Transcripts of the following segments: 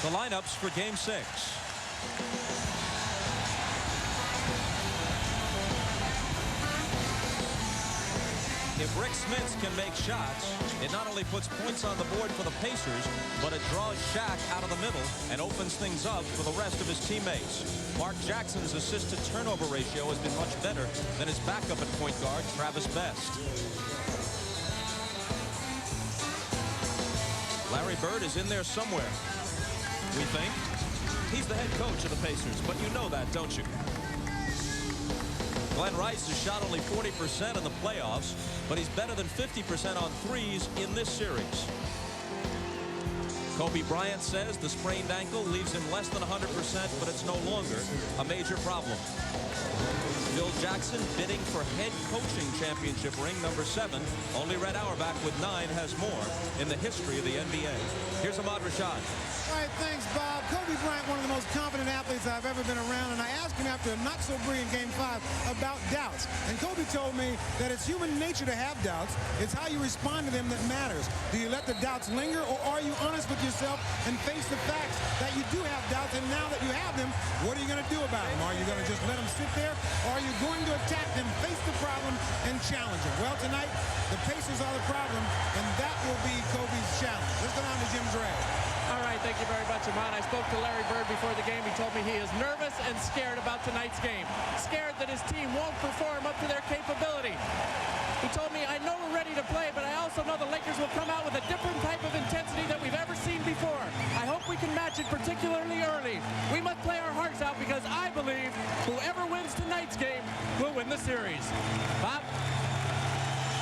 The lineups for Game 6. If Rick Smits can make shots, it not only puts points on the board for the Pacers, but it draws Shaq out of the middle and opens things up for the rest of his teammates. Mark Jackson's assist-to-turnover ratio has been much better than his backup at point guard, Travis Best. Larry Bird is in there somewhere, we think. He's the head coach of the Pacers, but you know that, don't you? Glenn Rice has shot only 40% in the playoffs, but he's better than 50% on threes in this series. Kobe Bryant says the sprained ankle leaves him less than 100%, but it's no longer a major problem. Phil Jackson bidding for head coaching championship ring #7. Only Red Auerbach with 9 has more in the history of the NBA. Here's Ahmad Rashad. All right, thanks, Bob. Kobe Bryant, one of the most confident athletes I've ever been around, and I asked him after a not-so-brilliant Game 5 about doubts. And Kobe told me that it's human nature to have doubts. It's how you respond to them that matters. Do you let the doubts linger, or are you honest with yourself and face the facts that you do have doubts, and now that you have them, what are you going to do about them? Are you going to just let them sit there, or are you going to attack them, face the problem, and challenge them? Well, tonight, the Pacers are the problem, and that will be Kobe's challenge. Let's go down to Jim Drake. All right, thank you very much, Ahmad. I spoke to Larry Bird before the game. He told me he is nervous and scared about tonight's game. Scared that his team won't perform up to their capability. He told me, I know we're ready to play, but I also know the Lakers will come out with a different type of intensity that we've ever seen before. I hope we can match it particularly early. We must play our hearts out because I believe whoever wins tonight's game will win the series. Bob?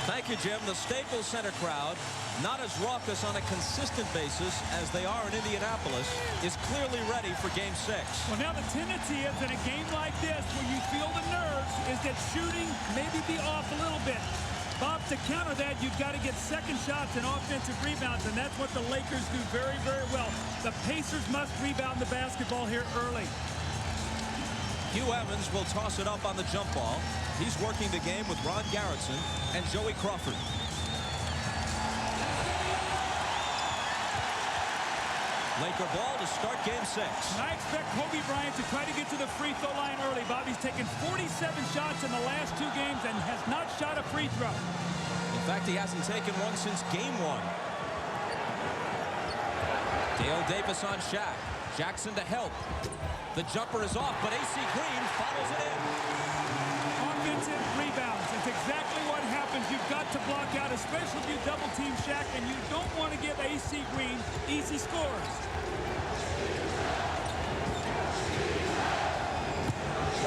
Thank you, Jim. The Staples Center crowd, not as raucous on a consistent basis as they are in Indianapolis, is clearly ready for Game 6. Well, now the tendency is in a game like this where you feel the nerves is that shooting maybe be off a little bit. Bob, to counter that, you've got to get second shots and offensive rebounds, and that's what the Lakers do very, very well. The Pacers must rebound the basketball here early. Hugh Evans will toss it up on the jump ball. He's working the game with Ron Garrettson and Joey Crawford. Laker ball to start Game 6. And I expect Kobe Bryant to try to get to the free throw line early. Bobby's taken 47 shots in the last 2 games and has not shot a free throw. In fact, he hasn't taken one since Game 1. Dale Davis on Shaq. Jackson to help. The jumper is off, but AC Green follows it in. Offensive rebounds. It's exactly what happens. You've got to block out, especially if you double-team Shaq, and you don't want to give AC Green easy scores.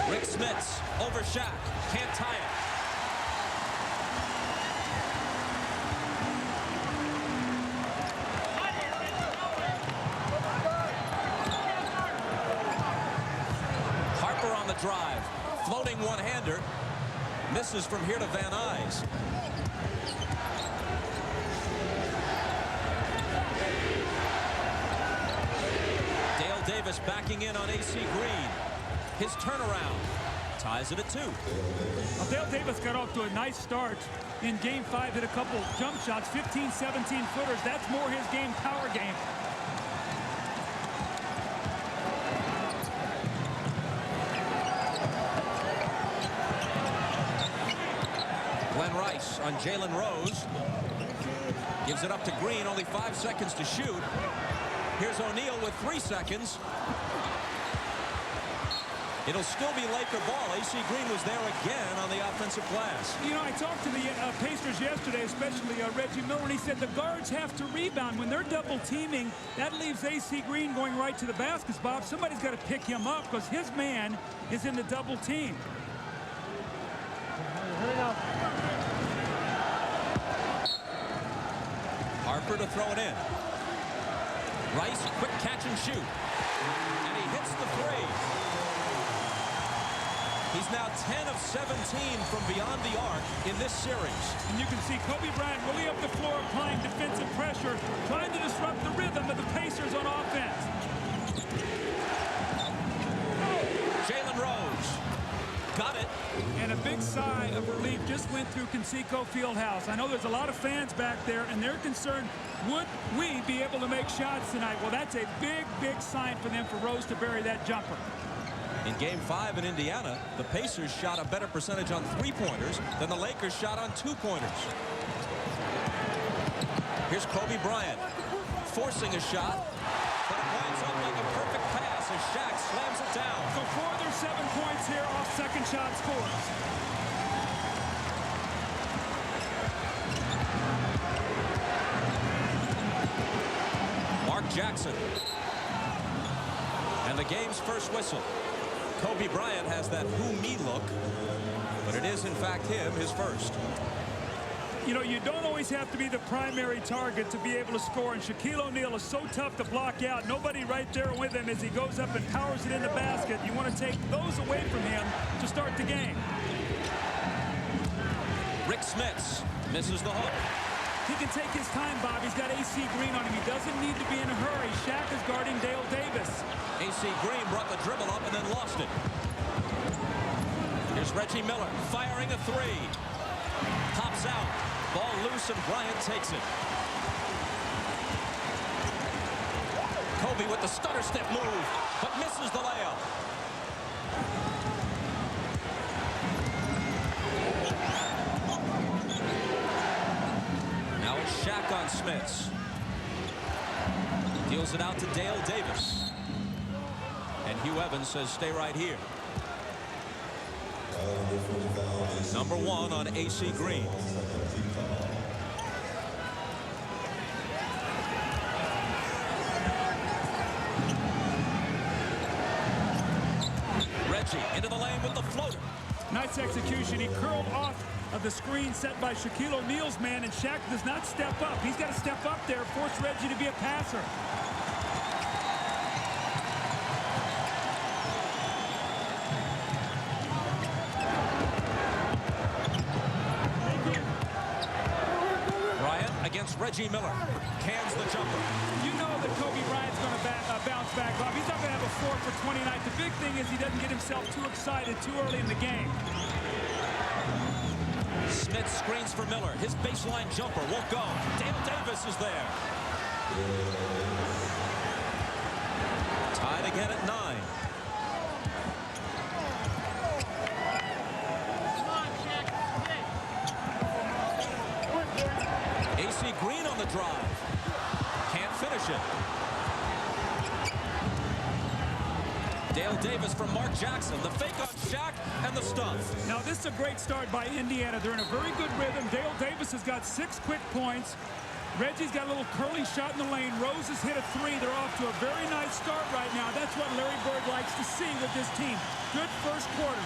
Rick Smits over Shaq. Can't tie it. On the drive, floating one-hander, misses from here to Van Nuys. Dale Davis backing in on AC Green. His turnaround ties it at 2. Well, Dale Davis got off to a nice start in Game 5, hit a couple jump shots, 15, 17-footers. That's more his game, power game. Glenn Rice on Jalen Rose. Gives it up to Green. Only 5 seconds to shoot. Here's O'Neal with 3 seconds. It'll still be Laker ball. AC Green was there again on the offensive glass. You know, I talked to the Pacers yesterday, especially Reggie Miller, and he said the guards have to rebound. When they're double teaming, that leaves AC Green going right to the baskets, Bob. Somebody's got to pick him up because his man is in the double team. Harper to throw it in. Rice, quick catch and shoot. And he hits the 3. He's now 10 of 17 from beyond the arc in this series. And you can see Kobe Bryant really up the floor applying defensive pressure, trying to disrupt the rhythm of the Pacers on offense. Jalen Rose. Got it. And a big sigh of relief just went through Conseco Fieldhouse. I know there's a lot of fans back there, and they're concerned, would we be able to make shots tonight? Well, that's a big, big sign for them for Rose to bury that jumper. In Game 5 in Indiana, the Pacers shot a better percentage on three-pointers than the Lakers shot on two-pointers. Here's Kobe Bryant forcing a shot, but it winds up like a perfect pass as Shaq slams it down. So further 7 points here off second shot scores. Mark Jackson. And the game's first whistle. Kobe Bryant has that who-me look, but it is, in fact, his first. You know, you don't always have to be the primary target to be able to score, and Shaquille O'Neal is so tough to block out. Nobody right there with him as he goes up and powers it in the basket. You want to take those away from him to start the game. Rick Smits misses the hook. He can take his time, Bob. He's got AC Green on him. He doesn't need to be in a hurry. Shaq is guarding Dale Davis. AC Green brought the dribble up and then lost it. Here's Reggie Miller firing a three. Pops out. Ball loose and Bryant takes it. Kobe with the stutter step move, but misses the layup. Now it's Shaq on Smits. Deals it out to Dale Davis. And Hugh Evans says stay right here. Number 1 on AC Green. Reggie into the lane with the floater. Nice execution. He curled off of the screen set by Shaquille O'Neal's man, and Shaq does not step up. He's got to step up there, force Reggie to be a passer. Against Reggie Miller. Cans the jumper. You know that Kobe Bryant's going to bounce back, Bob. He's not going to have a 4 for 20 tonight. The big thing is he doesn't get himself too excited too early in the game. Smith screens for Miller. His baseline jumper won't go. Dale Davis is there. Tied again at 9. AC Green on the drive. Can't finish it. Dale Davis from Mark Jackson. The fake on Shaq and the stuff. Now this is a great start by Indiana. They're in a very good rhythm. Dale Davis has got 6 quick points. Reggie's got a little curly shot in the lane. Rose has hit a 3. They're off to a very nice start right now. That's what Larry Bird likes to see with this team. Good first quarter.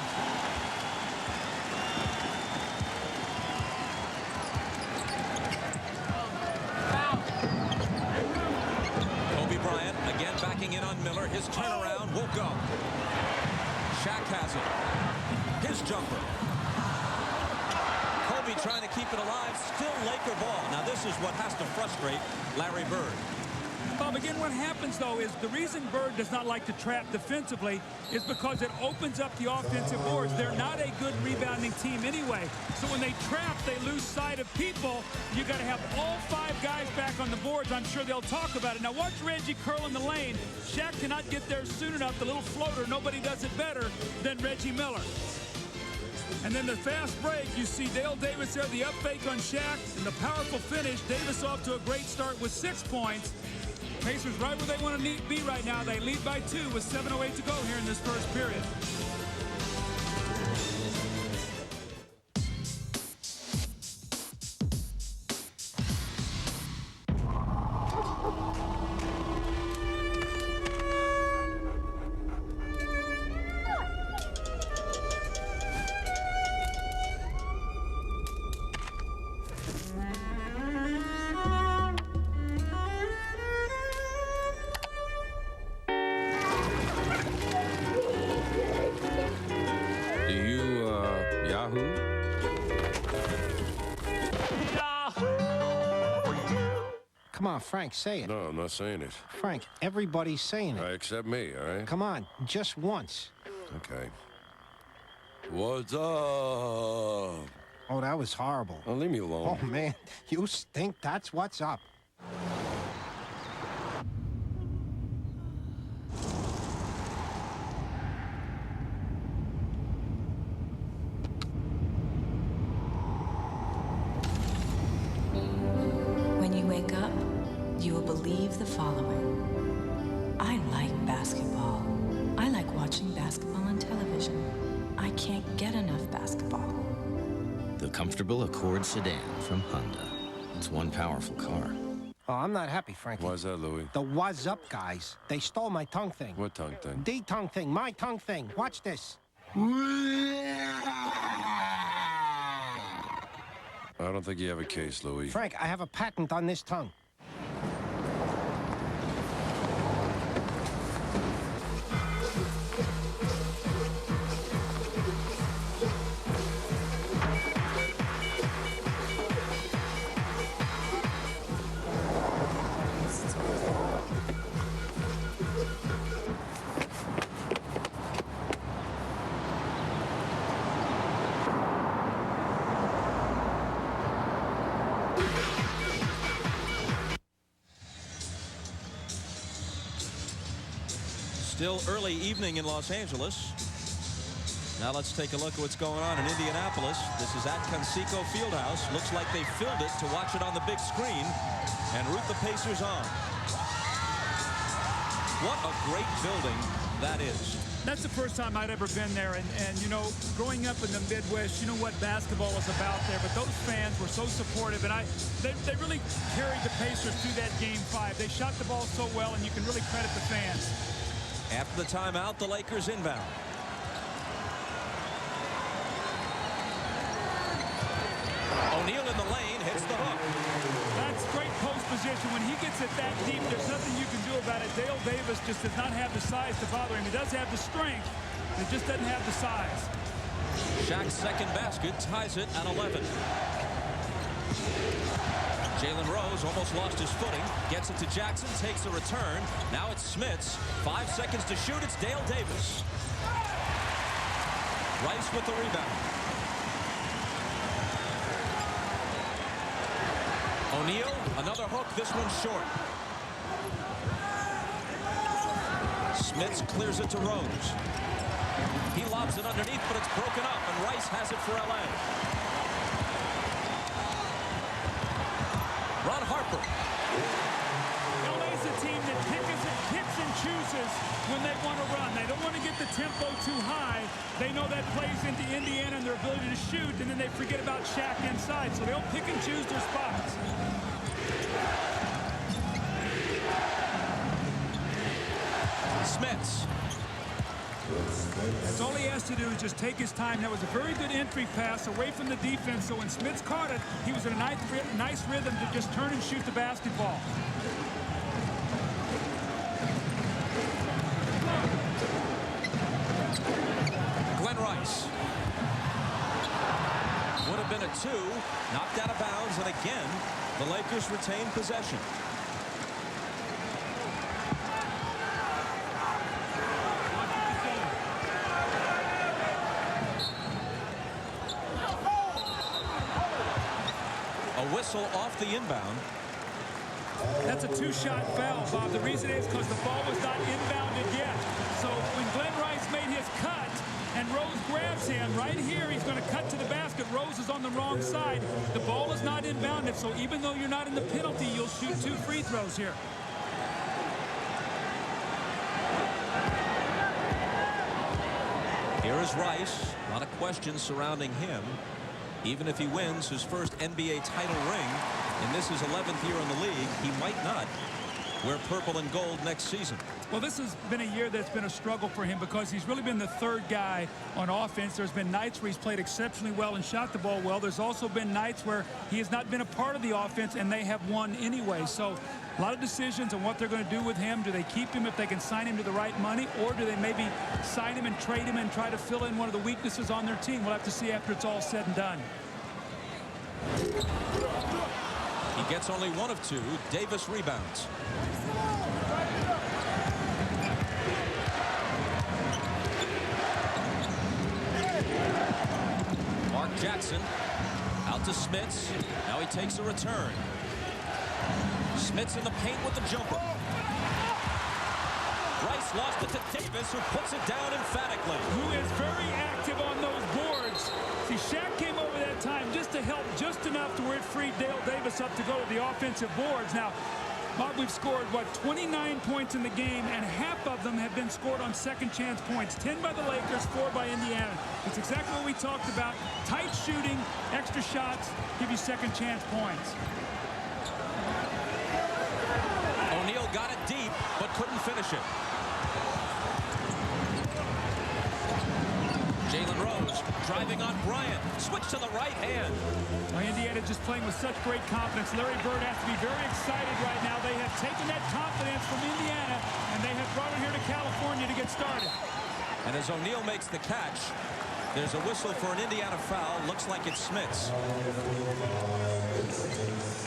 Backing in on Miller. His turnaround won't go. Shaq has it. His jumper. Kobe trying to keep it alive. Still Laker ball. Now this is what has to frustrate Larry Bird. Bob, again, what happens, though, is the reason Bird does not like to trap defensively is because it opens up the offensive boards. They're not a good rebounding team anyway. So when they trap, they lose sight of people. You got to have all 5 guys back on the boards. I'm sure they'll talk about it. Now watch Reggie curl in the lane. Shaq cannot get there soon enough. The little floater, nobody does it better than Reggie Miller. And then the fast break, you see Dale Davis there, the up fake on Shaq, and the powerful finish. Davis off to a great start with 6 points. Pacers right where they want to be right now. They lead by 2 with 7:08 to go here in this first period. Come on, Frank, say it. No, I'm not saying it. Frank, everybody's saying it. Except me, all right? Come on, just once. Okay. What's up? Oh, that was horrible. Oh, leave me alone. Oh, man, you stink. That's what's up. When you wake up, you will believe the following. I like basketball. I like watching basketball on television. I can't get enough basketball. The comfortable Accord sedan from Honda. It's one powerful car. Oh, I'm not happy, Frankie. Why's that, Louis? The what's up guys. They stole my tongue thing. What tongue thing? The tongue thing. My tongue thing. Watch this. I don't think you have a case, Louis. Frank, I have a patent on this tongue. Still early evening in Los Angeles. Now let's take a look at what's going on in Indianapolis. This is at Conseco Fieldhouse. Looks like they filled it to watch it on the big screen and root the Pacers on. What a great building that is. That's the first time I'd ever been there, and you know, growing up in the Midwest, you know what basketball is about there, but those fans were so supportive, and they really carried the Pacers through that Game 5. They shot the ball so well, and you can really credit the fans. After the timeout, the Lakers inbound. O'Neal in the lane, hits the hook. That's great post position. When he gets it that deep, there's nothing you can do about it. Dale Davis just does not have the size to bother him. He does have the strength, but he just doesn't have the size. Shaq's second basket ties it at 11. Jalen Rose almost lost his footing. Gets it to Jackson, takes a return. Now it's Smits. 5 seconds to shoot. It's Dale Davis. Rice with the rebound. O'Neal, another hook. This one's short. Smits clears it to Rose. He lobs it underneath, but it's broken up, and Rice has it for LA. Ron Harper. LA's a team that picks and chooses when they want to run. They don't want to get the tempo too high. They know that plays into Indiana and their ability to shoot, and then they forget about Shaq inside. So they'll pick and choose their spots. Smits. That's all he has to do is just take his time. That was a very good entry pass away from the defense. So when Smits caught it, he was in a nice rhythm to just turn and shoot the basketball. Glenn Rice. Would have been a 2. Knocked out of bounds, and again, the Lakers retain possession. Whistle off the inbound. That's a 2-shot foul, Bob. The reason is because the ball was not inbounded yet. So when Glenn Rice made his cut and Rose grabs him right here, he's going to cut to the basket. Rose is on the wrong side. The ball is not inbounded, so even though you're not in the penalty, you'll shoot 2 free throws here. Here is Rice. A lot of questions surrounding him. Even if he wins his first NBA title ring, and this is 11th year in the league, he might not wear purple and gold next season. Well, this has been a year that's been a struggle for him because he's really been the third guy on offense. There's been nights where he's played exceptionally well and shot the ball well. There's also been nights where he has not been a part of the offense, and they have won anyway. So a lot of decisions on what they're going to do with him. Do they keep him if they can sign him to the right money, or do they maybe sign him and trade him and try to fill in one of the weaknesses on their team? We'll have to see after it's all said and done. He gets only 1 of 2. Davis rebounds. Mark Jackson to Smits. Now he takes a return. Smits in the paint with the jumper. Rice lost it to Davis, who puts it down emphatically. Who is very active on those boards. See, Shaq came over that time just to help just enough to where it freed Dale Davis up to go to the offensive boards. Now, Bob, we've scored, 29 points in the game, and half of them have been scored on second chance points. 10 by the Lakers, 4 by Indiana. It's exactly what we talked about. Tight shooting, extra shots, give you second chance points. O'Neal got it deep, but couldn't finish it. Jalen Rose driving on Bryant. Switch to the right hand. Well, Indiana just playing with such great confidence. Larry Bird has to be very excited right now. They have taken that confidence from Indiana, and they have brought it here to California to get started. And as O'Neal makes the catch, there's a whistle for an Indiana foul. Looks like it's Smits.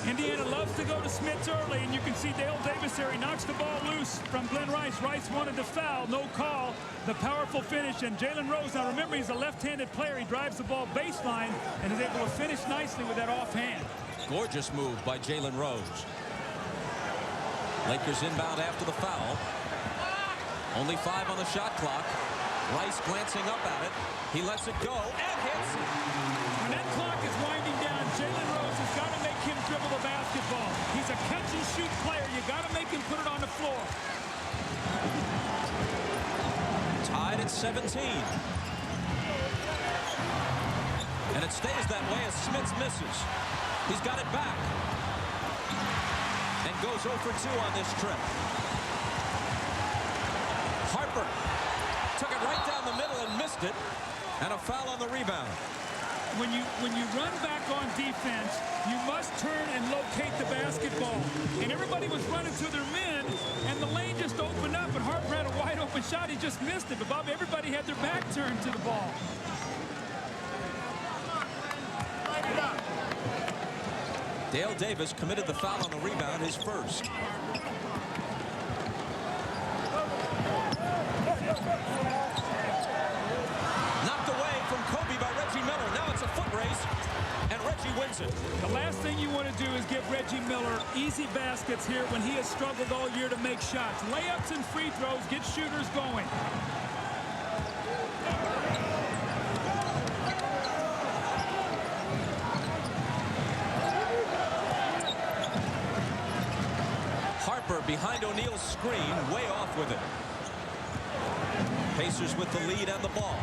Indiana loves to go to Smits early, and you can see Dale Davis there. He knocks the ball loose from Glenn Rice. Rice wanted to foul, no call. The powerful finish, and Jalen Rose, now remember, he's a left-handed player. He drives the ball baseline and is able to finish nicely with that offhand. Gorgeous move by Jalen Rose. Lakers inbound after the foul. Only 5 on the shot clock. Rice glancing up at it. He lets it go and hits it. When that clock is winding down, Jalen Rose has got to make him dribble the basketball. He's a catch-and-shoot player. You got to make him put it on the floor. Tied at 17. And it stays that way as Smits misses. He's got it back. And goes 0 for 2 on this trip. Harper took it right down the middle and missed it. And a foul on the rebound. When you run back on defense, you must turn and locate the basketball. And everybody was running to their men, and the lane just opened up, and Harper had a wide open shot. He just missed it. But, Bob, everybody had their back turned to the ball. Dale Davis committed the foul on the rebound, his first. Knocked away from Kobe by Reggie Miller. Now it's a foot race, and Reggie wins it. The last thing you want to do is give Reggie Miller easy baskets here when he has struggled all year to make shots. Layups and free throws get shooters going. Harper behind O'Neal's screen, way off with it. Pacers with the lead and the ball.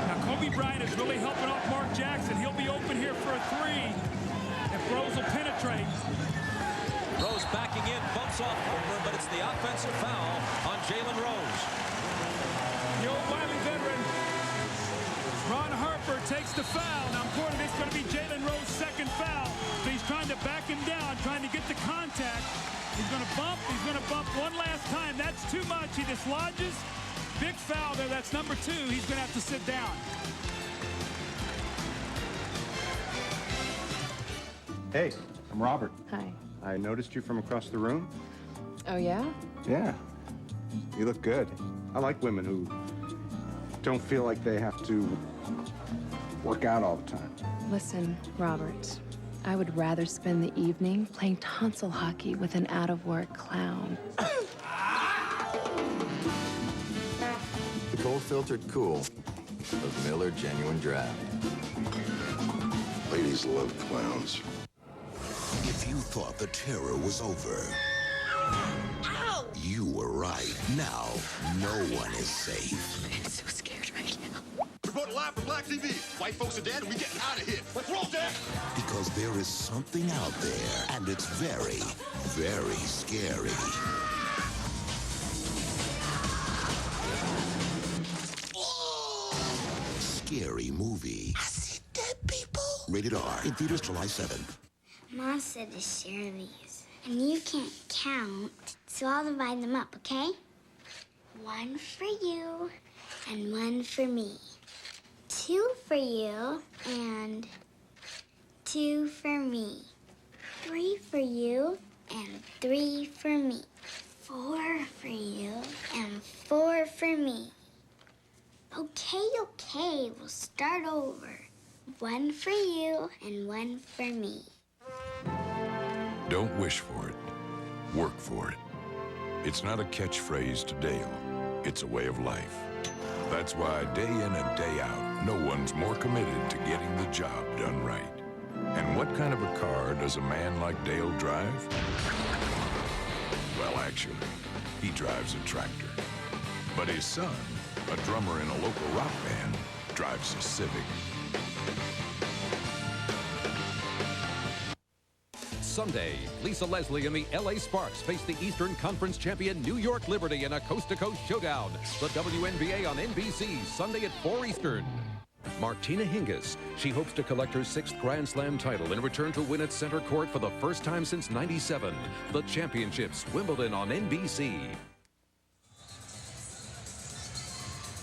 Now Kobe Bryant is really helping off Mark Jackson. He'll be open here for a 3 if Rose will penetrate. Rose backing in, bumps off Harper, but it's the offensive foul on Jalen Rose. The old Wiley veteran, Ron Harper, takes the foul. Now, according to this, going to be Jalen Rose's second foul. So he's trying to back him down, trying to get the contact. He's going to bump. He's going to bump one last time. That's too much. He dislodges. Big foul there. That's number 2. He's going to have to sit down. Hey, I'm Robert. Hi. I noticed you from across the room. Oh, yeah? Yeah. You look good. I like women who don't feel like they have to work out all the time. Listen, Robert, I would rather spend the evening playing tonsil hockey with an out-of-work clown. The cold-filtered cool of Miller Genuine Draft. Ladies love clowns. If you thought the terror was over, Ow! You were right. Now, no one is safe. I'm so scared right now. Reporting live from Black TV. White folks are dead and we're getting out of here. Let's roll, Dad! Because there is something out there, and it's very, very scary. Scary movie. I see dead people. Rated R. In theaters July 7th. Mom said to share these. And you can't count, so I'll divide them up, okay? 1 for you, and 1 for me. 2 for you, and 2 for me. 3 for you, and 3 for me. 4 for you and 4 for me. Okay, we'll start over. 1 for you and 1 for me. Don't wish for it. Work for it. It's not a catchphrase to Dale. It's a way of life. That's why day in and day out, no one's more committed to getting the job done right. And what kind of a car does a man like Dale drive? Well, actually, he drives a tractor. But his son, a drummer in a local rock band, drives a Civic. Sunday, Lisa Leslie and the LA Sparks face the Eastern Conference champion New York Liberty in a coast-to-coast showdown. The WNBA on NBC, Sunday at 4 Eastern. Martina Hingis. She hopes to collect her 6th Grand Slam title and return to win at center court for the first time since '97. The championships, Wimbledon on NBC.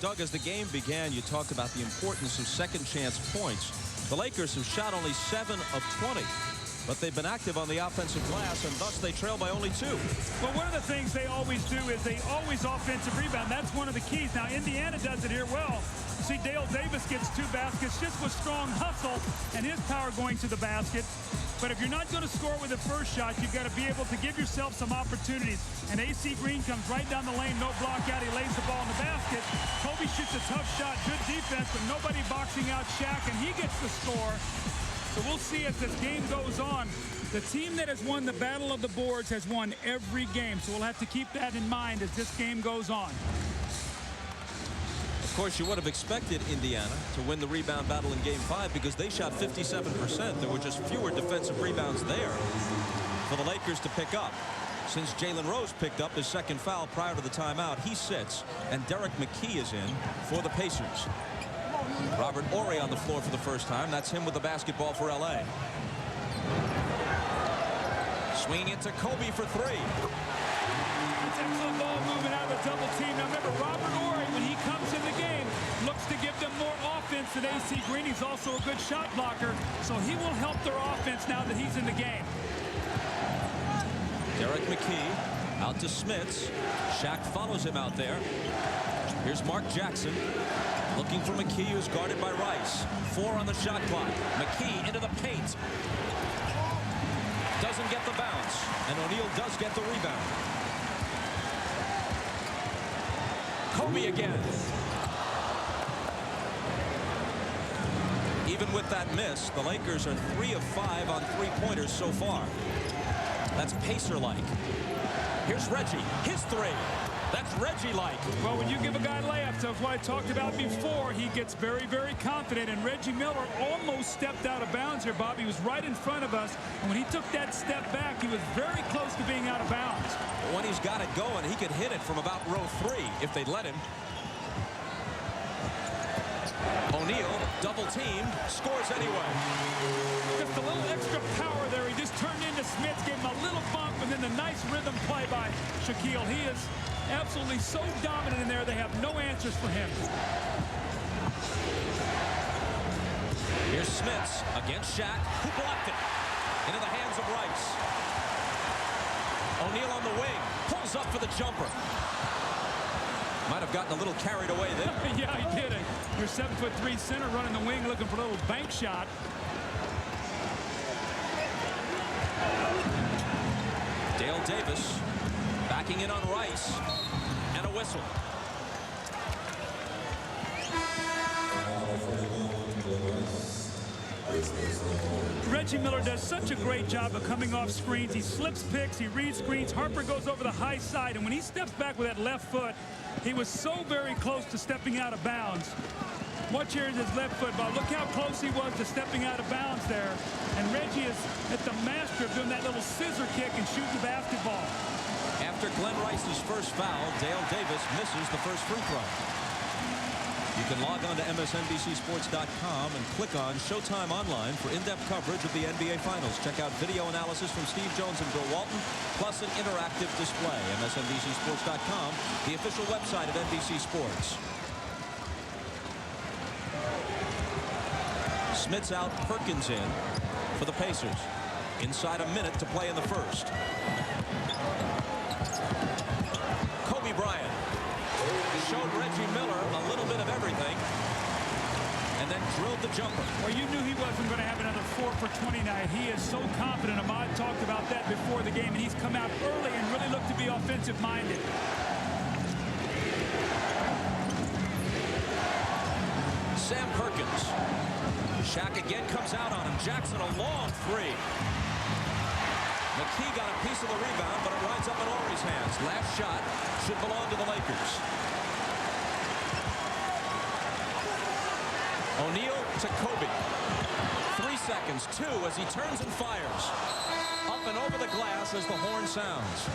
Doug, as the game began, you talked about the importance of second chance points. The Lakers have shot only 7 of 20. But they've been active on the offensive glass, and thus they trail by only 2. Well, one of the things they always do is they always offensive rebound. That's one of the keys. Now, Indiana does it here well. You see Dale Davis gets 2 baskets just with strong hustle and his power going to the basket. But if you're not going to score with the first shot, you've got to be able to give yourself some opportunities. And AC Green comes right down the lane, no block out. He lays the ball in the basket. Kobe shoots a tough shot, good defense, but nobody boxing out Shaq, and he gets the score. So we'll see as this game goes on. The team that has won the battle of the boards has won every game. So we'll have to keep that in mind as this game goes on. Of course, you would have expected Indiana to win the rebound battle in Game 5 because they shot 57%. There were just fewer defensive rebounds there for the Lakers to pick up. Since Jalen Rose picked up his 2nd foul prior to the timeout, he sits, and Derek McKee is in for the Pacers. Robert Horry on the floor for the first time. That's him with the basketball for LA. Swinging it to Kobe for 3. It's excellent ball movement out of the double team. Now remember, Robert Horry, when he comes in the game, looks to give them more offense than AC Green. He's also a good shot blocker, so he will help their offense now that he's in the game. Derek McKee out to Smits. Shaq follows him out there. Here's Mark Jackson. Looking for McKee, who's guarded by Rice. 4 on the shot clock. McKee into the paint. Doesn't get the bounce. And O'Neal does get the rebound. Kobe again. Even with that miss, the Lakers are 3 of 5 on 3-pointers so far. That's Pacer-like. Here's Reggie. His 3. That's Reggie-like. Well, when you give a guy layups, that's what I talked about before. He gets very, very confident. And Reggie Miller almost stepped out of bounds here, Bob. He was right in front of us. And when he took that step back, he was very close to being out of bounds. When he's got it going, he could hit it from about row 3 if they'd let him. O'Neal, double-teamed, scores anyway. Just a little extra power there. He just turned into Smith, gave him a little bump, and then the nice rhythm play by Shaquille. He is absolutely so dominant in there, they have no answers for him. Here's Smits against Shaq, who blocked it. Into the hands of Rice. O'Neal on the wing, pulls up for the jumper. Might have gotten a little carried away there. Yeah, he did it. Your 7'3" center running the wing, looking for a little bank shot. Dale Davis backing in on Rice, and a whistle. Reggie Miller does such a great job of coming off screens. He slips picks, he reads screens. Harper goes over the high side, and when he steps back with that left foot, he was so very close to stepping out of bounds. Watch here his left foot, Bob. Look how close he was to stepping out of bounds there. And Reggie is at the master of doing that little scissor kick and shooting the basketball. After Glenn Rice's first foul, Dale Davis misses the first free throw. You can log on to MSNBCSports.com and click on Showtime Online for in-depth coverage of the NBA Finals. Check out video analysis from Steve Jones and Bill Walton, plus an interactive display. MSNBCSports.com, the official website of NBC Sports. Smits out, Perkins in for the Pacers. Inside a minute to play in the first. showed Reggie Miller a little bit of everything, and then drilled the jumper. Well, you knew he wasn't going to have another 4 for 20 night. He is so confident. Ahmad talked about that before the game, and he's come out early and really looked to be offensive-minded. Sam Perkins. Shaq again comes out on him. Jackson a long three. McKee got a piece of the rebound, but it winds up in Horry's hands. Last shot should belong to the Lakers. O'Neal to Kobe. 3 seconds, 2 as he turns and fires. Up and over the glass as the horn sounds.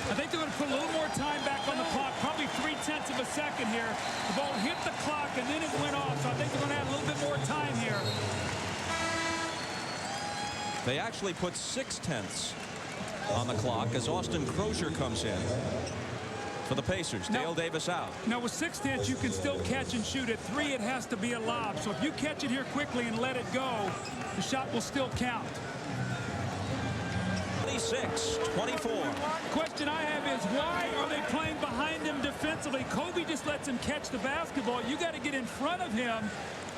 I think they're going to put a little more time back on the clock, probably 0.3 of a second here. The ball hit the clock and then it went off, so I think they're going to add a little bit more time here. They actually put 0.6 on the clock as Austin Crozier comes in for the Pacers. Dale Davis out. Now with 0.6 you can still catch and shoot. At 3 it has to be a lob. So if you catch it here quickly and let it go, the shot will still count. 26-24. Question I have is, why are they playing behind him defensively? Kobe just lets him catch the basketball. You got to get in front of him.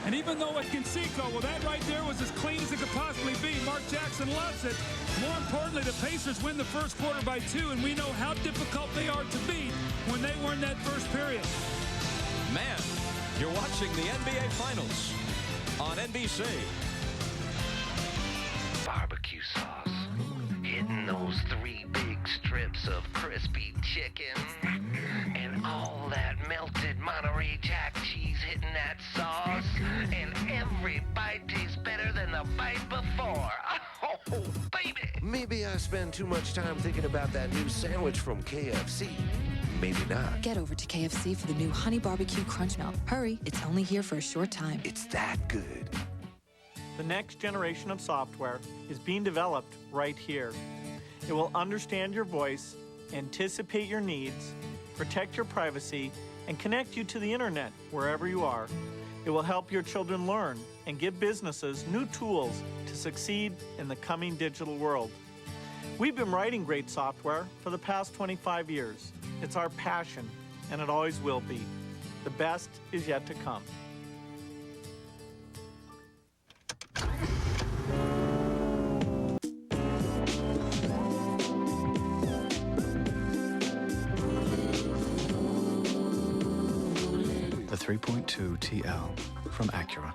And even though it can Conseco, well, that right there was as clean as it could possibly be. Mark Jackson loves it. More importantly, the Pacers win the first quarter by 2, and we know how difficult they are to beat when they were in that first period. Man, you're watching the NBA Finals on NBC. Barbecue sauce. Hitting those 3 big strips of crispy chicken. And all that melted Monterey Jack cheese hitting that sauce. And every bite tastes better than the bite before. Oh, baby. Maybe I spend too much time thinking about that new sandwich from KFC. Maybe not. Get over to KFC for the new Honey Barbecue Crunch Melt. Hurry, it's only here for a short time. It's that good. The next generation of software is being developed right here. It will understand your voice, anticipate your needs, protect your privacy, and connect you to the internet wherever you are. It will help your children learn and give businesses new tools to succeed in the coming digital world. We've been writing great software for the past 25 years. It's our passion, and it always will be. The best is yet to come. The 3.2 TL from Acura.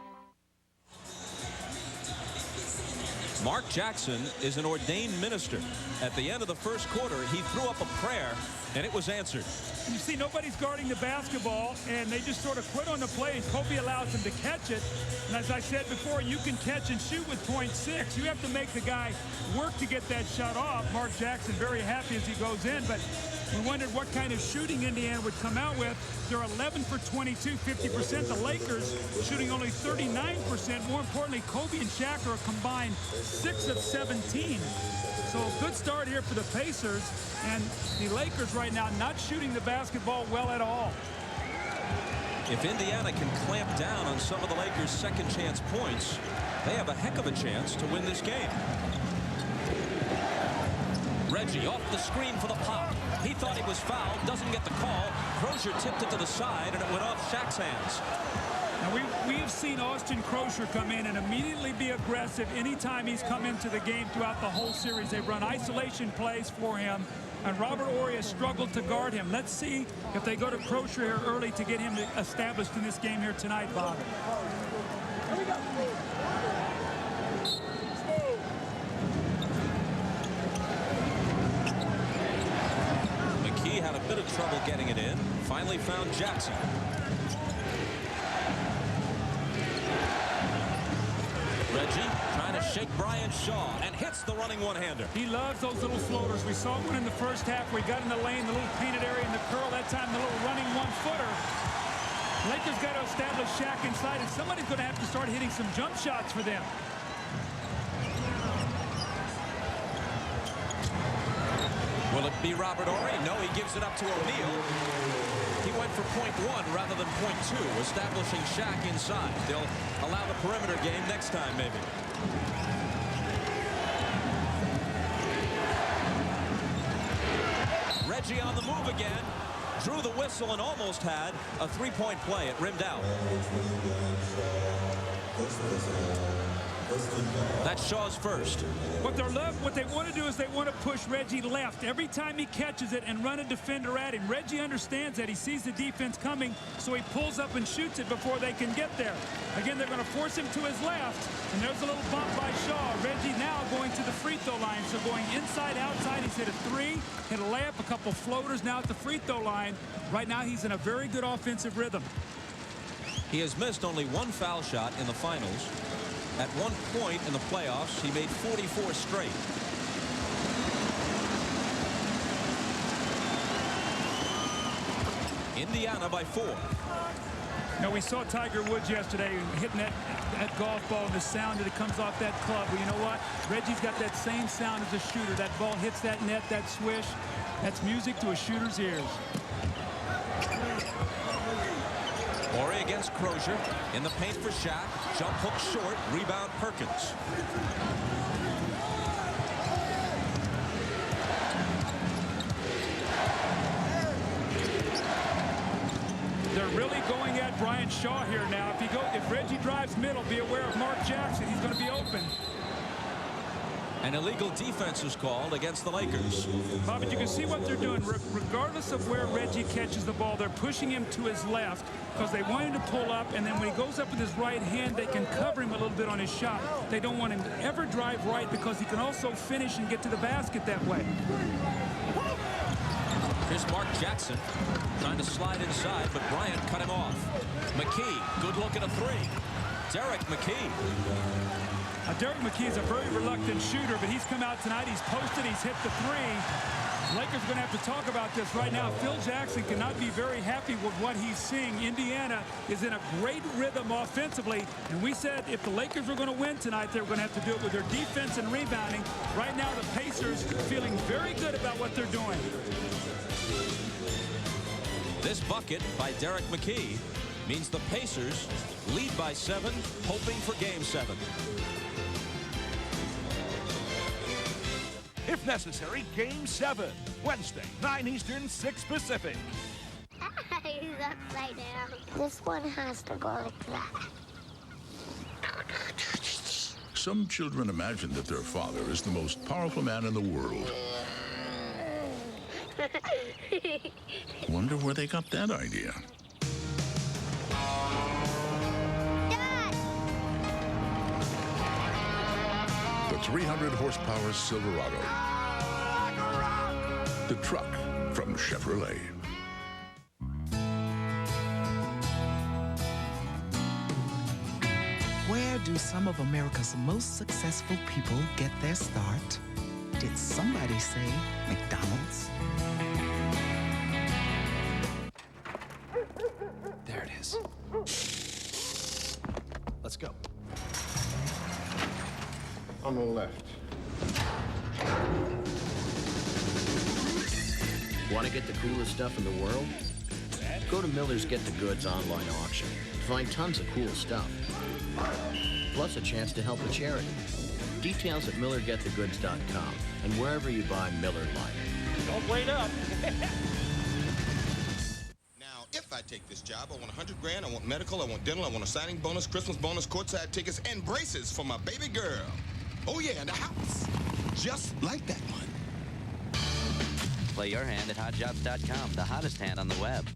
Mark Jackson is an ordained minister. At the end of the first quarter, he threw up a prayer, and it was answered. You see, nobody's guarding the basketball, and they just sort of quit on the play, and Kobe allows him to catch it. And as I said before, you can catch and shoot with 0.6. You have to make the guy work to get that shot off. Mark Jackson very happy as he goes in, but we wondered what kind of shooting Indiana would come out with. They're 11 for 22, 50%. The Lakers shooting only 39%. More importantly, Kobe and Shaq are a combined 6 of 17. So a good start here for the Pacers, and the Lakers right now not shooting the basketball well at all. If Indiana can clamp down on some of the Lakers' second chance points, they have a heck of a chance to win this game. Reggie off the screen for the pop. He thought he was fouled, doesn't get the call. Crozier tipped it to the side, and it went off Shaq's hands. Now we have seen Austin Crozier come in and immediately be aggressive anytime he's come into the game throughout the whole series. They've run isolation plays for him, and Robert Horry has struggled to guard him. Let's see if they go to Crozier here early to get him established in this game here tonight, Bob. Here we go. McKee had a bit of trouble getting it in. Finally found Jackson. Reggie trying to shake Brian Shaw and hits the running one-hander. He loves those little floaters. We saw one in the first half where he got in the lane, the little painted area in the curl. That time, the little running one-footer. Lakers got to establish Shaq inside, and somebody's going to have to start hitting some jump shots for them. Will it be Robert Horry? No, he gives it up to O'Neal. He went for .1 rather than .2, establishing Shaq inside. They'll allow the perimeter game next time, maybe. Reggie on the move again. drew the whistle and almost had a three-point play. It rimmed out. That's Shaw's first. What they want to do is they want to push Reggie left every time he catches it and run a defender at him. Reggie understands that. He sees the defense coming, so he pulls up and shoots it before they can get there. Again, they're going to force him to his left, and there's a little bump by Shaw. Reggie now going to the free throw line, so going inside, outside. He's hit a three, hit a layup, a couple floaters now at the free throw line. Right now, he's in a very good offensive rhythm. He has missed only one foul shot in the finals. At one point in the playoffs, he made 44 straight. Indiana by 4. Now, we saw Tiger Woods yesterday hitting that golf ball and the sound that comes off that club. Well, you know what? Reggie's got that same sound as a shooter. That ball hits that net, that swish. That's music to a shooter's ears. Morey against Crozier. In the paint for Shaq. Jump hook short. Rebound Perkins. They're really going at Brian Shaw here now. If Reggie drives middle, be aware of Mark Jackson. He's going to be open. An illegal defense is called against the Lakers. Bob, but you can see what they're doing. Regardless of where Reggie catches the ball, they're pushing him to his left because they want him to pull up, and then when he goes up with his right hand, they can cover him a little bit on his shot. They don't want him to ever drive right because he can also finish and get to the basket that way. Here's Mark Jackson trying to slide inside, but Bryant cut him off. McKee, good look at a three. Derek McKee. Derek McKee is a very reluctant shooter, but he's come out tonight. He's posted. He's hit the three. Lakers are going to have to talk about this right now. Phil Jackson cannot be very happy with what he's seeing. Indiana is in a great rhythm offensively, and we said if the Lakers were going to win tonight, they were going to have to do it with their defense and rebounding. Right now, the Pacers feeling very good about what they're doing. This bucket by Derek McKee means the Pacers lead by 7, hoping for Game 7. If necessary, Game 7. Wednesday, 9 Eastern, 6 Pacific. He's upside down. This one has to go like that. Some children imagine that their father is the most powerful man in the world. Wonder where they got that idea. The 300-horsepower Silverado. The truck from Chevrolet. Where do some of America's most successful people get their start? Did somebody say McDonald's? There it is. Let's go. On the left. Want to get the coolest stuff in the world? Go to Miller's Get the Goods online auction. Find tons of cool stuff. Plus a chance to help a charity. Details at MillerGetTheGoods.com and wherever you buy Miller Lite. Don't wait up. Now, if I take this job, I want 100 grand, I want medical, I want dental, I want a signing bonus, Christmas bonus, courtside tickets, and braces for my baby girl. Oh yeah, and a house. Just like that one. Play your hand at hotjobs.com, the hottest hand on the web.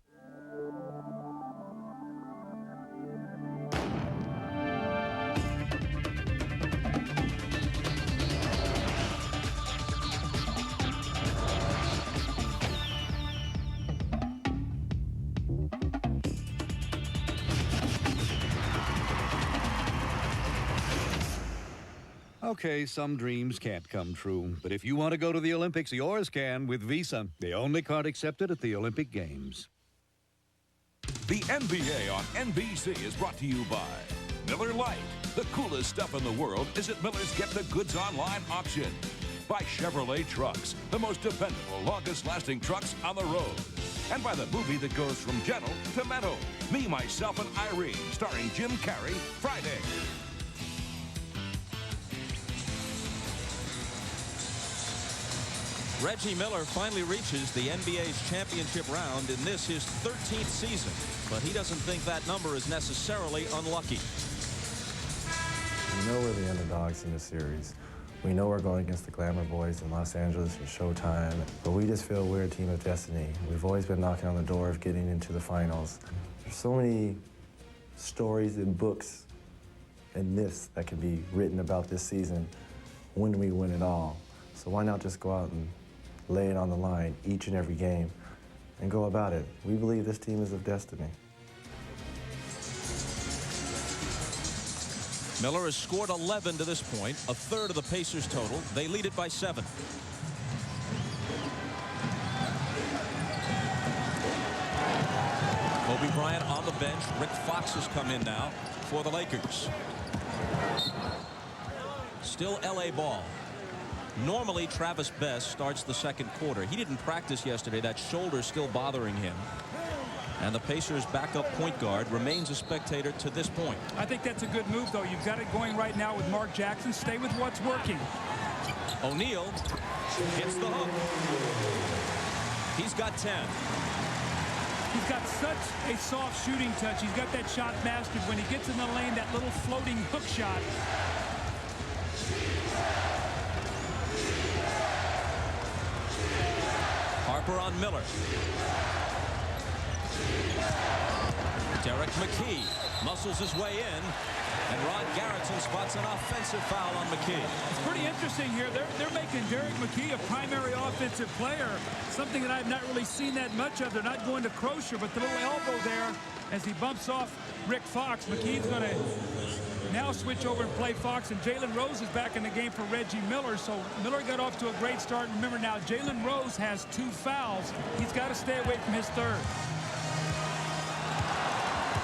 Okay, some dreams can't come true. But if you want to go to the Olympics, yours can with Visa, the only card accepted at the Olympic Games. The NBA on NBC is brought to you by Miller Lite. The coolest stuff in the world is at Miller's Get the Goods online auction. By Chevrolet Trucks, the most dependable, longest-lasting trucks on the road. And by the movie that goes from gentle to metal. Me, Myself, and Irene, starring Jim Carrey, Friday. Reggie Miller finally reaches the NBA's championship round in this, his 13th season, but he doesn't think that number is necessarily unlucky. We know we're the underdogs in this series. We know we're going against the Glamour Boys in Los Angeles and Showtime, but we just feel we're a team of destiny. We've always been knocking on the door of getting into the finals. There's so many stories and books and myths that can be written about this season when we win it all. So why not just go out and lay it on the line each and every game and go about it? We believe this team is of destiny. Miller has scored 11 to this point, a third of the Pacers total. They lead it by 7. Kobe Bryant on the bench. Rick Fox has come in now for the Lakers. Still LA ball. Normally Travis Best starts the second quarter. He didn't practice yesterday. That shoulder still bothering him. And the Pacers' backup point guard remains a spectator to this point. I think that's a good move, though. You've got it going right now with Mark Jackson. Stay with what's working. O'Neal hits the hook. He's got 10. He's got such a soft shooting touch. He's got that shot mastered. When he gets in the lane, that little floating hook shot. Harper on Miller. Derek McKee muscles his way in, and Ron Garrettson spots an offensive foul on McKee. It's pretty interesting here. They're making Derek McKee a primary offensive player, something that I've not really seen that much of. They're not going to Crozier, but the little elbow there as he bumps off Rick Fox. McKee's going to now switch over and play Fox, and Jalen Rose is back in the game for Reggie Miller. So Miller got off to a great start. Remember now, Jalen Rose has 2 fouls. He's got to stay away from his third.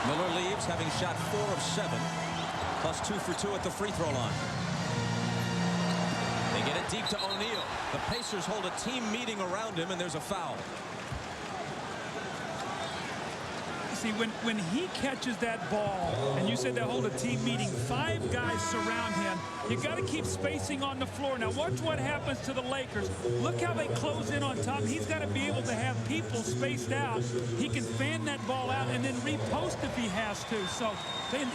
Miller leaves, having shot 4 of 7, plus 2 for 2 at the free throw line. They get it deep to O'Neal. The Pacers hold a team meeting around him, and there's a foul. See, when he catches that ball, and you said they hold a team meeting, 5 guys surround him. You got to keep spacing on the floor. Now watch what happens to the Lakers. Look how they close in on top. He's got to be able to have people spaced out. He can fan that ball out and then repost if he has to. So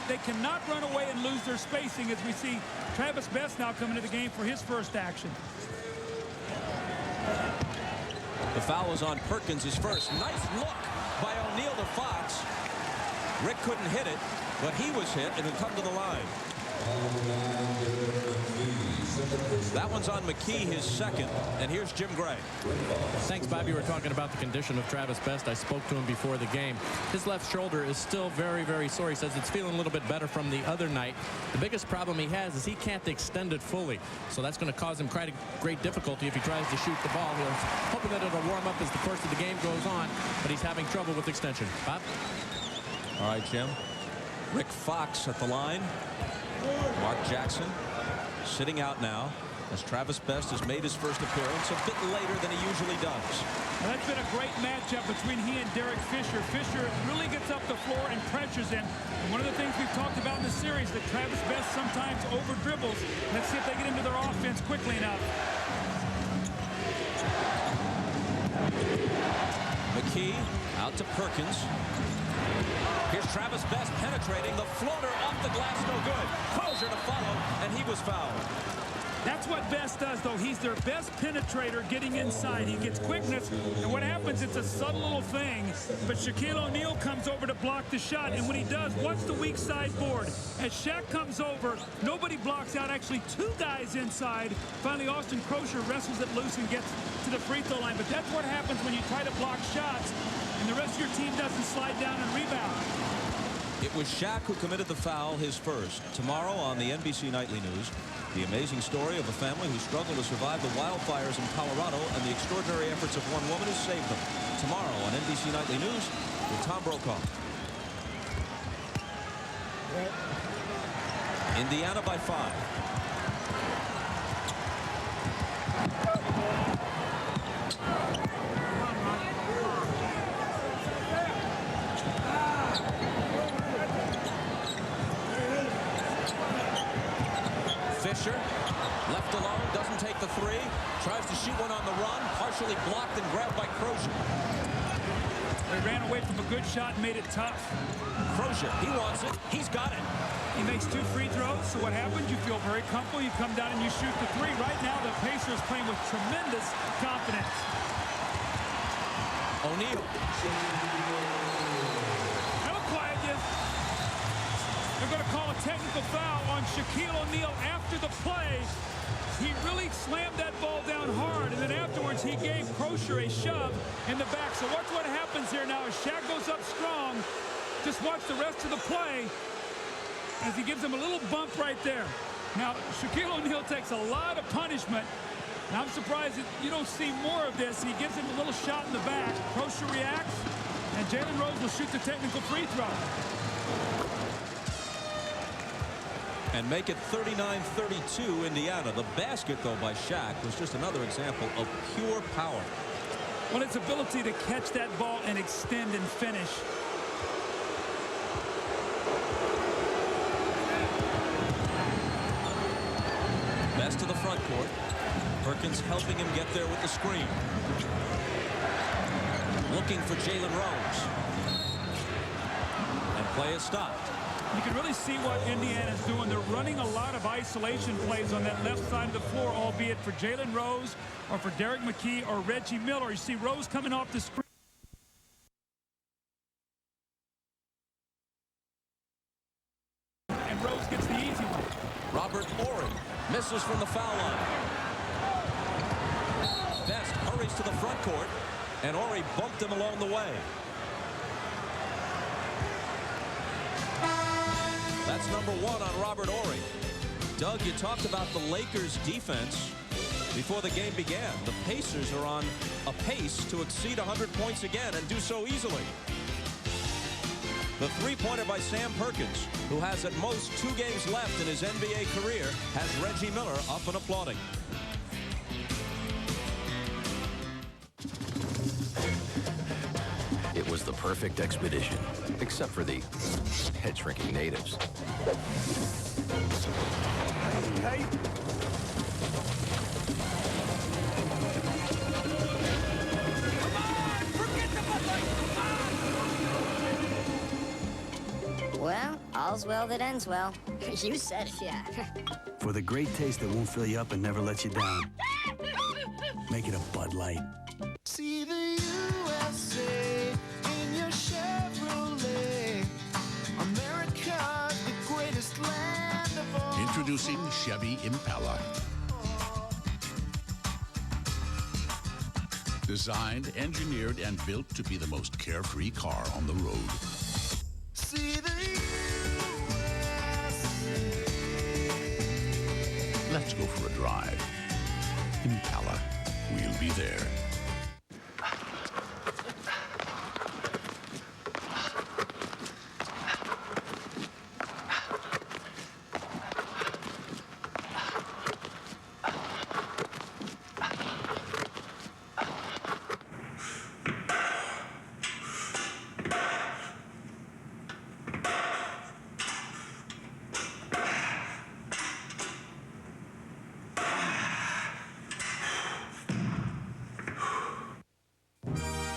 they cannot run away and lose their spacing, as we see Travis Best now coming to the game for his first action. The foul is on Perkins, his first. Nice look by O'Neal to Fox. Rick couldn't hit it, but he was hit and had come to the line. That one's on McKee, his second, and here's Jim Gray. Thanks, Bobby. We're talking about the condition of Travis Best. I spoke to him before the game. His left shoulder is still very, very sore. He says it's feeling a little bit better from the other night. The biggest problem he has is he can't extend it fully, so that's going to cause him quite a great difficulty if he tries to shoot the ball. He's hoping that it'll warm up as the course of the game goes on, but he's having trouble with extension. Bob? All right, Jim. Rick Fox at the line. Mark Jackson sitting out now as Travis Best has made his first appearance a bit later than he usually does. Well, that's been a great matchup between he and Derek Fisher. Fisher really gets up the floor and pressures him. And one of the things we've talked about in the series that Travis Best sometimes over dribbles. Let's see if they get into their offense quickly enough. McKee out to Perkins. Here's Travis Best penetrating. The floater off the glass, no good. Crozier to follow, and he was fouled. That's what Best does, though. He's their best penetrator getting inside. He gets quickness, and what happens, it's a subtle little thing, but Shaquille O'Neal comes over to block the shot, and when he does, what's the weak side board? As Shaq comes over, nobody blocks out. Actually, 2 guys inside. Finally, Austin Crozier wrestles it loose and gets to the free throw line, but that's what happens when you try to block shots, and the rest of your team doesn't slide down and rebound. It was Shaq who committed the foul, his first. Tomorrow on the NBC Nightly News, the amazing story of a family who struggled to survive the wildfires in Colorado and the extraordinary efforts of one woman who saved them. Tomorrow on NBC Nightly News with Tom Brokaw. Indiana by 5. Fisher Left alone, doesn't take the three. Tries to shoot one on the run. Partially blocked and grabbed by Crozier. They ran away from a good shot and made it tough. Crozier, he wants it. He's got it. He makes 2 free throws, so what happens? You feel very comfortable. You come down and you shoot the 3. Right now, the Pacers playing with tremendous confidence. O'Neal. How quiet you. They're going to call a technical foul on Shaquille O'Neal after the play. He really slammed that ball down hard, and then afterwards he gave Crozier a shove in the back. So watch what happens here now as Shaq goes up strong. Just watch the rest of the play as he gives him a little bump right there. Now, Shaquille O'Neal takes a lot of punishment. And I'm surprised that you don't see more of this. He gives him a little shot in the back. Crozier reacts, and Jalen Rose will shoot the technical free throw. And make it 39-32 Indiana. The basket, though, by Shaq was just another example of pure power. Well, its ability to catch that ball and extend and finish. Best to the front court. Perkins helping him get there with the screen. Looking for Jalen Rose. And play is stopped. You can really see what Indiana's doing. They're running a lot of isolation plays on that left side of the floor, albeit for Jalen Rose or for Derek McKee or Reggie Miller. You see Rose coming off the screen. And Rose gets the easy one. Robert Ory misses from the foul line. Best hurries to the front court, and Ory bumped him along the way. That's number 1 on Robert Ory. Doug, you talked about the Lakers' defense before the game began. The Pacers are on a pace to exceed 100 points again and do so easily. The three-pointer by Sam Perkins, who has at most 2 games left in his NBA career, has Reggie Miller up and applauding. It was the perfect expedition, except for the head-shrinking natives. Hey. Well, all's well that ends well. You said it, yeah. For the great taste that won't fill you up and never let you down. Make it a Bud Light. See the USA in your Chevrolet. America, the greatest land of all. Introducing Chevy Impala. Designed, engineered, and built to be the most carefree car on the road. See the Let's go for a drive. Impala. We'll be there.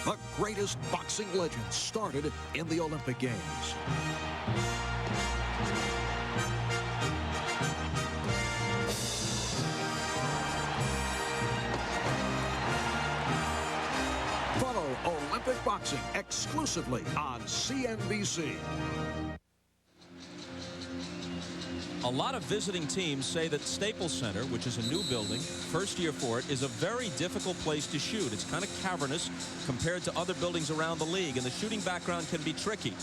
The greatest boxing legends started in the Olympic Games. Follow Olympic boxing exclusively on CNBC. A lot of visiting teams say that Staples Center, which is a new building, first year for it, is a very difficult place to shoot. It's kind of cavernous compared to other buildings around the league, and the shooting background can be tricky.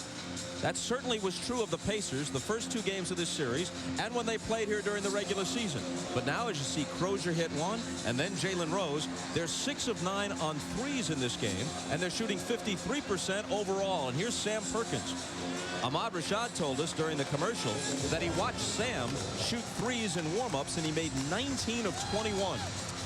That certainly was true of the Pacers the first 2 games of this series and when they played here during the regular season. But now, as you see, Crozier hit 1 and then Jalen Rose, they're 6 of 9 on threes in this game, and they're shooting 53% overall. And here's Sam Perkins. Ahmad Rashad told us during the commercial that he watched Sam shoot threes in warm-ups, and he made 19 of 21.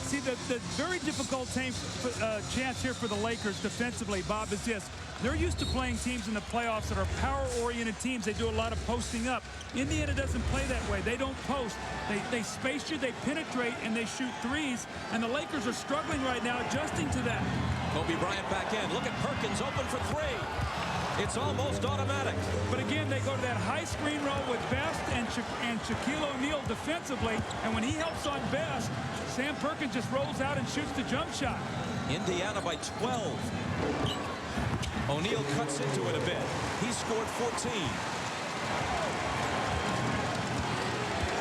See, the very difficult chance here for the Lakers defensively, Bob, is this. They're used to playing teams in the playoffs that are power-oriented teams. They do a lot of posting up. Indiana doesn't play that way. They don't post. They space you, they penetrate, and they shoot threes. And the Lakers are struggling right now adjusting to that. Kobe Bryant back in. Look at Perkins open for three. It's almost automatic. But again, they go to that high screen roll with Best and Shaquille O'Neal defensively. And when he helps on Best, Sam Perkins just rolls out and shoots the jump shot. Indiana by 12. O'Neal cuts into it a bit. He scored 14.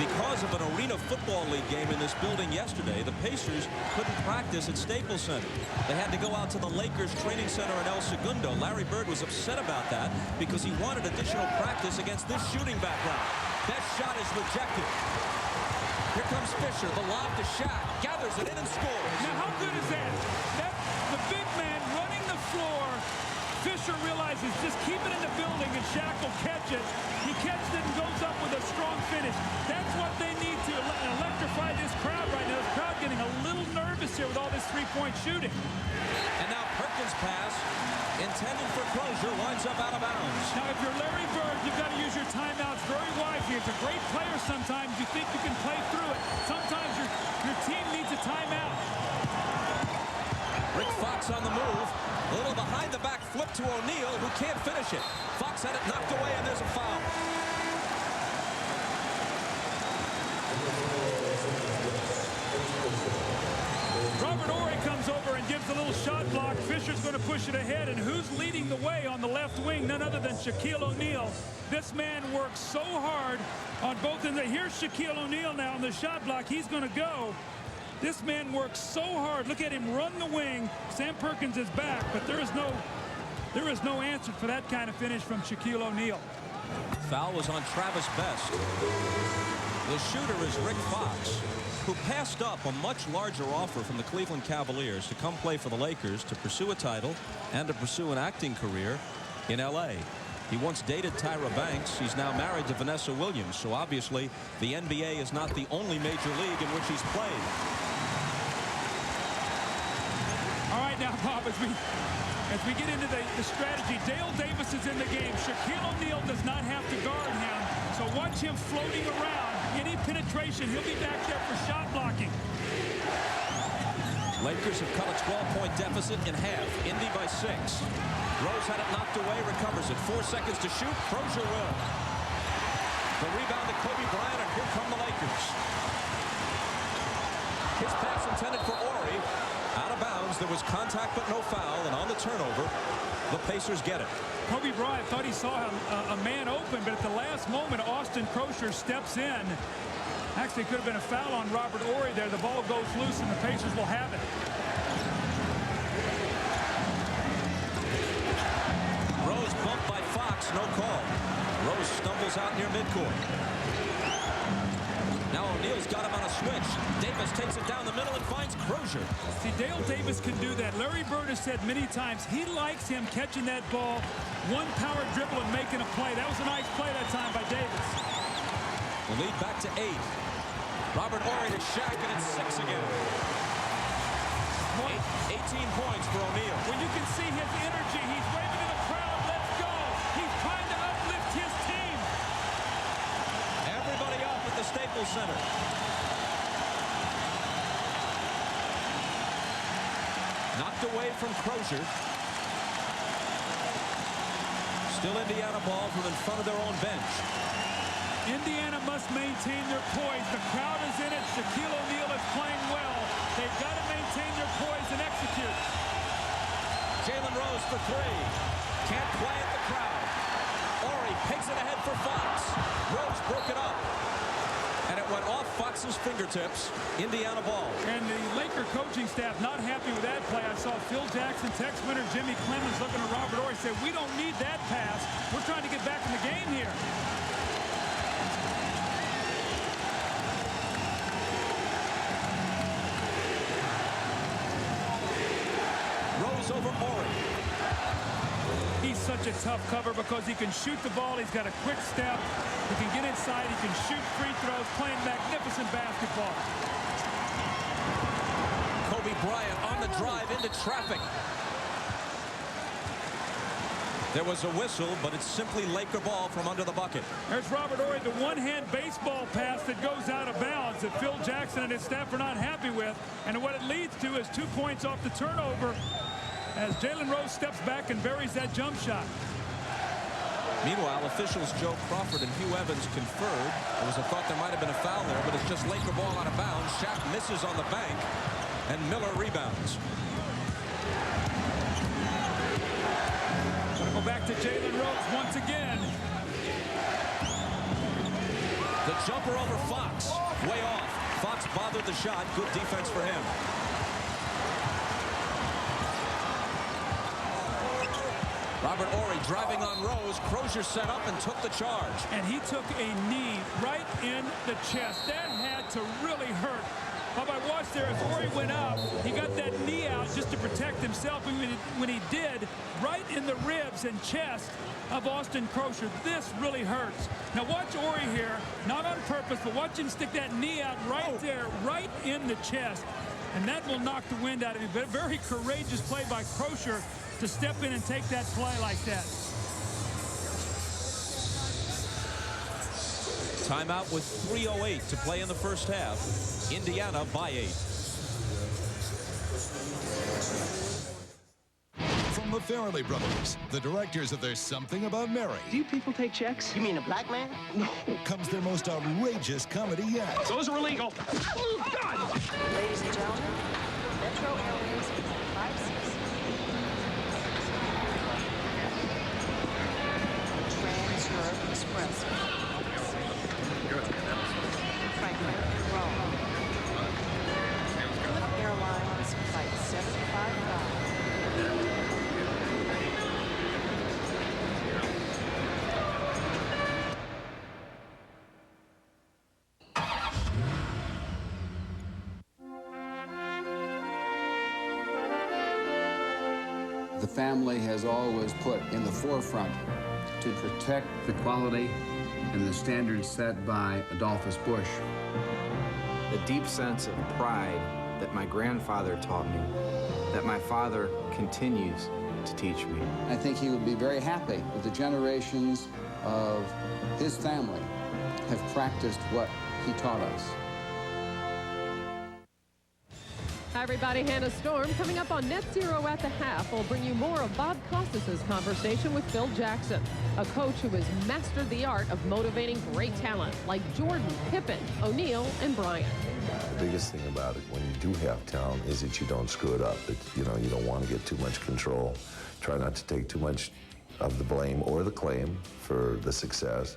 Because of an Arena Football League game in this building yesterday, the Pacers couldn't practice at Staples Center. They had to go out to the Lakers training center in El Segundo. Larry Bird was upset about that because he wanted additional practice against this shooting background. That shot is rejected. Here comes Fisher, the lob to Shaq, gathers it in and scores. Now how good is that? The big man running the floor. Fisher realizes just keep it in the building and Shaq will catch it. He catches it and goes up with a strong finish. That's what they need to electrify this crowd right now. This crowd getting a little nervous here with all this three-point shooting. And now Perkins' pass, intended for Crozier, winds up out of bounds. Now if you're Larry Bird, you've got to use your timeouts very wisely. It's a great player sometimes. You think you can play through it. Sometimes your team needs a timeout. Rick Fox on the move. A little behind the back flip to O'Neal, who can't finish it. Fox had it knocked away, and there's a foul. Robert Horry comes over and gives a little shot block. Fisher's going to push it ahead, and who's leading the way on the left wing? None other than Shaquille O'Neal. This man works so hard on both ends. Here's Shaquille O'Neal now on the shot block. He's going to go. This man works so hard. Look at him run the wing. Sam Perkins is back, but there is no answer for that kind of finish from Shaquille O'Neal. Foul was on Travis Best. The shooter is Rick Fox, who passed up a much larger offer from the Cleveland Cavaliers to come play for the Lakers, to pursue a title and to pursue an acting career in L.A. He once dated Tyra Banks. He's now married to Vanessa Williams. So obviously the NBA is not the only major league in which he's played. All right, now, Bob, as we get into the strategy, Dale Davis is in the game. Shaquille O'Neal does not have to guard him, so watch him floating around. Any penetration, he'll be back there for shot blocking. Lakers have cut a 12-point deficit in half. Indy by 6. Rose had it knocked away, recovers it. 4 seconds to shoot. Crozier will. The rebound to Kobe Bryant, and here come the Lakers. His pass intended for Horry. Out of bounds. There was contact but no foul, and on the turnover, the Pacers get it. Kobe Bryant thought he saw a man open, but at the last moment, Austin Crozier steps in. Actually, it could have been a foul on Robert Horry there. The ball goes loose, and the Pacers will have it. Rose bumped by Fox, no call. Rose stumbles out near midcourt. Now O'Neal's got him on a switch. Davis takes it down the middle and finds Crozier. See, Dale Davis can do that. Larry Bird has said many times he likes him catching that ball, one power dribble and making a play. That was a nice play that time by Davis. The lead back to 8. Robert Horry to Shaq, and it's 6 again. 18 points for O'Neal. Well, you can see his energy. He's waving to the crowd. Let's go. He's trying to uplift his team. Everybody up at the Staples Center. Knocked away from Crozier. Still Indiana ball from in front of their own bench. Indiana must maintain their poise. The crowd is in it. Shaquille O'Neal is playing well. They've got to maintain their poise and execute. Jalen Rose for 3. Can't quiet the crowd. Horry takes it ahead for Fox. Rose broke it up. And it went off Fox's fingertips. Indiana ball. And the Laker coaching staff not happy with that play. I saw Phil Jackson, Tex Winter, Jimmy Clemens looking at Robert Horry, said, we don't need that pass. We're trying to get back in the game here. Rose over Horry. He's such a tough cover because he can shoot the ball. He's got a quick step. He can get inside. He can shoot free throws, playing magnificent basketball. Kobe Bryant on the drive into traffic. There was a whistle, but it's simply Laker ball from under the bucket. There's Robert Horry, the one-hand baseball pass that goes out of bounds that Phil Jackson and his staff are not happy with. And what it leads to is 2 points off the turnover as Jalen Rose steps back and buries that jump shot. Meanwhile, officials Joe Crawford and Hugh Evans conferred. There was a thought there might have been a foul there, but it's just Laker ball out of bounds. Shaq misses on the bank, and Miller rebounds. Gonna go back to Jalen Rose once again. The jumper over Fox, way off. Fox bothered the shot. Good defense for him. Robert Horry driving on Rose. Crozier set up and took the charge. And he took a knee right in the chest. That had to really hurt. Bob, I watched there as Horry went up. He got that knee out just to protect himself. And when he did, right in the ribs and chest of Austin Crozier. This really hurts. Now watch Horry here, not on purpose, but watch him stick that knee out right there, right in the chest. And that will knock the wind out of him. But a very courageous play by Crozier to step in and take that play like that. Timeout with 3:08 to play in the first half. Indiana by 8. From the Farrelly brothers, the directors of There's Something About Mary. Do you people take checks? You mean a black man? No. Comes their most outrageous comedy yet. Those are illegal. Oh, God! Ladies and gentlemen, Metro Airways 56. Trans-Europe Express. Frankfurt, Rome. Philip Airlines Flight 755. The family has always put in the forefront to protect the quality and the standards set by Adolphus Bush. The deep sense of pride that my grandfather taught me, that my father continues to teach me. I think he would be very happy that the generations of his family have practiced what he taught us. Hi, everybody. Hannah Storm coming up on Net Zero at the Half. We'll bring you more of Bob Costas' conversation with Phil Jackson, a coach who has mastered the art of motivating great talent like Jordan, Pippen, O'Neal, and Bryant. The biggest thing about it when you do have talent is that you don't screw it up. You don't want to get too much control. Try not to take too much of the blame or the claim for the success.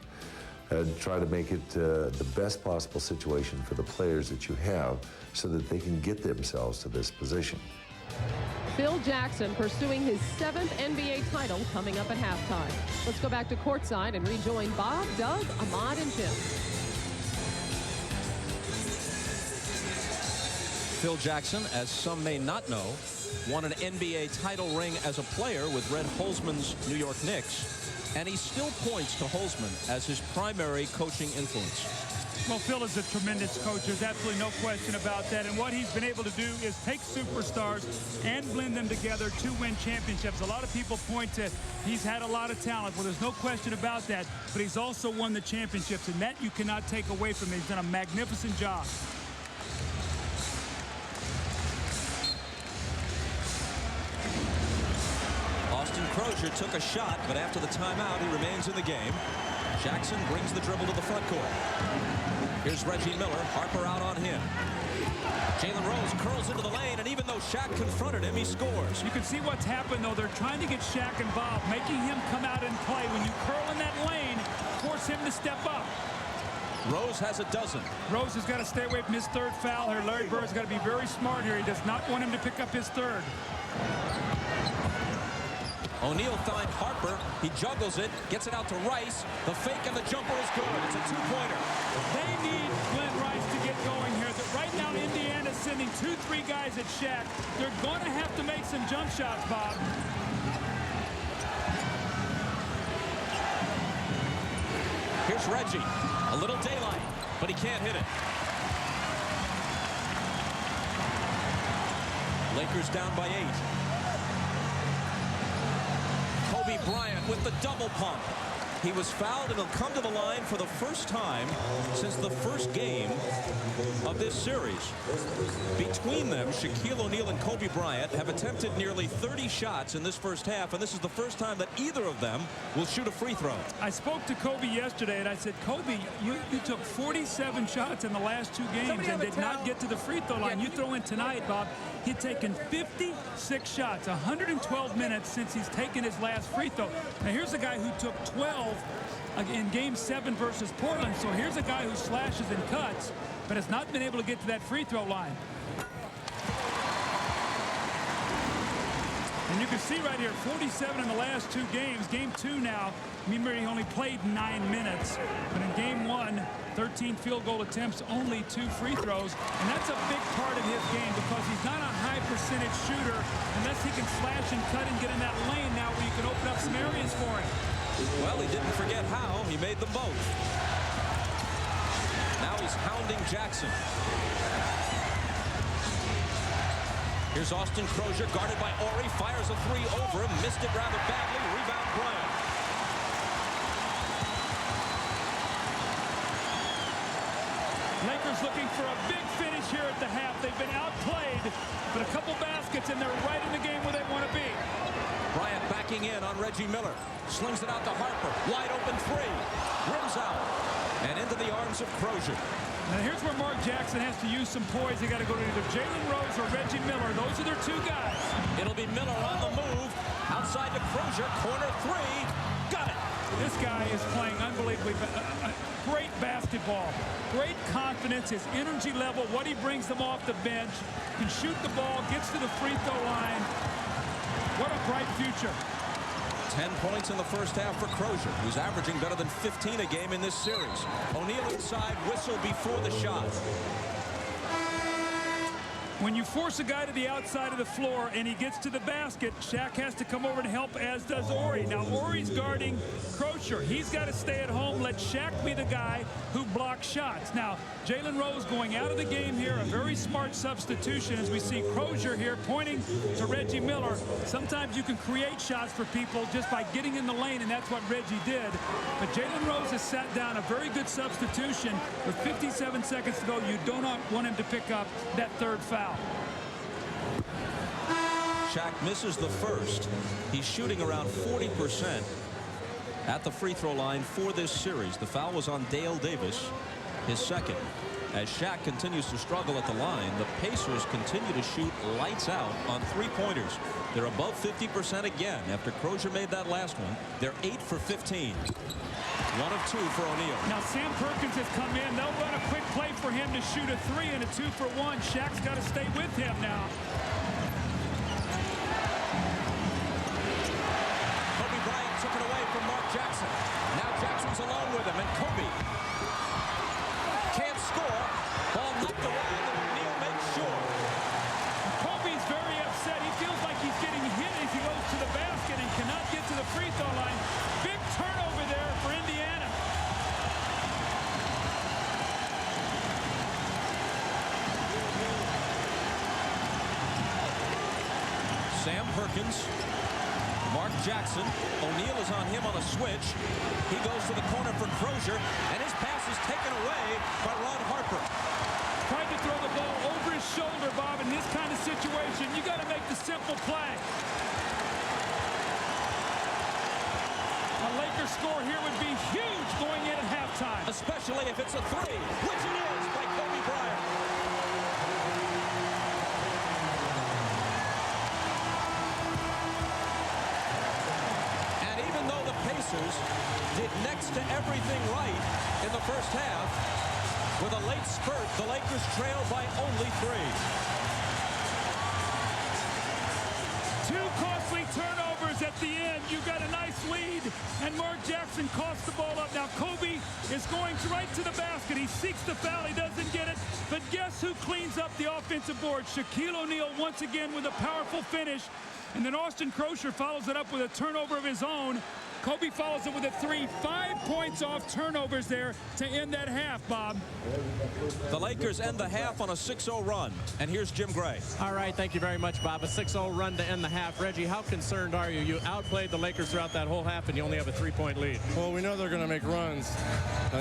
And try to make it the best possible situation for the players that you have so that they can get themselves to this position. Phil Jackson pursuing his 7th NBA title coming up at halftime. Let's go back to courtside and rejoin Bob, Doug, Ahmad, and Jim. Phil Jackson, as some may not know, won an NBA title ring as a player with Red Holzman's New York Knicks. And he still points to Holzman as his primary coaching influence. Well, Phil is a tremendous coach. There's absolutely no question about that. And what he's been able to do is take superstars and blend them together to win championships. A lot of people point to he's had a lot of talent. Well, there's no question about that. But he's also won the championships, and that you cannot take away from him. He's done a magnificent job. Austin Crozier took a shot, but after the timeout, he remains in the game. Jackson brings the dribble to the front court. Here's Reggie Miller. Harper out on him. Jalen Rose curls into the lane, and even though Shaq confronted him, he scores. You can see what's happened, though. They're trying to get Shaq involved, making him come out and play. When you curl in that lane, force him to step up. Rose has a dozen. Rose has got to stay away from his 3rd foul here. Larry Bird's got to be very smart here. He does not want him to pick up his 3rd. O'Neal finds Harper. He juggles it, gets it out to Rice. The fake and the jumper is good. It's a 2-pointer. They need Glenn Rice to get going here. Right now, Indiana's sending 2-3 guys at Shaq. They're going to have to make some jump shots, Bob. Here's Reggie. A little daylight, but he can't hit it. Lakers down by 8. Kobe Bryant with the double pump. He was fouled, and he'll come to the line for the first time since the first game of this series. Between them, Shaquille O'Neal and Kobe Bryant have attempted nearly 30 shots in this first half, and this is the first time that either of them will shoot a free throw. I spoke to Kobe yesterday, and I said, Kobe, you took 47 shots in the last 2 games and did not get to the free throw line. You throw in tonight, Bob, he'd taken 56 shots, 112 minutes since he's taken his last free throw. Now, here's a guy who took 12 in Game 7 versus Portland. So here's a guy who slashes and cuts, but has not been able to get to that free throw line. And you can see right here, 47 in the last 2 games. Game 2 now, remember he only played 9 minutes. But in Game 1, 13 field goal attempts, only 2 free throws. And that's a big part of his game because he's not a high percentage shooter unless he can slash and cut and get in that lane now where you can open up some areas for him. Well, he didn't forget how. He made them both. Now he's hounding Jackson. Here's Austin Crozier, guarded by Horry, fires a 3 over him, missed it rather badly. Rebound Bryant. Lakers looking for a big finish here at the half. They've been outplayed, but a couple baskets and they're right in the game where they want to be. Bryant backing in on Reggie Miller. Slings it out to Harper. Wide open 3. Rims out. And into the arms of Crozier. Now here's where Mark Jackson has to use some poise. They got to go to either Jalen Rose or Reggie Miller. Those are their 2 guys. It'll be Miller on the move. Outside to Crozier. Corner 3. Got it. This guy is playing unbelievably great basketball. Great confidence, his energy level, what he brings them off the bench. Can shoot the ball, gets to the free throw line. What a bright future. 10 points in the first half for Crozier, who's averaging better than 15 a game in this series. O'Neal inside, whistle before the shot. When you force a guy to the outside of the floor and he gets to the basket, Shaq has to come over to help, as does Horry. Now, Horry's guarding Crozier. He's got to stay at home. Let Shaq be the guy who blocks shots. Now, Jalen Rose going out of the game here, a very smart substitution as we see Crozier here pointing to Reggie Miller. Sometimes you can create shots for people just by getting in the lane, and that's what Reggie did. But Jalen Rose has sat down, a very good substitution. With 57 seconds to go, you do not want him to pick up that 3rd foul. Shaq misses the first. He's shooting around 40% at the free throw line for this series. The foul was on Dale Davis, his 2nd. As Shaq continues to struggle at the line, the Pacers continue to shoot lights out on 3-pointers. They're above 50% again after Crozier made that last one. They're 8 for 15. 1 of 2 for O'Neal. Now Sam Perkins has come in. They'll run a quick play for him to shoot a 3 and a 2 for 1. Shaq's got to stay with him now. Kobe Bryant took it away from Mark Jackson. Now Jackson's alone with him, and Kobe can't score. Ball knocked away, and O'Neal makes sure. Kobe's very upset. He feels like he's getting hit as he goes to the basket and cannot get to the free throw line. Big turnover there for Indiana. Sam Perkins, Mark Jackson. O'Neal is on him on a switch. He goes to the corner for Crozier, and his pass is taken away by Ron Harper. Tried to throw the ball over his shoulder, Bob. In this kind of situation, you got to make the simple play. A Lakers score here would be huge going in at halftime. Especially if it's a 3, which it is by Kobe Bryant. And even though the Pacers did next to everything right in the first half, with a late spurt, the Lakers trail by only 3. 2 costly turnovers at the end. You got a nice lead, and Mark Jackson coughs the ball up. Now Kobe is going right to the basket. He seeks the foul. He doesn't get it. But guess who cleans up the offensive board? Shaquille O'Neal once again with a powerful finish. And then Austin Crozier follows it up with a turnover of his own. Kobe follows it with a 3. 5 points off turnovers there to end that half, Bob. The Lakers end the half on a 6-0 run. And here's Jim Gray. All right, thank you very much, Bob. A 6-0 run to end the half. Reggie, how concerned are you? You outplayed the Lakers throughout that whole half, and you only have a 3-point lead. Well, we know they're going to make runs.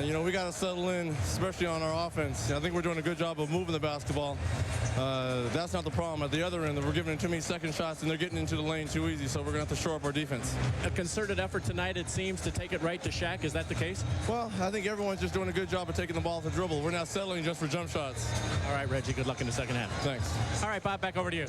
You know, we got to settle in, especially on our offense. I think we're doing a good job of moving the basketball. That's not the problem. At the other end, we're giving too many second shots, and they're getting into the lane too easy, so we're going to have to shore up our defense. A concerted effort tonight, it seems, to take it right to Shaq. Is that the case? Well, I think everyone's just doing a good job of taking the ball off the dribble. We're not settling just for jump shots. All right, Reggie, good luck in the second half. Thanks. All right, Bob, back over to you.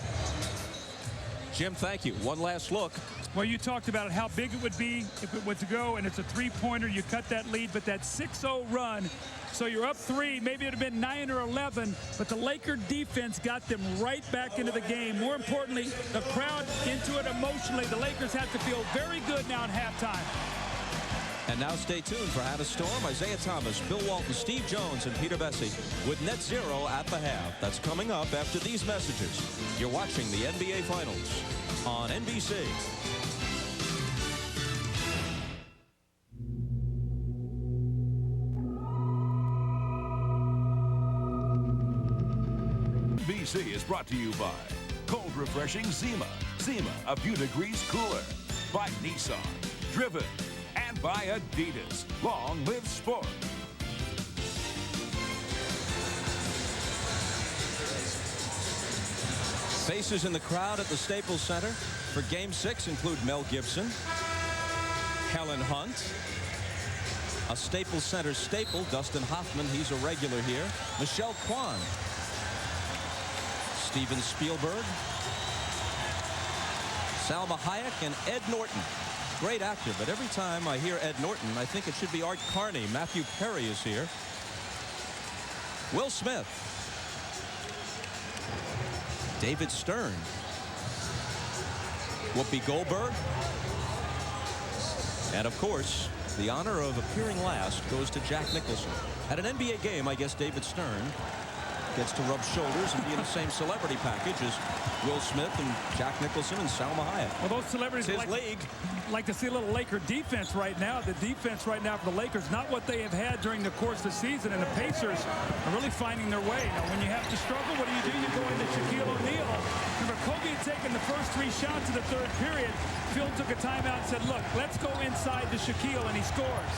Jim, thank you. One last look. Well, you talked about how big it would be if it were to go, and it's a 3-pointer. You cut that lead, but that 6-0 run, so you're up 3. Maybe it would have been 9 or 11, but the Laker defense got them right back into the game. More importantly, the crowd into it emotionally. The Lakers have to feel very good now at halftime. And now stay tuned for Hannah Storm, Isaiah Thomas, Bill Walton, Steve Jones, and Peter Bessie with Net Zero at the half. That's coming up after these messages. You're watching the NBA Finals on NBC. NBC is brought to you by cold refreshing Zima. Zima, a few degrees cooler. By Nissan. Driven. And by Adidas. Long live sport. Faces in the crowd at the Staples Center for Game 6 include Mel Gibson, Helen Hunt, a Staples Center staple, Dustin Hoffman, he's a regular here, Michelle Kwan, Steven Spielberg, Salma Hayek, and Ed Norton. Great actor, but every time I hear Ed Norton, I think it should be Art Carney. Matthew Perry is here. Will Smith. David Stern. Whoopi Goldberg. And of course, the honor of appearing last goes to Jack Nicholson. At an NBA game, I guess David Stern gets to rub shoulders and be in the same celebrity package as Will Smith and Jack Nicholson and Salma Hayek. Well, those celebrities like to see a little Laker defense right now. The defense right now for the Lakers, not what they have had during the course of the season, and the Pacers are really finding their way. Now, when you have to struggle, what do? You go into Shaquille O'Neal. Remember, Kobe had taken the first 3 shots of the third period. Phil took a timeout and said, look, let's go inside to Shaquille, and he scores.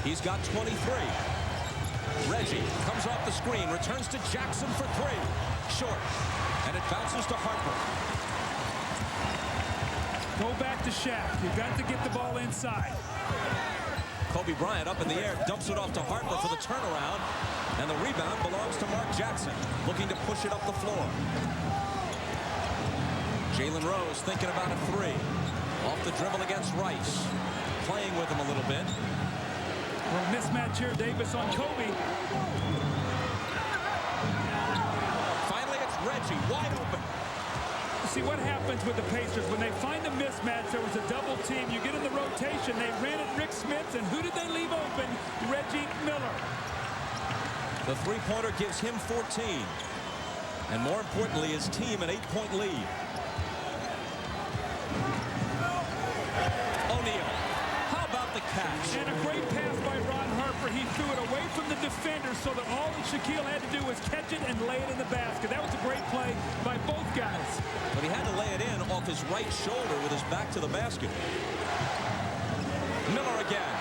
He's got 23. Reggie comes off the screen, returns to Jackson for 3. Short. And it bounces to Harper. Go back to Shaq. You've got to get the ball inside. Kobe Bryant up in the air, dumps it off to Harper for the turnaround. And the rebound belongs to Mark Jackson, looking to push it up the floor. Jalen Rose thinking about a 3. Off the dribble against Rice. Playing with him a little bit. Well, mismatch here, Davis on Kobe. Finally, it's Reggie, wide open. See what happens with the Pacers when they find a mismatch. There was a double team. You get in the rotation. They ran at Rick Smith, and who did they leave open? Reggie Miller. The 3-pointer gives him 14. And more importantly, his team an 8-point lead. O'Neal. How about the catch? And a great pass by Ron Harper. He threw it away from the defender so that all that Shaquille had to do was catch it and lay it in the basket. That was a great play by both guys. But he had to lay it in off his right shoulder with his back to the basket. Miller again.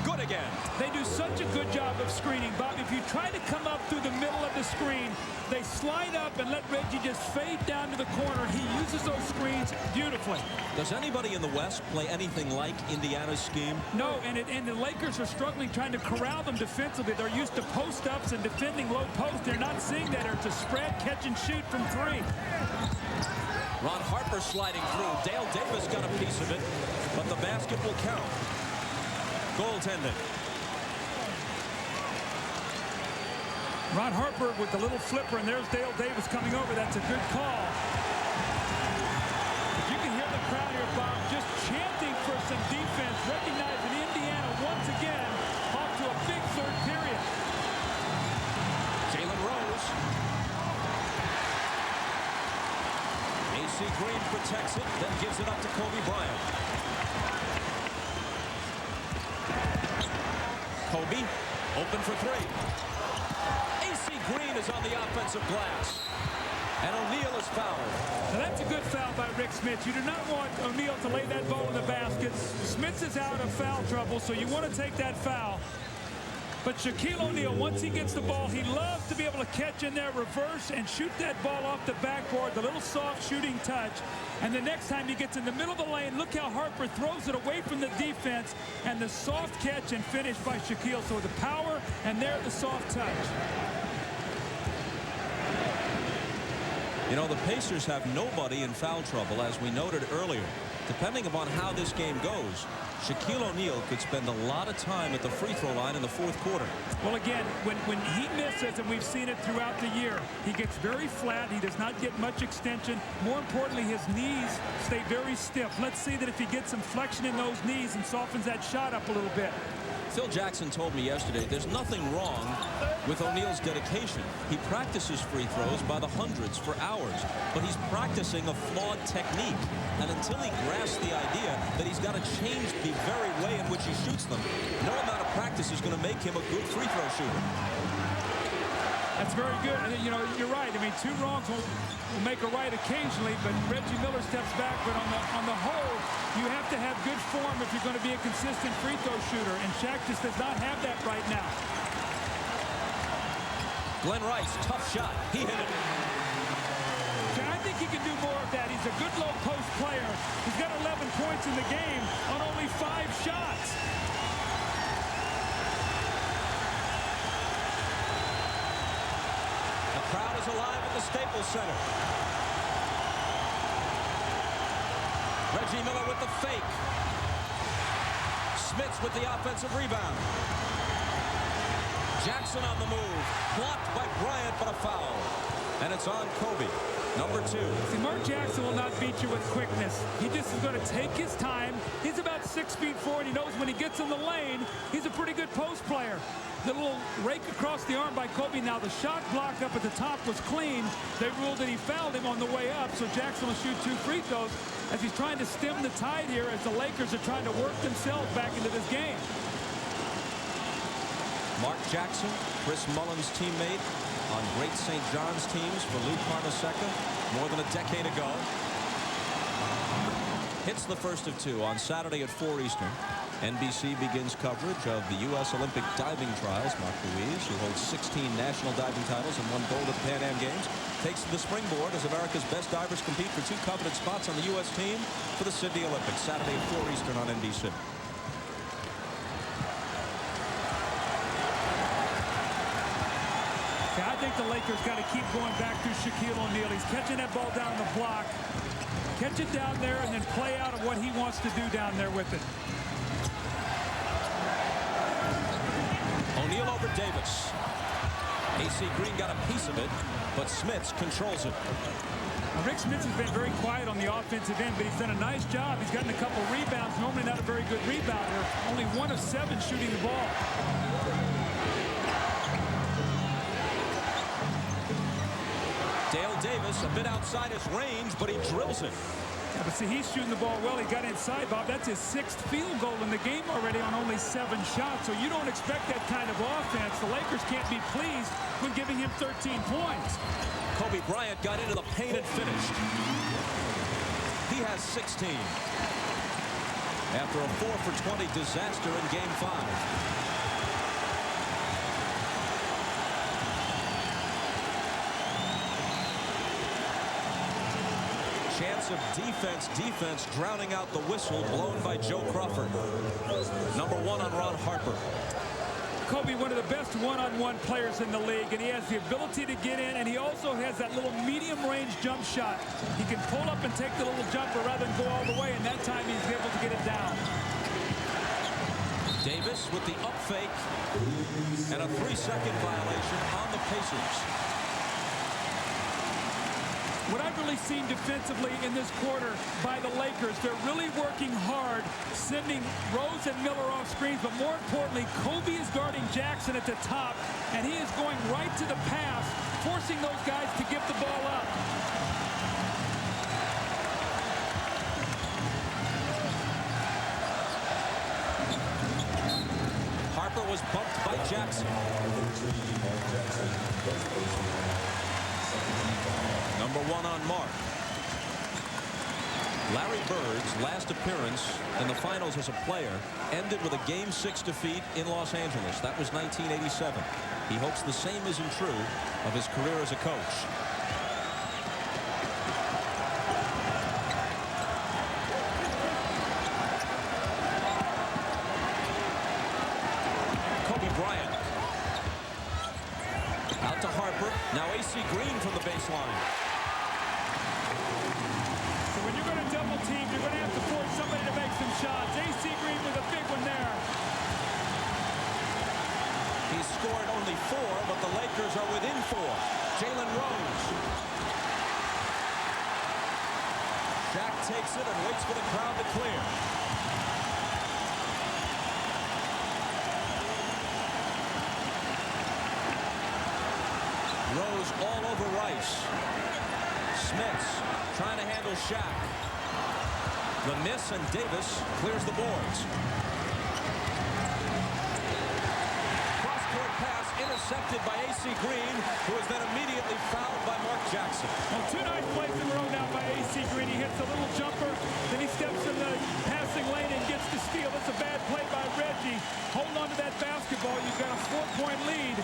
Good again. They do such a good job of screening, Bob. If you try to come up through the middle of the screen, they slide up and let Reggie just fade down to the corner. He uses those screens beautifully. Does anybody in the West play anything like Indiana's scheme? No, and the Lakers are struggling trying to corral them defensively. They're used to post-ups and defending low post. They're not seeing that. It's a spread, catch, and shoot from 3. Ron Harper sliding through. Dale Davis got a piece of it, but the basket will count. Goaltending. Ron Harper with the little flipper, and there's Dale Davis coming over. That's a good call. You can hear the crowd here, Bob, just chanting for some defense, recognizing Indiana once again off to a big third period. Jalen Rose. AC Green protects it, then gives it up to Kobe Bryant. Open for three. AC Green is on the offensive glass. And O'Neal is fouled. Now that's a good foul by Rick Smith. You do not want O'Neal to lay that ball in the basket. Smith is out of foul trouble, so you want to take that foul. But Shaquille O'Neal, once he gets the ball, he loves to be able to catch in there, reverse, and shoot that ball off the backboard, the little soft shooting touch. And the next time he gets in the middle of the lane, look how Harper throws it away from the defense, and the soft catch and finish by Shaquille. So the power, and there the soft touch. You know, the Pacers have nobody in foul trouble, as we noted earlier. Depending upon how this game goes, Shaquille O'Neal could spend a lot of time at the free throw line in the fourth quarter. Well, again, when he misses, and we've seen it throughout the year, he gets very flat. He does not get much extension. More importantly, his knees stay very stiff. Let's see that if he gets some flexion in those knees and softens that shot up a little bit. Phil Jackson told me yesterday there's nothing wrong with O'Neal's dedication. He practices free throws by the hundreds for hours, but he's practicing a flawed technique. And until he grasps the idea that he's got to change the very way in which he shoots them, no amount of practice is going to make him a good free throw shooter. That's very good. And, you know, you're right. I mean, two wrongs will make a right occasionally, but Reggie Miller steps back. But on the whole, you have to have good form if you're going to be a consistent free throw shooter, and Shaq just does not have that right now. Glenn Rice, tough shot. He hit it. I think he can do more of that. He's a good low post player. He's got 11 points in the game on only 5 shots. The crowd is alive at the Staples Center. Reggie Miller with the fake. Smits with the offensive rebound. Jackson on the move. Blocked by Bryant, but a foul. And it's on Kobe, number 2. See, Mark Jackson will not beat you with quickness. He just is going to take his time. He's about 6'4", and he knows when he gets in the lane, he's a pretty good post player. The little rake across the arm by Kobe. Now the shot block up at the top was clean. They ruled that he fouled him on the way up, so Jackson will shoot 2 free throws as he's trying to stem the tide here as the Lakers are trying to work themselves back into this game. Mark Jackson, Chris Mullin's teammate on great St. John's teams for Lou Carnesecca more than a decade ago. Hits the first of 2 on Saturday at 4 Eastern. NBC begins coverage of the U.S. Olympic diving trials. Mark Ruiz, who holds 16 national diving titles and 1 gold at the Pan Am Games, takes to the springboard as America's best divers compete for 2 coveted spots on the U.S. team for the Sydney Olympics, Saturday at 4 Eastern on NBC. I think the Lakers got to keep going back through Shaquille O'Neal. He's catching that ball down the block. Catch it down there and then play out of what he wants to do down there with it. O'Neal over Davis. AC Green got a piece of it, but Smits controls it. Now, Rick Smits has been very quiet on the offensive end, but he's done a nice job. He's gotten a couple rebounds. Normally not a very good rebounder. Only 1 of 7 shooting the ball. Dale Davis a bit outside his range, but he drills it. Yeah, but see, he's shooting the ball well. He got inside, Bob. That's his 6th field goal in the game already on only 7 shots. So you don't expect that kind of offense. The Lakers can't be pleased when giving him 13 points. Kobe Bryant got into the paint and finished. He has 16. After a 4 for 20 disaster in Game 5. Chance of defense drowning out the whistle blown by Joe Crawford. Number 1 on Ron Harper. Kobe, one of the best one-on-one players in the league, and he has the ability to get in, and he also has that little medium-range jump shot. He can pull up and take the little jumper rather than go all the way, and that time he's able to get it down. Davis with the up fake and a 3-second violation on the Pacers. What I've really seen defensively in this quarter by the Lakers, they're really working hard, sending Rose and Miller off screens, but more importantly, Kobe is guarding Jackson at the top, and he is going right to the pass, forcing those guys to give the ball up. Harper was bumped by Jackson. Number 1 on Mark. Larry Bird's last appearance in the finals as a player ended with a Game 6 defeat in Los Angeles. That was 1987. He hopes the same isn't true of his career as a coach. Kobe Bryant. Out to Harper. Now A.C. Green from the baseline. So when you're going to double team, you're going to have to force somebody to make some shots. A.C. Green with a big one there. He scored only 4, but the Lakers are within 4. Jalen Rose. Shaq takes it and waits for the crowd to clear. Rose all over Rice. Smiths trying to handle Shaq. The miss, and Davis clears the boards. Cross-court pass intercepted by A.C. Green, who is then immediately fouled by Mark Jackson. Well, 2 nice plays in a row now by A.C. Green. He hits a little jumper, then he steps in the passing lane and gets the steal. That's a bad play by Reggie. Hold on to that basketball. You've got a 4-point lead.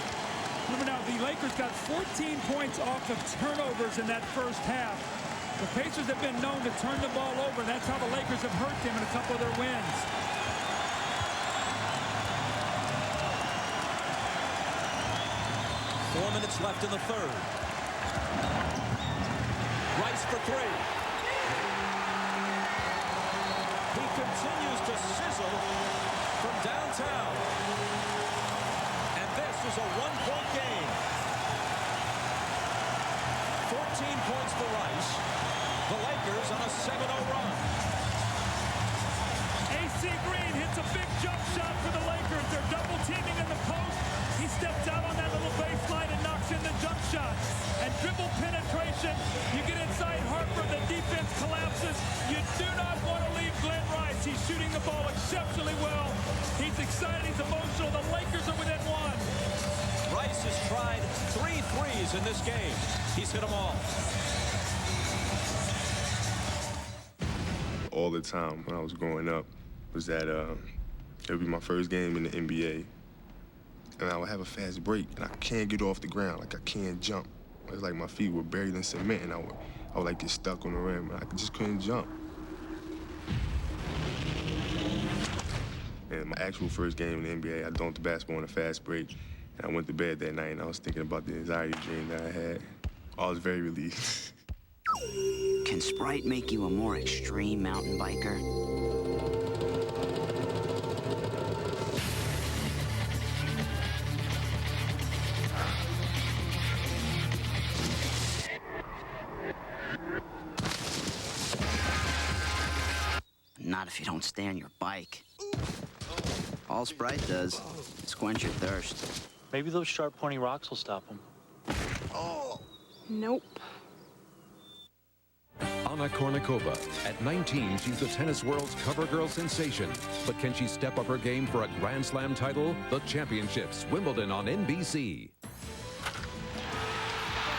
Remember now, the Lakers got 14 points off of turnovers in that first half. The Pacers have been known to turn the ball over, and that's how the Lakers have hurt them in a couple of their wins. Four minutes left in the third. Rice for 3. He continues to sizzle from downtown. And this is a 1-point game. 14 points for Rice. The Lakers on a 7-0 run. A.C. Green hits a big jump shot for the Lakers. They're double teaming in the post. He steps out on that little baseline and knocks in the jump shot. And dribble penetration. You get inside Harper, the defense collapses. You do not want to leave Glenn Rice. He's shooting the ball exceptionally well. He's excited, he's emotional. The Lakers are within 1. Rice has tried 3 threes in this game. He's hit them all. All the time when I was growing up was that it would be my first game in the NBA. And I would have a fast break, and I can't get off the ground. Like, I can't jump. It's like my feet were buried in cement, and I would like get stuck on the rim, and I just couldn't jump. And my actual first game in the NBA, I dunked the basketball on a fast break. And I went to bed that night, and I was thinking about the anxiety dream that I had. I was very relieved. Can Sprite make you a more extreme mountain biker? Not if you don't stay on your bike. All Sprite does is quench your thirst. Maybe those sharp, pointy rocks will stop him. Nope. Anna Kournikova. At 19, she's the tennis world's cover girl sensation. But can she step up her game for a Grand Slam title? The Championships, Wimbledon on NBC.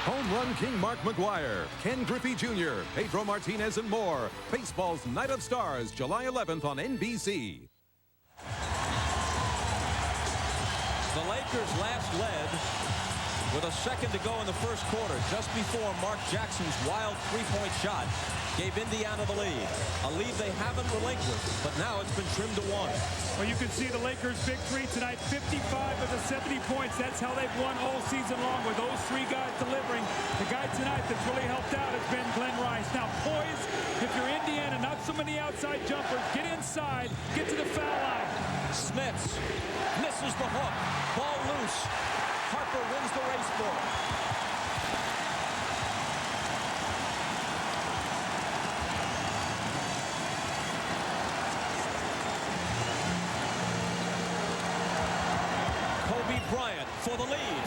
Home Run King Mark McGwire, Ken Griffey Jr., Pedro Martinez, and more. Baseball's Night of Stars, July 11th on NBC. The Lakers last led with a second to go in the first quarter, just before Mark Jackson's wild three-point shot gave Indiana the lead. A lead they haven't relinquished, but now it's been trimmed to 1. Well, you can see the Lakers' victory tonight, 55 of the 70 points. That's how they've won all season long, with those 3 guys delivering. The guy tonight that's really helped out has been Glenn Rice. Now, poise, if you're Indiana, not so many outside jumpers. Get inside, get to the foul line. Smiths misses the hook. Ball loose. Harper wins the race for it. Kobe Bryant for the lead,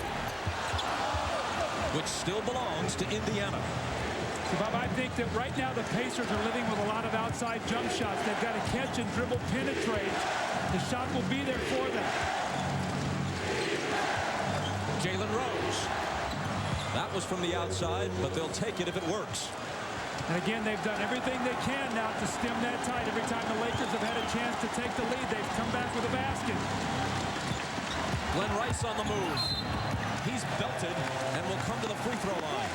which still belongs to Indiana. So, Bob, I think that right now the Pacers are living with a lot of outside jump shots. They've got to catch and dribble penetrate. The shot will be there for them. Rose. That was from the outside, but they'll take it if it works. And again, they've done everything they can now to stem that tide. Every time the Lakers have had a chance to take the lead, they've come back with a basket. Glenn Rice on the move. He's belted and will come to the free throw line.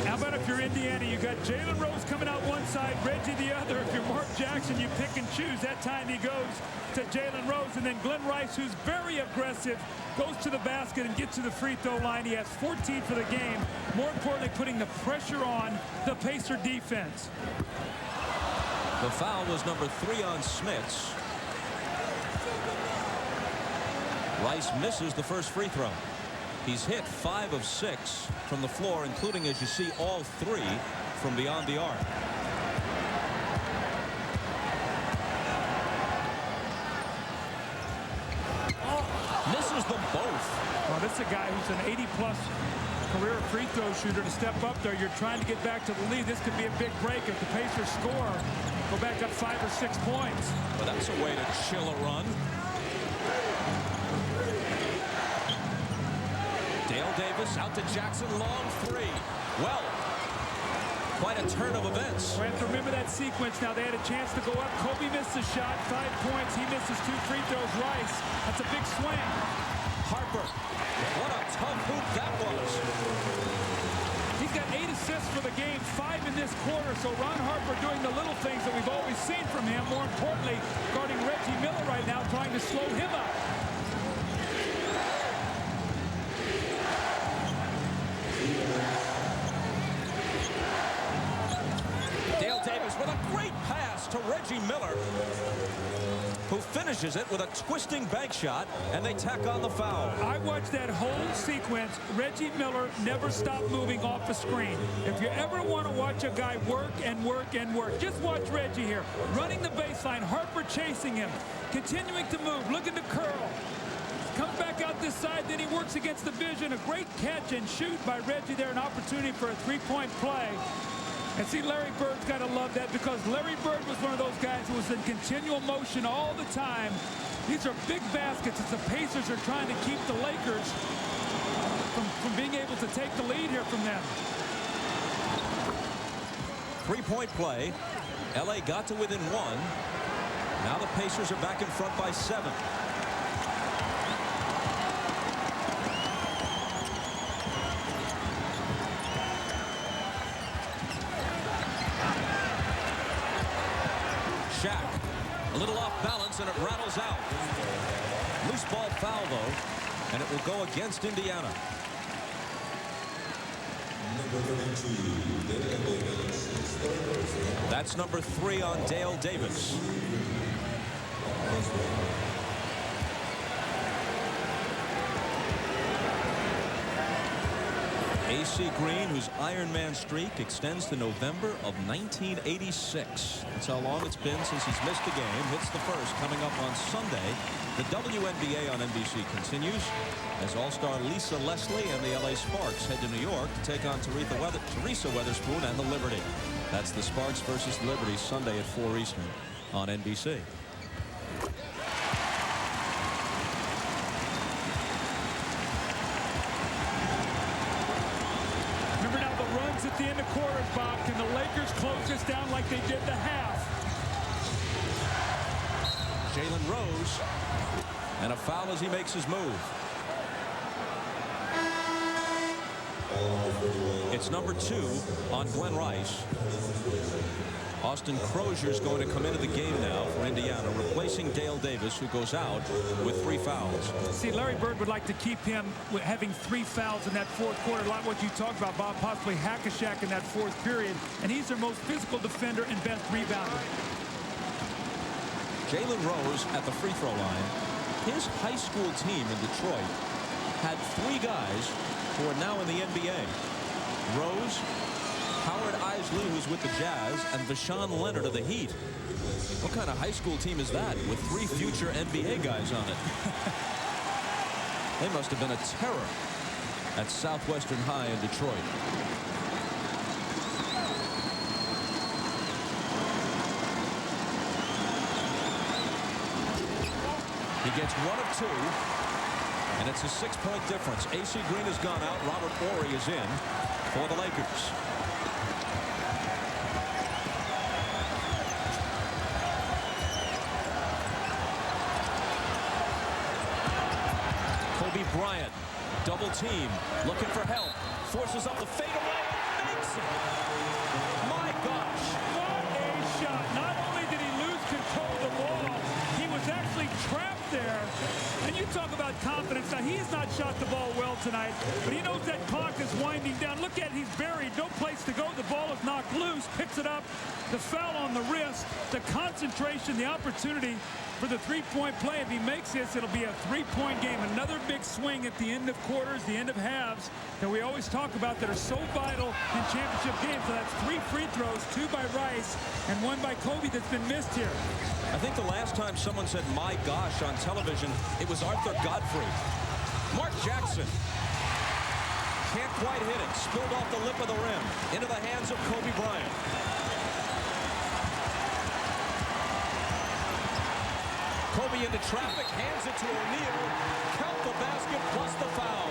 How about if you're Indiana, you got Jalen Rose coming out one side, Reggie the other. If you're Mark Jackson, you pick and choose. That time he goes to Jalen Rose, and then Glenn Rice, who's very aggressive, goes to the basket and gets to the free throw line. He has 14 for the game. More importantly, putting the pressure on the Pacer defense. The foul was number 3 on Smits. Rice misses the first free throw. He's hit 5 of 6 from the floor, including, as you see, all 3 from beyond the arc. Misses them both. Well, this is a guy who's an 80-plus career free throw shooter. To step up there, you're trying to get back to the lead. This could be a big break if the Pacers score. Go back up 5 or 6 points. Well, that's a way to chill a run. Dale Davis out to Jackson, long 3. Well, quite a turn of events. We have to remember that sequence. Now they had a chance to go up. Kobe missed a shot, 5 points. He misses 2 free throws. Rice, that's a big swing. Harper, what a tough hoop that was. He's got 8 assists for the game, 5 in this quarter. So Ron Harper doing the little things that we've always seen from him. More importantly, guarding Reggie Miller right now, trying to slow him up. Dale Davis with a great pass to Reggie Miller, who finishes it with a twisting bank shot, and they tack on the foul. I watched that whole sequence. Reggie Miller never stopped moving off the screen. If you ever want to watch a guy work and work and work, just watch Reggie here. Running the baseline, Harper chasing him, continuing to move, looking to curl. Comes back out this side, then he works against the vision. A great catch and shoot by Reggie there, an opportunity for a 3-point play. And see, Larry Bird's got to love that, because Larry Bird was one of those guys who was in continual motion all the time. These are big baskets as the Pacers are trying to keep the Lakers from being able to take the lead here from them. 3-point play. LA got to within 1. Now the Pacers are back in front by 7. Shaq, a little off balance, and it rattles out. Loose ball foul, though, and it will go against Indiana. That's number 3 on Dale Davis. A.C. Green, whose Ironman streak extends to November of 1986. That's how long it's been since he's missed a game. Hits the first coming up on Sunday. The WNBA on NBC continues as All-Star Lisa Leslie and the LA Sparks head to New York to take on Teresa Weatherspoon and the Liberty. That's the Sparks versus Liberty Sunday at 4 Eastern on NBC. At the end of quarters, Bob, can the Lakers close this down like they did the half? Jalen Rose, and a foul as he makes his move. It's number 2 on Glenn Rice. Austin Crozier's going to come into the game now for Indiana, replacing Dale Davis, who goes out with 3 fouls. See, Larry Bird would like to keep him having 3 fouls in that 4th quarter. A lot of what you talked about, Bob, possibly Hack-a-Shack in that 4th period. And he's their most physical defender and best rebounder. Jalen Rose at the free throw line. His high school team in Detroit had 3 guys who are now in the NBA. Rose, Howard Isley, who's with the Jazz, and Vashawn Leonard of the Heat. What kind of high school team is that with 3 future NBA guys on it? They must have been a terror at Southwestern High in Detroit. He gets 1 of 2. And it's a 6-point difference. AC Green has gone out. Robert Horry is in for the Lakers. Kobe Bryant, double team, looking for help. Forces up the fadeaway. Makes it. My gosh. What a shot. Not only did he lose control of the ball, he was actually trapped there. And you talk about confidence. Now, he has not shot the ball well tonight, but he knows that clock is winding down. Look at it. He's buried. No place to go. The ball is knocked loose. Picks it up. The foul on the wrist. The concentration, the opportunity for the three-point play. If he makes this, it'll be a three-point game. Another big swing at the end of quarters, the end of halves that we always talk about that are so vital in championship games. So that's 3 free throws, 2 by Rice and 1 by Kobe that's been missed here. I think the last time someone said, my gosh, on television, it was Arthur Godfrey. Mark Jackson can't quite hit it. Spilled off the lip of the rim into the hands of Kobe Bryant. Kobe into traffic, hands it to O'Neal. Count the basket plus the foul.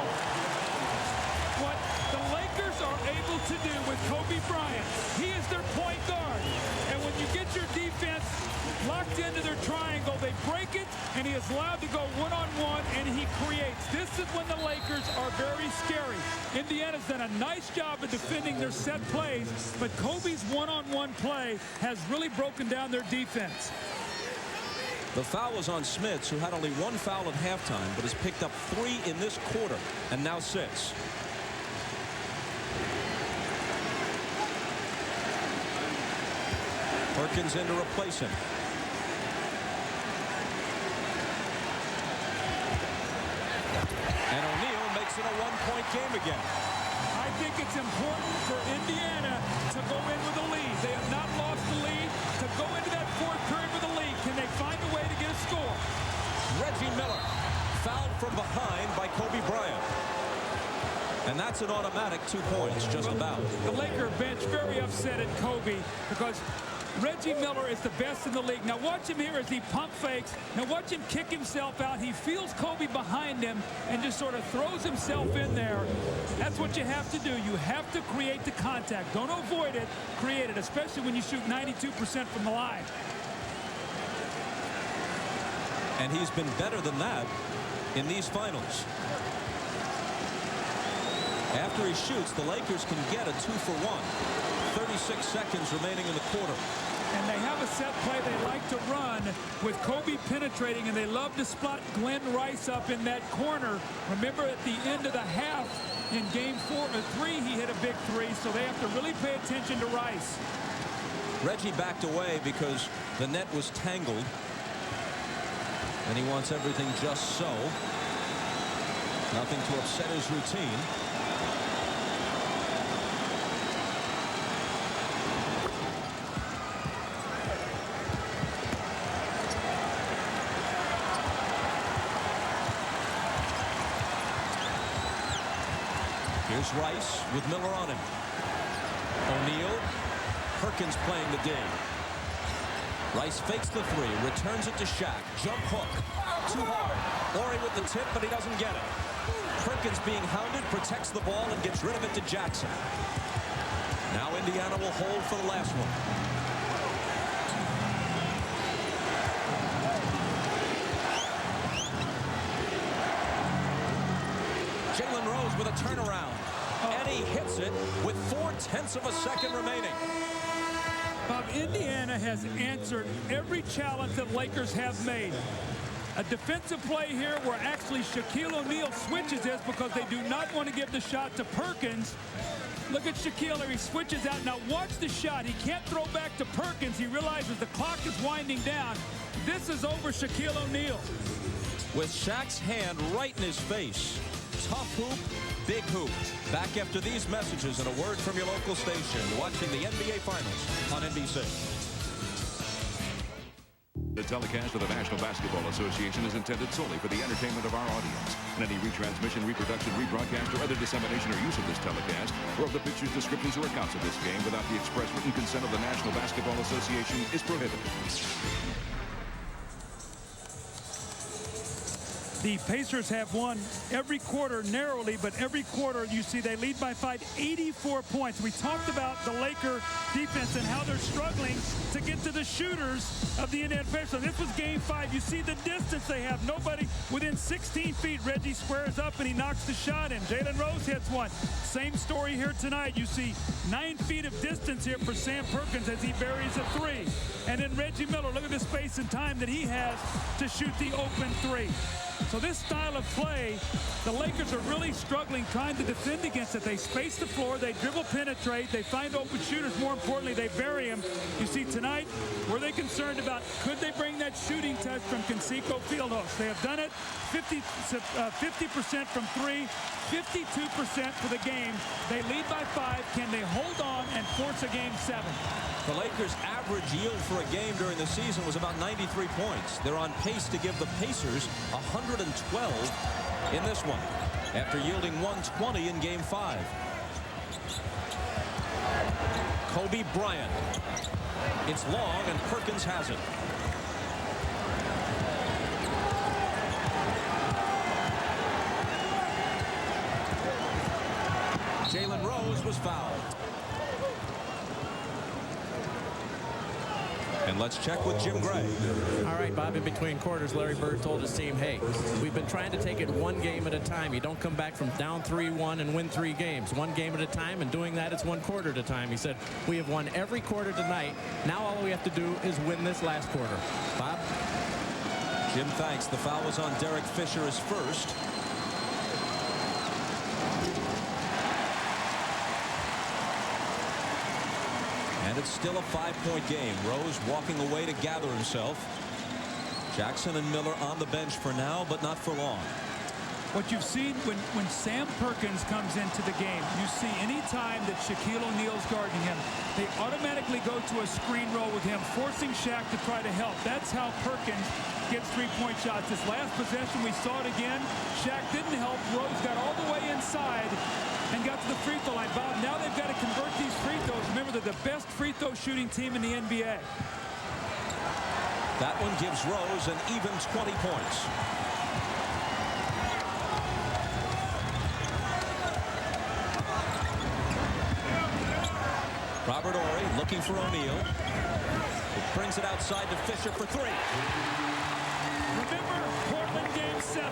What the Lakers are able to do with Kobe Bryant, he is their point guard. And when you get your defense locked into their triangle, they break it, and he is allowed to go one-on-one, and he creates. This is when the Lakers are very scary. Indiana's done a nice job of defending their set plays, but Kobe's one-on-one play has really broken down their defense. The foul was on Smits, who had only 1 foul at halftime, but has picked up 3 in this quarter, and now 6. Perkins in to replace him. And O'Neal makes it a 1-point game again. I think it's important for Indiana to go in with a lead. They have not lost the lead. To go into that 4th period with a lead, can they find a way to get a score? Reggie Miller fouled from behind by Kobe Bryant. And that's an automatic 2 points, just about. The Laker bench very upset at Kobe because Reggie Miller is the best in the league. Now watch him here as he pump fakes. Now watch him kick himself out. He feels Kobe behind him and just sort of throws himself in there. That's what you have to do. You have to create the contact. Don't avoid it. Create it, especially when you shoot 92% from the line. And he's been better than that in these finals. After he shoots, the Lakers can get a 2-for-1. 36 seconds remaining in the quarter. And they have a set play they like to run with Kobe penetrating, and they love to spot Glenn Rice up in that corner. Remember at the end of the half in game 4 or 3, he hit a big 3, so they have to really pay attention to Rice. Reggie backed away because the net was tangled. And he wants everything just so. Nothing to upset his routine. Here's Rice with Miller on him. O'Neal. Perkins playing the D. Rice fakes the 3, returns it to Shaq. Jump hook. Too hard. Horry with the tip, but he doesn't get it. Perkins being hounded, protects the ball, and gets rid of it to Jackson. Now Indiana will hold for the last one. Jalen Rose with a turnaround. And he hits it with 0.4 of a second remaining. Bob, Indiana has answered every challenge that Lakers have made. A defensive play here where actually Shaquille O'Neal switches this because they do not want to give the shot to Perkins. Look at Shaquille here. He switches out. Now watch the shot. He can't throw back to Perkins. He realizes the clock is winding down. This is over Shaquille O'Neal. With Shaq's hand right in his face. Tough hoop, big hoop. Back after these messages and a word from your local station. You're watching the NBA Finals on NBC. The telecast of the National Basketball Association is intended solely for the entertainment of our audience. And any retransmission, reproduction, rebroadcast, or other dissemination or use of this telecast, or of the pictures, descriptions, or accounts of this game without the express written consent of the National Basketball Association is prohibited. The Pacers have won every quarter narrowly, but every quarter you see they lead by 84 points. We talked about the Laker defense and how they're struggling to get to the shooters of the Indiana Pacers. This was game 5. You see the distance they have. Nobody within 16 feet. Reggie squares up and he knocks the shot in. Jalen Rose hits one. Same story here tonight. You see 9 feet of distance here for Sam Perkins as he buries a 3. And then Reggie Miller, look at the space and time that he has to shoot the open 3. So this style of play, the Lakers are really struggling trying to defend against it. They space the floor, they dribble penetrate, they find open shooters. More importantly, they bury them. You see tonight, were they concerned about could they bring that shooting touch from Conseco Fieldhouse? They have done it 50% from 3, 52% for the game. They lead by 5. Can they hold on and force a game 7? The Lakers' average yield for a game during the season was about 93 points. They're on pace to give the Pacers 112 in this one after yielding 120 in game 5. Kobe Bryant. It's long and Perkins has it. Jalen Rose was fouled. And let's check with Jim Gray. All right, Bob, in between quarters, Larry Bird told his team, hey, we've been trying to take it one game at a time. You don't come back from down 3-1 and win 3 games. One game at a time, and doing that, it's one quarter at a time. He said, we have won every quarter tonight. Now all we have to do is win this last quarter. Bob? Jim thanks. The foul was on Derek Fisher as first. And it's still a 5-point game. Rose walking away to gather himself. Jackson and Miller on the bench for now, but not for long. What you've seen when Sam Perkins comes into the game, you see any time that Shaquille O'Neal's guarding him, they automatically go to a screen roll with him, forcing Shaq to try to help. That's how Perkins gets 3-point shots. This last possession, we saw it again. Shaq didn't help. Rose got all the way inside and got to the free throw line. Bob, now they've got to convert these free throws. Remember, they're the best free throw shooting team in the NBA. That one gives Rose an even 20 points. Robert Horry looking for O'Neal. Brings it outside to Fisher for 3. Remember Portland game 7.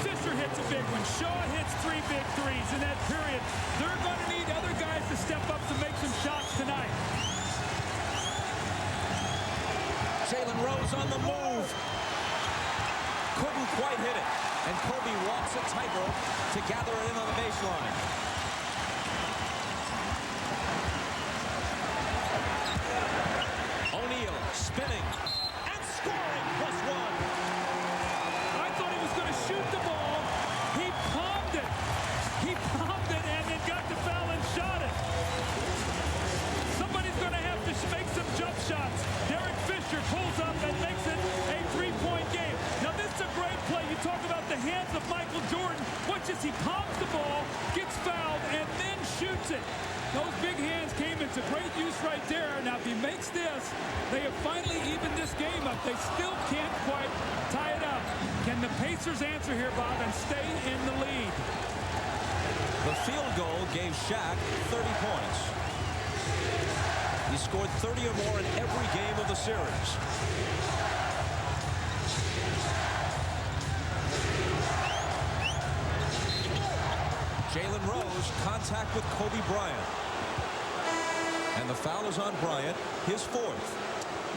Fisher hits a big one. Shaw hits 3 big threes in that period. They're going to need other guys to step up to make some shots tonight. Jalen Rose on the move. Couldn't quite hit it. And Kobe walks a tightrope to gather it in on the baseline. O'Neal spinning and scoring +1. I thought he was going to shoot the ball. He palmed it. He palmed it and then got the foul and shot it. Somebody's going to have to make some jump shots. Derek Fisher pulls up and makes it a 3-point game. Now this is a great play. You talk about the hands of Michael Jordan. Watch as he palms the ball, gets fouled, and then shoots it. Those big hands came into great use right there. Now, if he makes this, they have finally evened this game up. They still can't quite tie it up. Can the Pacers answer here, Bob, and stay in the lead? The field goal gave Shaq 30 points. He scored 30 or more in every game of the series. Jalen Rose, contact with Kobe Bryant. And the foul is on Bryant, his 4th.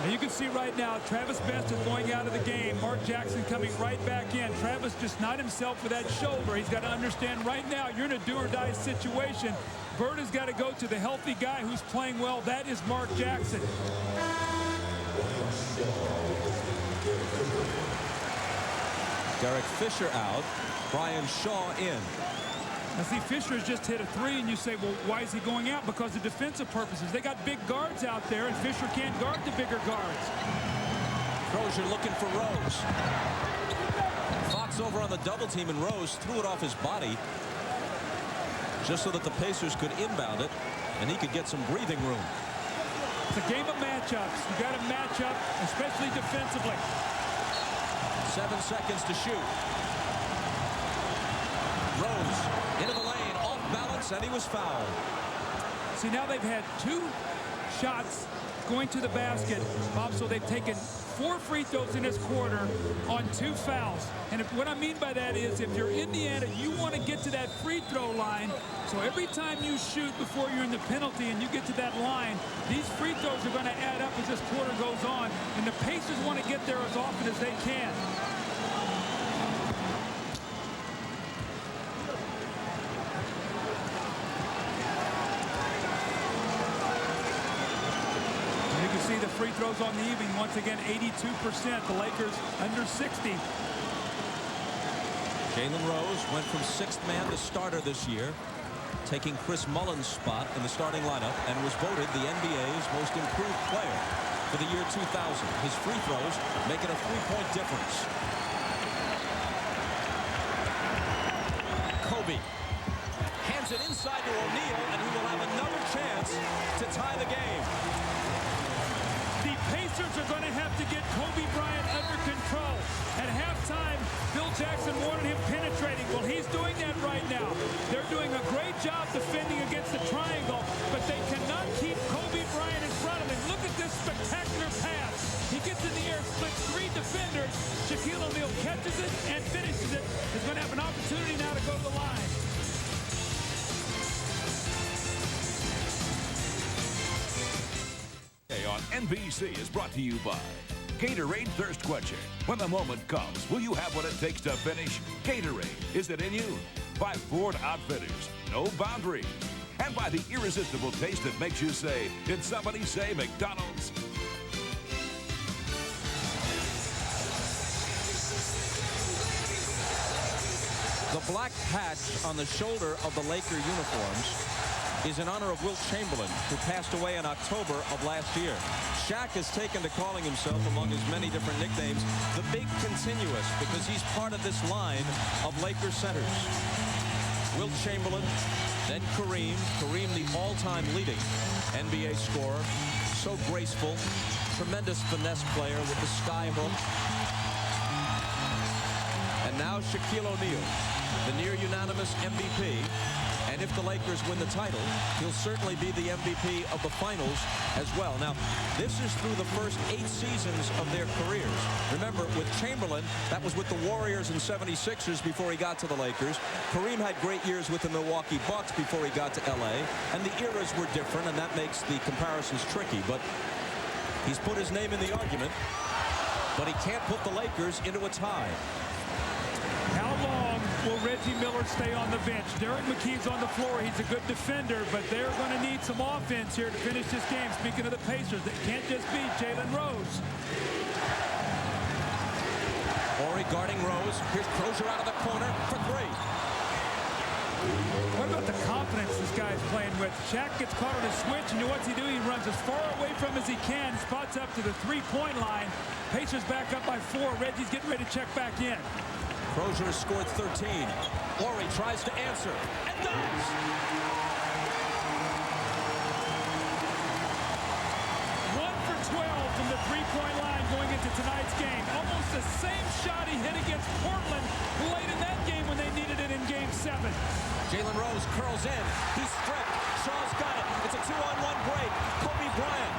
Now you can see right now, Travis Best is going out of the game. Mark Jackson coming right back in. Travis just not himself with that shoulder. He's got to understand right now you're in a do-or-die situation. Bird has got to go to the healthy guy who's playing well. That is Mark Jackson. Derek Fisher out. Brian Shaw in. Now see, Fisher has just hit a 3, and you say, well, why is he going out? Because of defensive purposes. They got big guards out there, and Fisher can't guard the bigger guards. Crozier looking for Rose. Fox over on the double team, and Rose threw it off his body just so that the Pacers could inbound it, and he could get some breathing room. It's a game of matchups. You got to match up, especially defensively. 7 seconds to shoot. and he was fouled. See, now they've had 2 shots going to the basket, Bob, so they've taken 4 free throws in this quarter on 2 fouls. And what I mean by that is if you're Indiana, you want to get to that free throw line. So every time you shoot before you're in the penalty and you get to that line, these free throws are going to add up as this quarter goes on. And the Pacers want to get there as often as they can. See the free throws on the evening. Once again, 82%. The Lakers under 60. Jalen Rose went from 6th man to starter this year, taking Chris Mullin's spot in the starting lineup, and was voted the NBA's most improved player for the year 2000. His free throws making a 3-point difference. Kobe hands it inside to O'Neal, and he will have another chance to tie the game. The Pacers are going to have to get Kobe Bryant under control. At halftime, Phil Jackson wanted him penetrating. Well, he's doing that right now. They're doing a great job defending against the triangle, but they cannot keep Kobe Bryant in front of him. Look at this spectacular pass. He gets in the air, splits 3 defenders. Shaquille O'Neal catches it and finishes it. He's going to have an opportunity now to go to the line. On NBC is brought to you by Gatorade Thirst Quencher. When the moment comes, will you have what it takes to finish? Gatorade, is it in you? By Ford Outfitters, no boundaries. And by the irresistible taste that makes you say, did somebody say McDonald's? The black patch on the shoulder of the Laker uniforms is in honor of Wilt Chamberlain, who passed away in October of last year. Shaq has taken to calling himself, among his many different nicknames, the Big Continuous, because he's part of this line of Laker centers. Wilt Chamberlain, then Kareem. Kareem, the all-time leading NBA scorer. So graceful, tremendous finesse player with the sky hook. And now Shaquille O'Neal, the near-unanimous MVP. And if the Lakers win the title, he'll certainly be the MVP of the finals as well. Now, this is through the first 8 seasons of their careers. Remember, with Chamberlain, that was with the Warriors and 76ers before he got to the Lakers. Kareem had great years with the Milwaukee Bucks before he got to L.A. And the eras were different, and that makes the comparisons tricky. But he's put his name in the argument, but he can't put the Lakers into a tie. How long will Reggie Miller stay on the bench? Derek McKee's on the floor. He's a good defender, but they're going to need some offense here to finish this game. Speaking of the Pacers, they can't just beat Jalen Rose. Horry guarding Rose. Here's Crozier out of the corner for 3. What about the confidence this guy's playing with? Shaq gets caught on a switch, and what's he do? He runs as far away from as he can, spots up to the 3-point line. Pacers back up by 4. Reggie's getting ready to check back in. Crozier has scored 13. Horry tries to answer and does. 1 for 12 from the 3-point line going into tonight's game. Almost the same shot he hit against Portland late in that game when they needed it in Game 7. Jalen Rose curls in. He's stripped. Shaw's got it. It's a 2-on-1 break. Kobe Bryant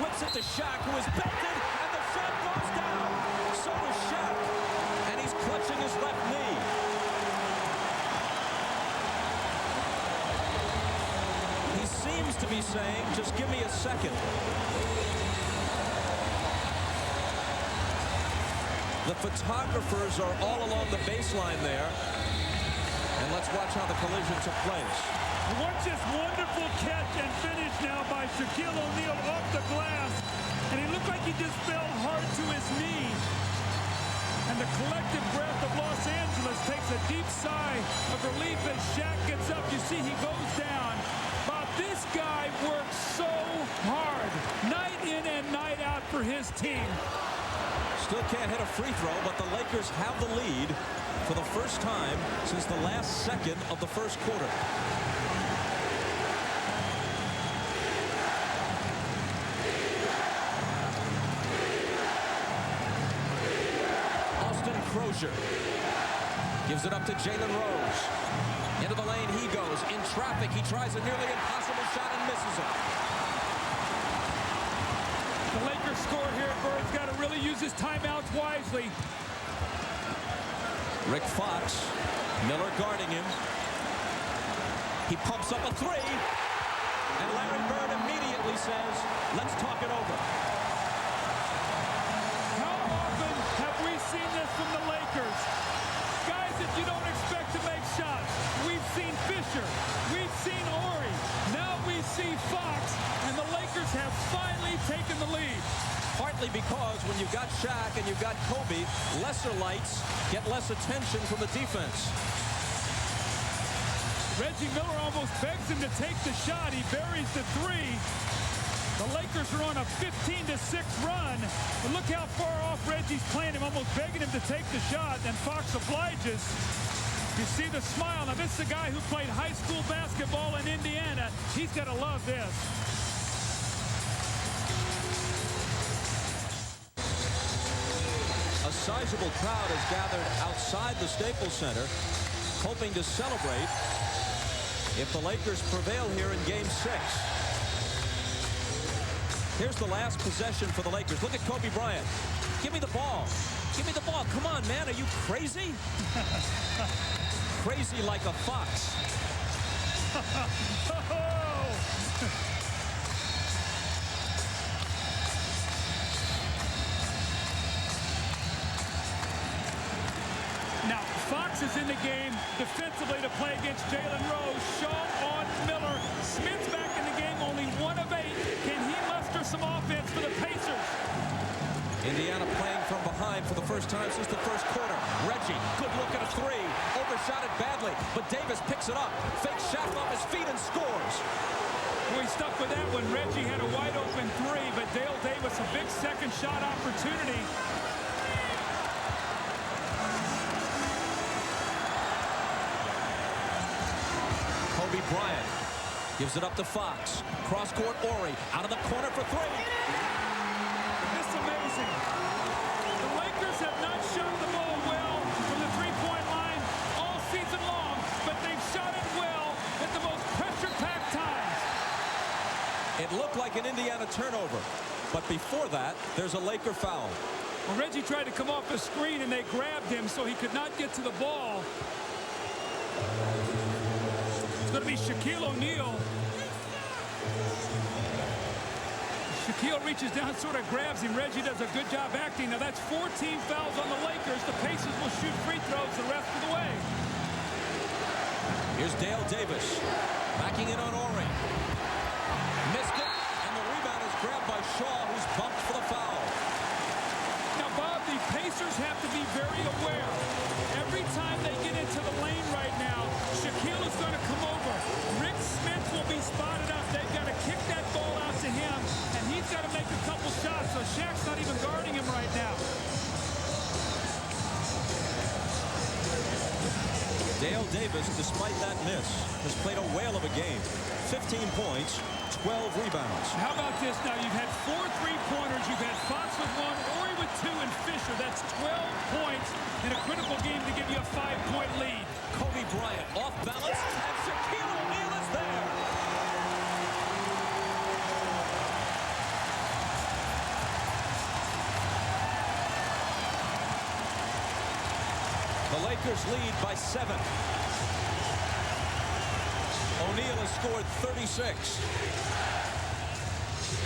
flips it to Shaq, who is belted, and the shot goes down. So does Shaq. And he's clutching his left knee. He seems to be saying, just give me a second. The photographers are all along the baseline there. And let's watch how the collision took place. Watch this wonderful catch and finish now by Shaquille O'Neal off the glass. And he looked like he just fell hard to his knee. And the collective breath of Los Angeles takes a deep sigh of relief as Shaq gets up. You see he goes down. Bob, this guy works so hard, night in and night out for his team. Still can't hit a free throw, but the Lakers have the lead for the first time since the last second of the first quarter. Crozier gives it up to Jalen Rose. Into the lane he goes. In traffic, he tries a nearly impossible shot and misses it. The Lakers score here. Bird's got to really use his timeouts wisely. Rick Fox, Miller guarding him. He pumps up a three. And Larry Bird immediately says, let's talk it over. How often have we seen this from the Lakers? Guys that you don't expect to make shots. We've seen Fisher. We've seen Horry. Now we see Fox. And the Lakers have finally taken the lead. Partly because when you've got Shaq and you've got Kobe, lesser lights get less attention from the defense. Reggie Miller almost begs him to take the shot. He buries the three. The Lakers are on a 15-6 run. But look how far off Reggie's playing him, almost begging him to take the shot, and Fox obliges. You see the smile. Now, this is a guy who played high school basketball in Indiana. He's got to love this. A sizable crowd has gathered outside the Staples Center, hoping to celebrate if the Lakers prevail here in Game 6. Here's the last possession for the Lakers. Look at Kobe Bryant. Give me the ball. Give me the ball. Come on, man. Are you crazy? Crazy like a fox. Now, Fox is in the game defensively to play against Jalen Rose. Shaw on Miller. Smith's back in the game, only 1 of 8. Can he muster some offense for the Pacers? Indiana playing from behind for the first time since the first quarter. Reggie, good look at a three. Overshot it badly, but Davis picks it up. Fakes Shaq off his feet and scores. Boy, stuck with that one. Reggie had a wide open three, but Dale Davis, a big second shot opportunity. Kobe Bryant gives it up to Fox. Cross court, Horry out of the corner for three. It's amazing. The Lakers have not shot the ball well from the three-point line all season long, but they've shot it well at the most pressure-packed times. It looked like an Indiana turnover, but before that, there's a Laker foul. Well, Reggie tried to come off the screen, and they grabbed him so he could not get to the ball. It's going to be Shaquille O'Neal. Shaquille reaches down, sort of grabs him. Reggie does a good job acting. Now that's 14 fouls on the Lakers. The Pacers will shoot free throws the rest of the way. Here's Dale Davis backing in on Horry. Missed it, and the rebound is grabbed by Shaw, who's bumped for the foul. Now, Bob, the Pacers have to be very aware. Every time they get into the lane right now, Shaquille is going to come over. Rick Smith will be spotted up. They've got to kick that ball out to him, and he's got to make a couple shots, so Shaq's not even guarding him right now. Dale Davis, despite that miss, has played a whale of a game. 15 points, 12 rebounds. How about this now? You've had 4 3-pointers. You've had Fox with 1, Horry with 2, and Fisher. That's 12 points in a critical game to give you a 5-point lead. Kobe Bryant off balance, and Shaquille O'Neal is there. The Lakers lead by 7. O'Neal has scored 36.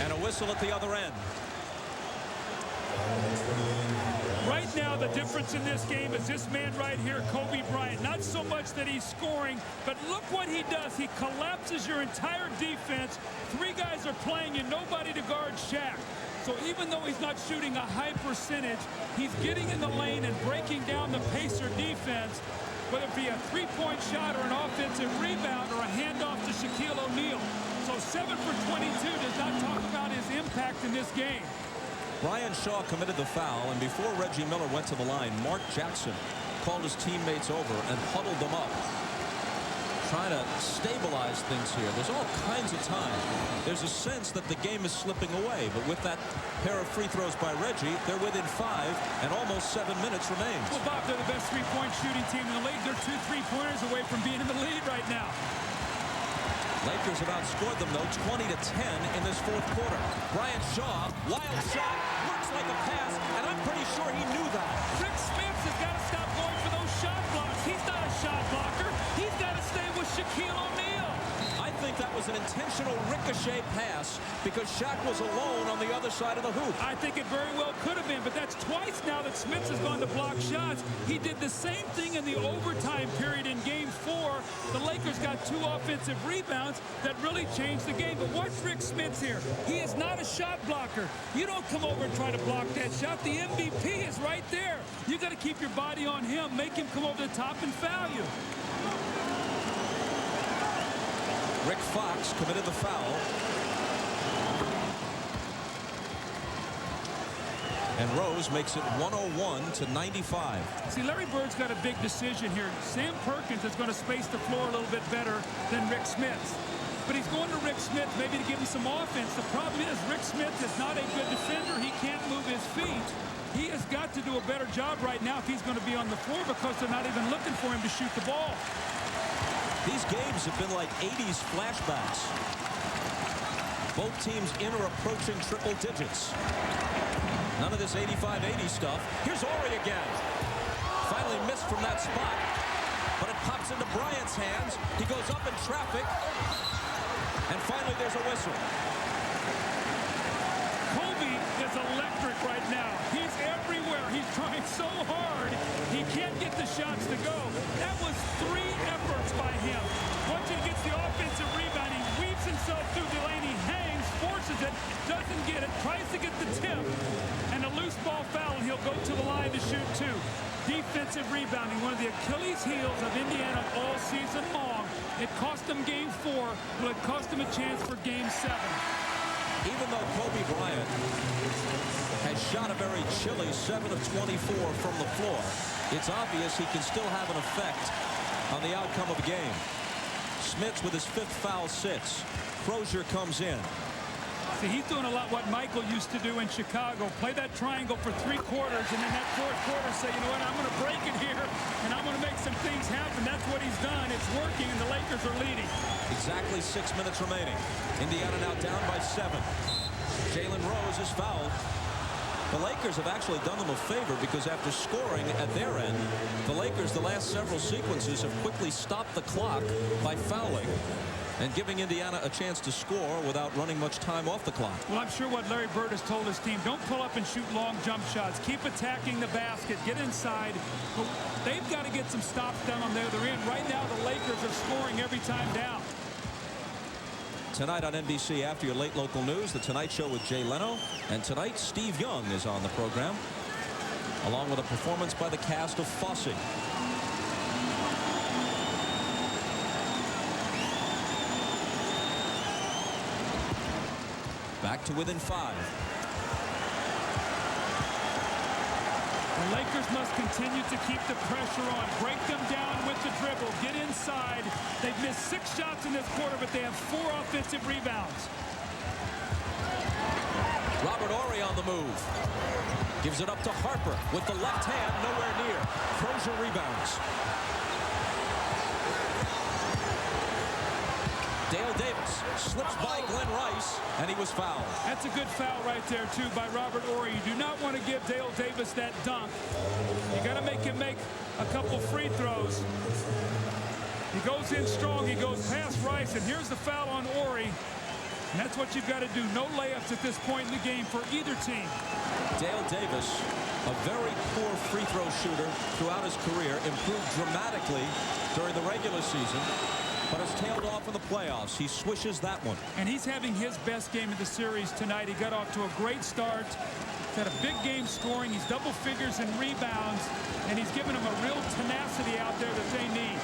And a whistle at the other end. Right now, the difference in this game is this man right here, Kobe Bryant. Not so much that he's scoring, but look what he does. He collapses your entire defense. 3 guys are playing and nobody to guard Shaq. So even though he's not shooting a high percentage, he's getting in the lane and breaking down the Pacer defense, whether it be a 3-point shot or an offensive rebound or a handoff to Shaquille O'Neal. So 7 for 22 does not talk about his impact in this game. Brian Shaw committed the foul, and before Reggie Miller went to the line, Mark Jackson called his teammates over and huddled them up, trying to stabilize things here. There's all kinds of time. There's a sense that the game is slipping away, but with that pair of free throws by Reggie, they're within 5, and almost 7 minutes remains. Well, Bob, they're the best 3-point shooting team in the league. They're 2 3 pointers away from being in the lead right now. Lakers have outscored them, though, 20-10 in this fourth quarter. Brian Shaw, wild shot, looks like a pass, and I'm pretty sure he knew that. Rick Smith has got to stop going for those shot blocks. He's not a shot blocker. He's got to stay with Shaquille O'Neal. I think that was an intentional ricochet pass because Shaq was alone on the other side of the hoop. I think it very well could have been, but that's twice now that Smith has gone to block shots. He did the same thing in the overtime period in Game 4. The Lakers got 2 offensive rebounds that really changed the game. But watch Rick Smith here. He is not a shot blocker. You don't come over and try to block that shot. The MVP is right there. You got to keep your body on him, make him come over the top and foul you. Rick Fox committed the foul. And Rose makes it 101-95. See, Larry Bird's got a big decision here. Sam Perkins is going to space the floor a little bit better than Rick Smith. But he's going to Rick Smith maybe to give him some offense. The problem is Rick Smith is not a good defender. He can't move his feet. He has got to do a better job right now if he's going to be on the floor because they're not even looking for him to shoot the ball. These games have been like 80s flashbacks. Both teams in or approaching triple digits. None of this 85-80 stuff. Here's Horry again. Finally missed from that spot. But it pops into Bryant's hands. He goes up in traffic. And finally there's a whistle. Kobe is electric right now. He's everywhere. He's trying so hard. He can't get the shots to go. That was 3 efforts by him. Once he gets the offensive rebound, he weaves himself through Delaney, hangs, forces it, doesn't get it, tries to get the tip, and a loose ball foul, and he'll go to the line to shoot 2. Defensive rebounding, one of the Achilles heels of Indiana all season long. It cost them Game 4, but it cost them a chance for Game 7. Even though Kobe Bryant has shot a very chilly 7 of 24 from the floor, it's obvious he can still have an effect on the outcome of the game. Smits with his 5th foul sits. Crozier comes in. See, he's doing a lot what Michael used to do in Chicago. Play that triangle for 3 quarters, and then that 4th quarter say, you know what, I'm going to break it here, and I'm going to make some things happen. That's what he's done. It's working, and the Lakers are leading. Exactly 6 minutes remaining. Indiana now down by 7. Jalen Rose is fouled. The Lakers have actually done them a favor because after scoring at their end, the Lakers the last several sequences have quickly stopped the clock by fouling and giving Indiana a chance to score without running much time off the clock. Well, I'm sure what Larry Bird has told his team, don't pull up and shoot long jump shots. Keep attacking the basket. Get inside. But they've got to get some stops down on the other end. Right now, the Lakers are scoring every time down. Tonight on NBC, after your late local news, The Tonight Show with Jay Leno. And tonight, Steve Young is on the program, along with a performance by the cast of Fosse. Back to within 5. The Lakers must continue to keep the pressure on. Break them down with the dribble. Get inside. They've missed 6 shots in this quarter, but they have 4 offensive rebounds. Robert Horry on the move. Gives it up to Harper with the left hand, nowhere near. Crozier rebounds. Dale Davis slips by Glenn Rice, and he was fouled. That's a good foul right there, too, by Robert Horry. You do not want to give Dale Davis that dunk. You got to make him make a couple free throws. He goes in strong. He goes past Rice, and here's the foul on Horry. And that's what you've got to do. No layups at this point in the game for either team. Dale Davis, a very poor free throw shooter throughout his career, improved dramatically during the regular season, but has tailed off in the playoffs. He swishes that one. And he's having his best game of the series tonight. He got off to a great start. He's had a big game scoring. He's double figures in rebounds, and he's given them a real tenacity out there that they need.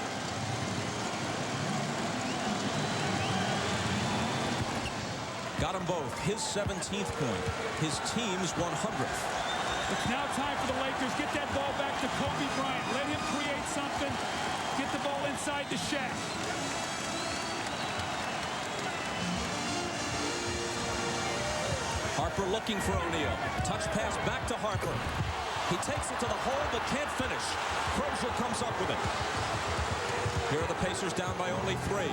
Got them both. His 17th point, his team's 100th. It's now time for the Lakers. Get that ball back to Kobe Bryant. Let him create something. Get the ball inside to Shaq. Harper looking for O'Neal. Touch pass back to Harper. He takes it to the hole but can't finish. Crozier comes up with it. Here are the Pacers down by only 3.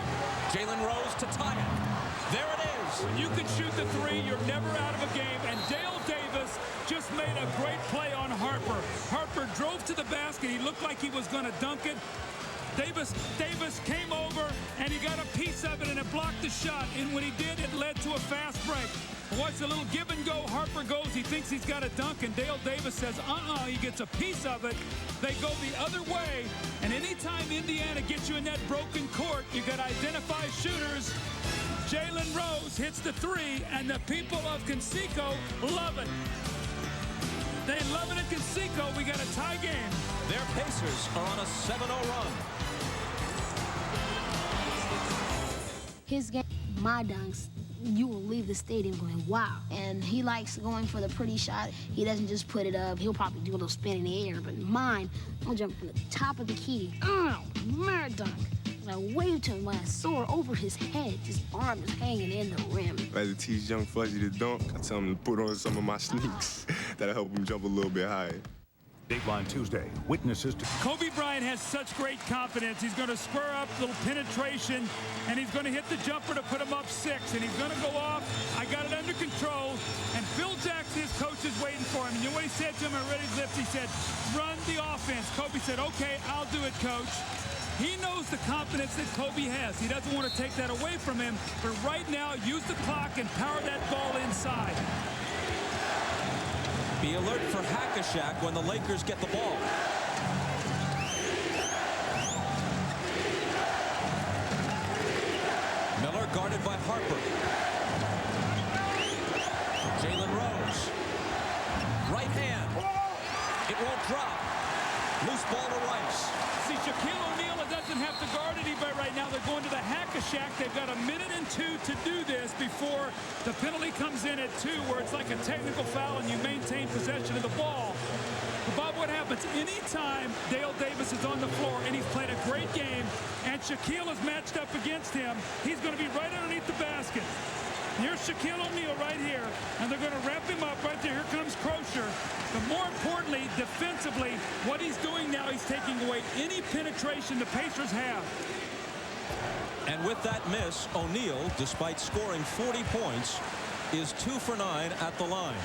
Jalen Rose to tie it. There it is. When you can shoot the 3, you're never out of a game. And Dale Davis just made a great play on Harper. Harper drove to the basket. He looked like he was going to dunk it. Davis came over, and he got a piece of it, and it blocked the shot. And when he did, it led to a fast break. Watch a little give and go. Harper goes. He thinks he's got a dunk, and Dale Davis says, He gets a piece of it. They go the other way. And anytime Indiana gets you in that broken court, you got to identify shooters. Jalen Rose hits the 3, and the people of Conseco love it. They love it at Conseco. We got a tie game. Their Pacers are on a 7-0 run. His game, my dunks, you will leave the stadium going, wow. And he likes going for the pretty shot. He doesn't just put it up. He'll probably do a little spin in the air. But mine, I'll jump from the top of the key. Mad dunk. I waved to him when I saw over his head. His arm is hanging in the rim. As I teach young Fuzzy to dunk, I tell him to put on some of my sneaks. That'll help him jump a little bit higher. Dateline Tuesday, witnesses to... Kobe Bryant has such great confidence. He's going to square up, little penetration, and he's going to hit the jumper to put him up 6, and he's going to go off. I got it under control, and Phil Jackson, his coach, is waiting for him. And you know what he said to him at Ready's Lips? He said, run the offense. Kobe said, okay, I'll do it, coach. He knows the confidence that Kobe has. He doesn't want to take that away from him, but right now, use the clock and power that ball inside. Be alert for Hack-a-Shaq when the Lakers get the ball. Miller guarded by Harper. Jalen Rose. Right hand. It won't drop. Loose ball to Rice. See, Shaquille O'Neal doesn't have to guard anybody right now. They're going to the Hack-a-Shaq. They've got 1 minute and 2 to do this before the penalty comes in at 2, where it's like a technical foul and you maintain possession of the ball. But Bob, what happens anytime Dale Davis is on the floor and he's played a great game and Shaquille is matched up against him, he's going to be right underneath the basket. Here's Shaquille O'Neal right here, and they're going to wrap him up right there. Here comes Crozier. But more importantly, defensively, what he's doing now, he's taking away any penetration the Pacers have. And with that miss, O'Neal, despite scoring 40 points, is 2 for 9 at the line.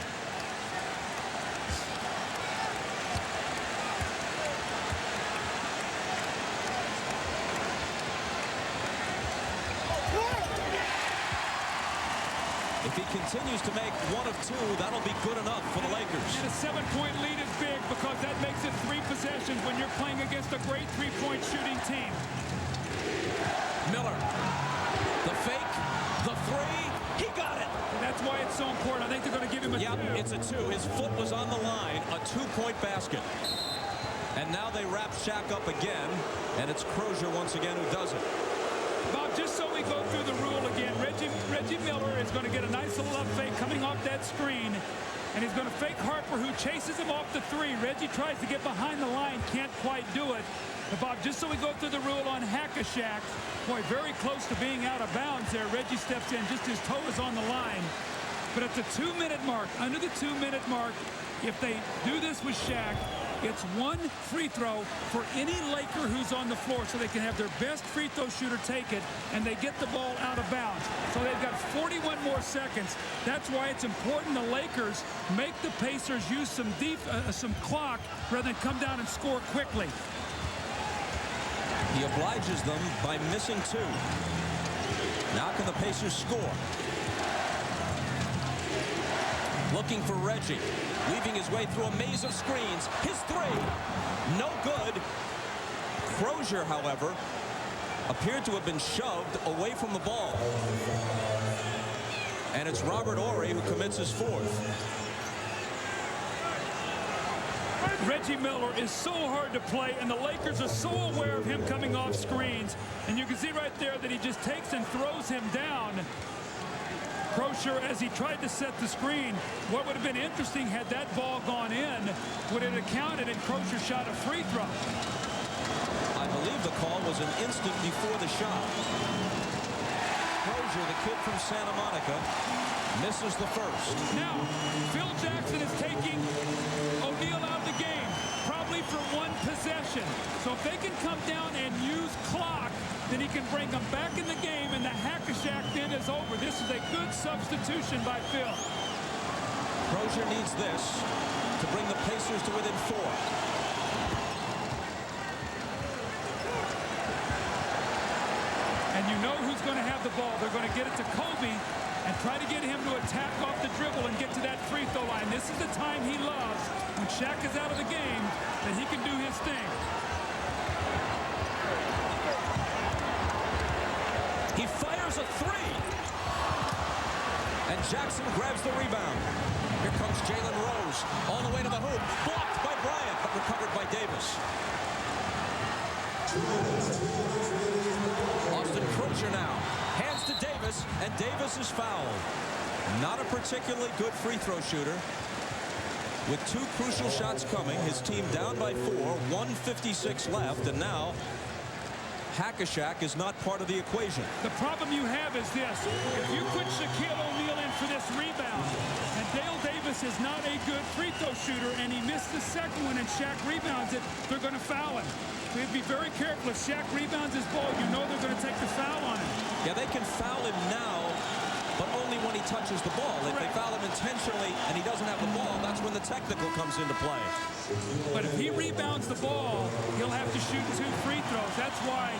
If he continues to make 1 of 2, that'll be good enough for the Lakers. And a 7-point lead is big because that makes it 3 possessions when you're playing against a great 3-point shooting team. Miller, the fake, the 3, he got it. And that's why it's so important. I think they're going to give him a 2. Yep, it's a 2. His foot was on the line, a 2-point basket. And now they wrap Shaq up again, and it's Crozier once again who does it. Bob, just so we go through the rule again, Reggie Miller is going to get a nice little up fake coming off that screen. And he's going to fake Harper, who chases him off the 3. Reggie tries to get behind the line, can't quite do it. But Bob, just so we go through the rule on Hack-a-Shaq, boy, very close to being out of bounds there. Reggie steps in, just his toe is on the line. But at the 2-minute mark, under the 2-minute mark, if they do this with Shaq, it's 1 free throw for any Laker who's on the floor, so they can have their best free throw shooter take it, and they get the ball out of bounds. So they've got 41 more seconds. That's why it's important the Lakers make the Pacers use some clock rather than come down and score quickly. He obliges them by missing 2. Now can the Pacers score? Looking for Reggie, weaving his way through a maze of screens. His 3, no good. Crozier, however, appeared to have been shoved away from the ball. And it's Robert Horry who commits his 4th. Reggie Miller is so hard to play, and the Lakers are so aware of him coming off screens. And you can see right there that he just takes and throws him down. Crozier, as he tried to set the screen, what would have been interesting had that ball gone in, would it have counted and Crozier shot a free throw? I believe the call was an instant before the shot. Crozier, the kid from Santa Monica, misses the first. Now, Phil Jackson is taking O'Neal out of the game, probably for 1 possession. So if they can come down and use clock, can bring them back in the game, and the hack-a-shack then is over. This is a good substitution by Phil. Crozier needs this to bring the Pacers to within 4. And you know who's going to have the ball. They're going to get it to Kobe and try to get him to attack off the dribble and get to that free throw line. This is the time he loves, when Shaq is out of the game, that he can do his thing. He fires a 3. And Jackson grabs the rebound. Here comes Jalen Rose all the way to the hoop. Blocked by Bryant, but recovered by Davis. Austin Crozier now. Hands to Davis, and Davis is fouled. Not a particularly good free throw shooter. With 2 crucial shots coming, his team down by 4, 1:56 left, and now hack-a-shack is not part of the equation. The problem you have is this. If you put Shaquille O'Neal in for this rebound, and Dale Davis is not a good free throw shooter, and he missed the second one and Shaq rebounds it, they're going to foul him. So you have to be very careful. If Shaq rebounds his ball, you know they're going to take the foul on him. Yeah, they can foul him now, but only when he touches the ball. If they foul him intentionally and he doesn't have the ball, that's when the technical comes into play. But if he rebounds the ball, he'll have to shoot 2 free throws. That's why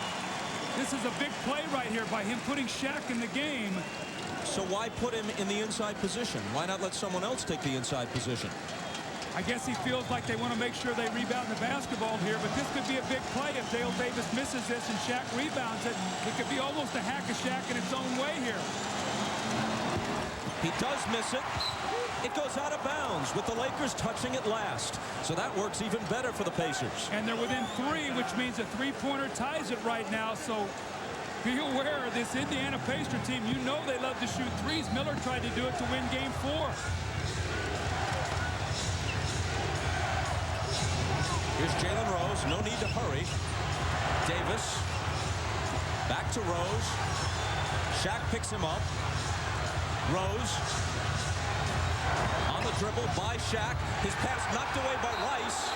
this is a big play right here by him putting Shaq in the game. So why put him in the inside position? Why not let someone else take the inside position? I guess he feels like they want to make sure they rebound the basketball here, but this could be a big play if Dale Davis misses this and Shaq rebounds it. It could be almost a hack-a-shack in its own way here. He does miss it. It goes out of bounds with the Lakers touching it last. So that works even better for the Pacers. And they're within 3, which means a 3-pointer ties it right now. So be aware of this Indiana Pacer team. You know they love to shoot 3s. Miller tried to do it to win Game 4. Here's Jalen Rose. No need to hurry. Davis. Back to Rose. Shaq picks him up. Rose. On the dribble by Shaq. His pass knocked away by Rice.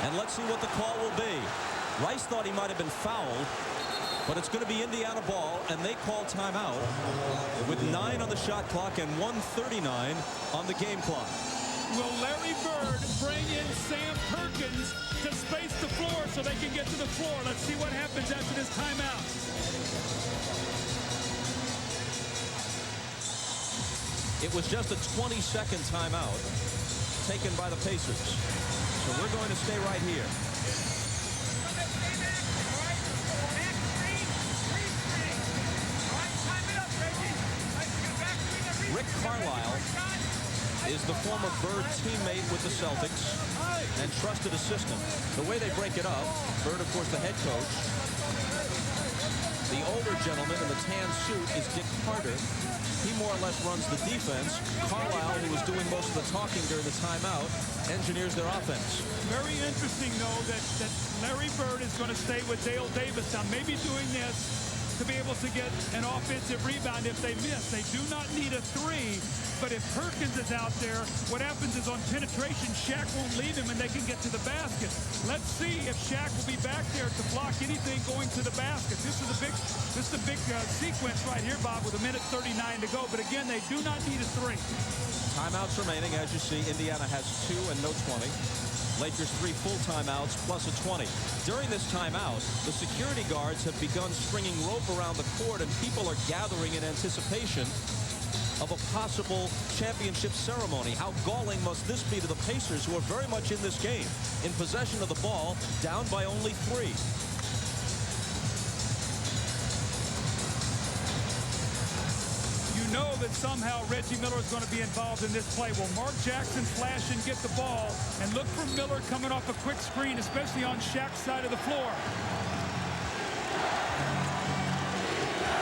And let's see what the call will be. Rice thought he might have been fouled, but it's going to be Indiana ball, and they call timeout with 9 on the shot clock and 1:39 on the game clock. Will Larry Bird bring in Sam Perkins to space the floor so they can get to the floor? Let's see what happens after this timeout. It was just a 20-second timeout taken by the Pacers. So we're going to stay right here. Rick Carlisle is the former Bird teammate with the Celtics and trusted assistant. The way they break it up, Bird, of course, the head coach. The older gentleman in the tan suit is Dick Carter. He more or less runs the defense. Carlisle, who was doing most of the talking during the timeout, engineers their offense. Very interesting, though, that Larry Bird is going to stay with Dale Davis. Now, maybe doing this to be able to get an offensive rebound if they miss. They do not need a 3, but if Perkins is out there, what happens is on penetration, Shaq won't leave him and they can get to the basket. Let's see if Shaq will be back there to block anything going to the basket. This is a big sequence right here, Bob, with 1:39 to go. But again, they do not need a 3. Timeouts remaining. As you see, Indiana has 2 and no 20. Lakers 3 full timeouts plus a 20. During this timeout, the security guards have begun stringing rope around the court, and people are gathering in anticipation of a possible championship ceremony. How galling must this be to the Pacers, who are very much in this game, in possession of the ball, down by only 3. You know that somehow Reggie Miller is going to be involved in this play. Will Mark Jackson flash and get the ball, and look for Miller coming off a quick screen, especially on Shaq's side of the floor.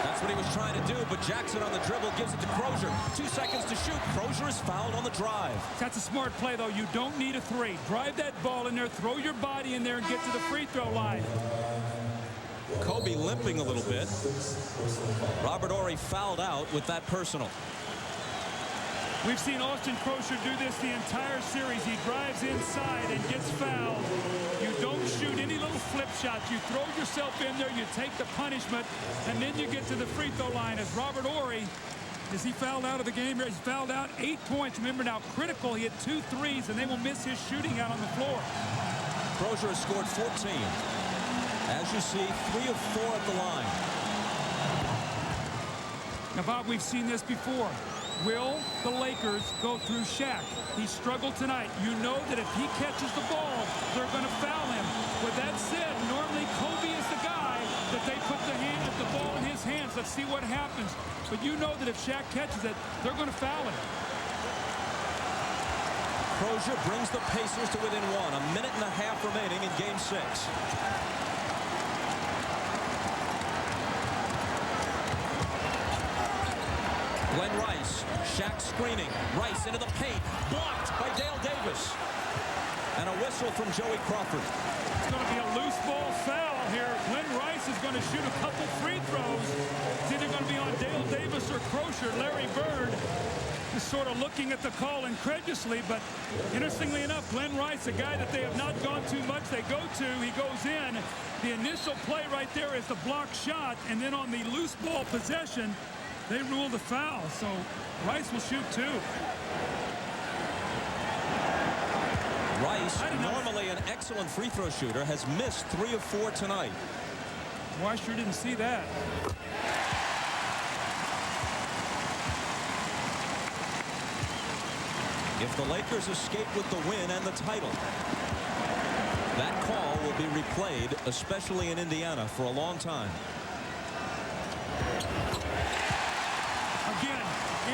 That's what he was trying to do, but Jackson on the dribble gives it to Crozier. 2 seconds to shoot. Crozier is fouled on the drive. That's a smart play, though. You don't need a 3. Drive that ball in there, throw your body in there, and get to the free throw line. Kobe limping a little bit. Robert Horry fouled out with that personal. We've seen Austin Crosier do this the entire series. He drives inside and gets fouled. You don't shoot any little flip shots. You throw yourself in there, you take the punishment, and then you get to the free throw line. As Robert Horry, is he fouled out of the game? He's fouled out 8 points. Remember now, critical, he had 2 threes, and they will miss his shooting out on the floor. Crosier has scored 14. As you see, 3 of 4 at the line. Now, Bob, we've seen this before. Will the Lakers go through Shaq? He struggled tonight. You know that if he catches the ball, they're going to foul him. With that said, normally Kobe is the guy that they put the ball in his hands. Let's see what happens. But you know that if Shaq catches it, they're going to foul him. Crosier brings the Pacers to within 1. A minute and a half remaining in Game 6. Glenn Rice, Shaq screening. Rice into the paint, blocked by Dale Davis. And a whistle from Joey Crawford. It's going to be a loose ball foul here. Glenn Rice is going to shoot a couple free throws. It's either going to be on Dale Davis or Crosier. Larry Bird is sort of looking at the call incredulously, but interestingly enough, Glenn Rice, a guy that they have not gone too much, they go to, he goes in. The initial play right there is the block shot, and then on the loose ball possession, they rule the foul, so Rice will shoot 2. Rice, normally an excellent free throw shooter, has missed 3 of 4 tonight. Well, I sure didn't see that. If the Lakers escape with the win and the title, that call will be replayed, especially in Indiana, for a long time. Again,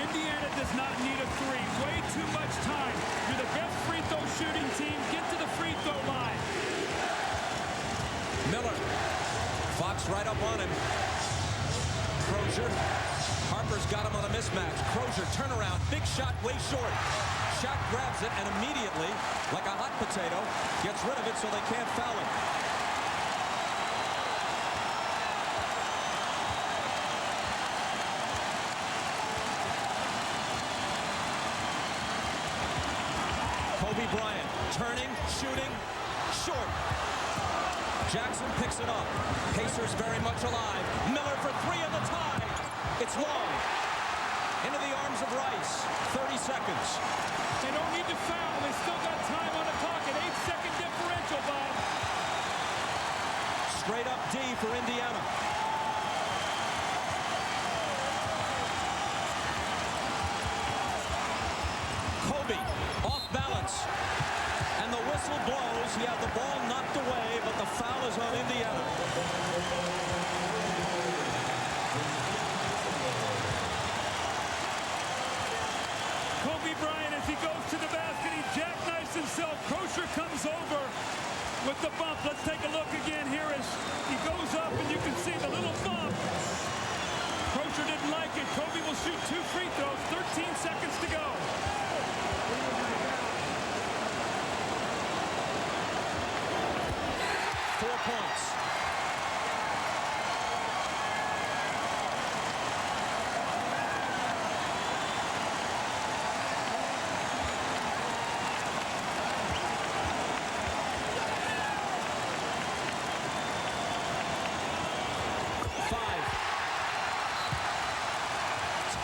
Indiana does not need a 3. Way too much time. You're the best free throw shooting team. Get to the free throw line. Miller. Fox right up on him. Crosier. Harper's got him on a mismatch. Crosier turnaround. Big shot way short. Shaq grabs it and immediately, like a hot potato, gets rid of it so they can't foul him. Kobe Bryant turning, shooting, short. Jackson picks it up. Pacers very much alive. Miller for 3 in the tie. It's long. Into the arms of Rice. 30 seconds. They don't need to foul. They still got time on the clock. An 8-second differential, Bob. Straight up D for Indiana. Kobe off balance. And the whistle blows. He had the ball knocked away, but the foul is on Indiana. Kobe Bryant, as he goes to the basket, he jackknifes himself. Crosier comes over with the bump. Let's take a look again here as he goes up, and you can see the little bump. Crosier didn't like it. Kobe will shoot 2 free throws. 13 seconds to go. Points.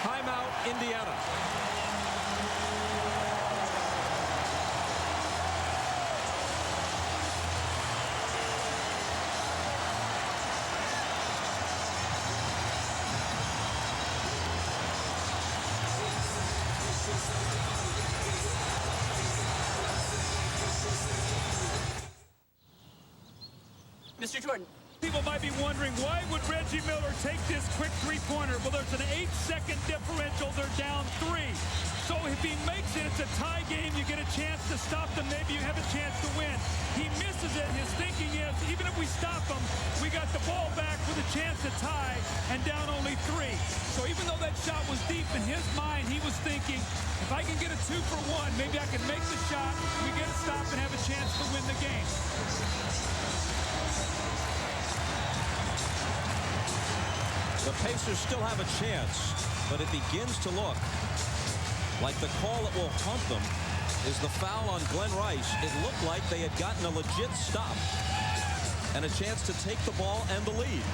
Timeout, Indiana. Mr. Jordan. People might be wondering, why would Reggie Miller take this quick three-pointer? Well, there's an 8-second differential. They're down 3. So if he makes it, it's a tie game. You get a chance to stop them. Maybe you have a chance to win. He misses it. His thinking is, even if we stop him, we got the ball back with a chance to tie and down only 3. So even though that shot was deep, in his mind, he was thinking, if I can get a 2 for 1, maybe I can make the shot, we get a stop and have a chance to win the game. The Pacers still have a chance, but it begins to look like the call that will haunt them is the foul on Glenn Rice. It looked like they had gotten a legit stop and a chance to take the ball and the lead.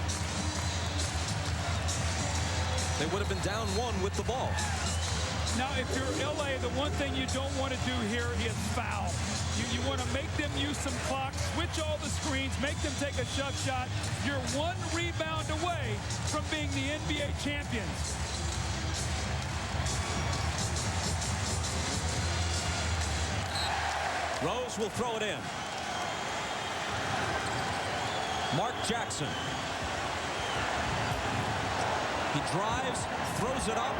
They would have been down 1 with the ball. Now, if you're LA, the one thing you don't want to do here is foul. You want to make them use some clock, switch all the screens, make them take a shove shot. You're 1 rebound away from being the NBA champions. Rose will throw it in. Mark Jackson. He drives, throws it up.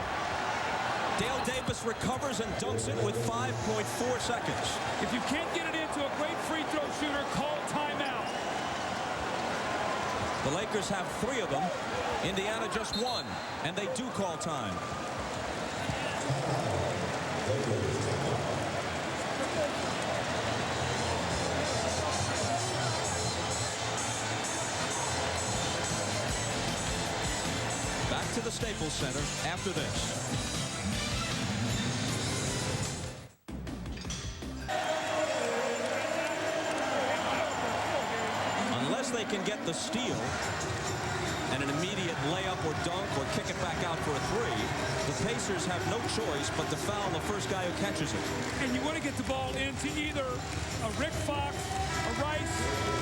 Dale Davis recovers and dunks it with 5.4 seconds. If you can't get it into a great free throw shooter, call timeout. The Lakers have 3 of them. Indiana just 1, and they do call time. Back to the Staples Center after this. Unless they can get the steal and an immediate layup or dunk or kick it back out for a 3, the Pacers have no choice but to foul the first guy who catches it. And you want to get the ball into either a Rick Fox, a Rice,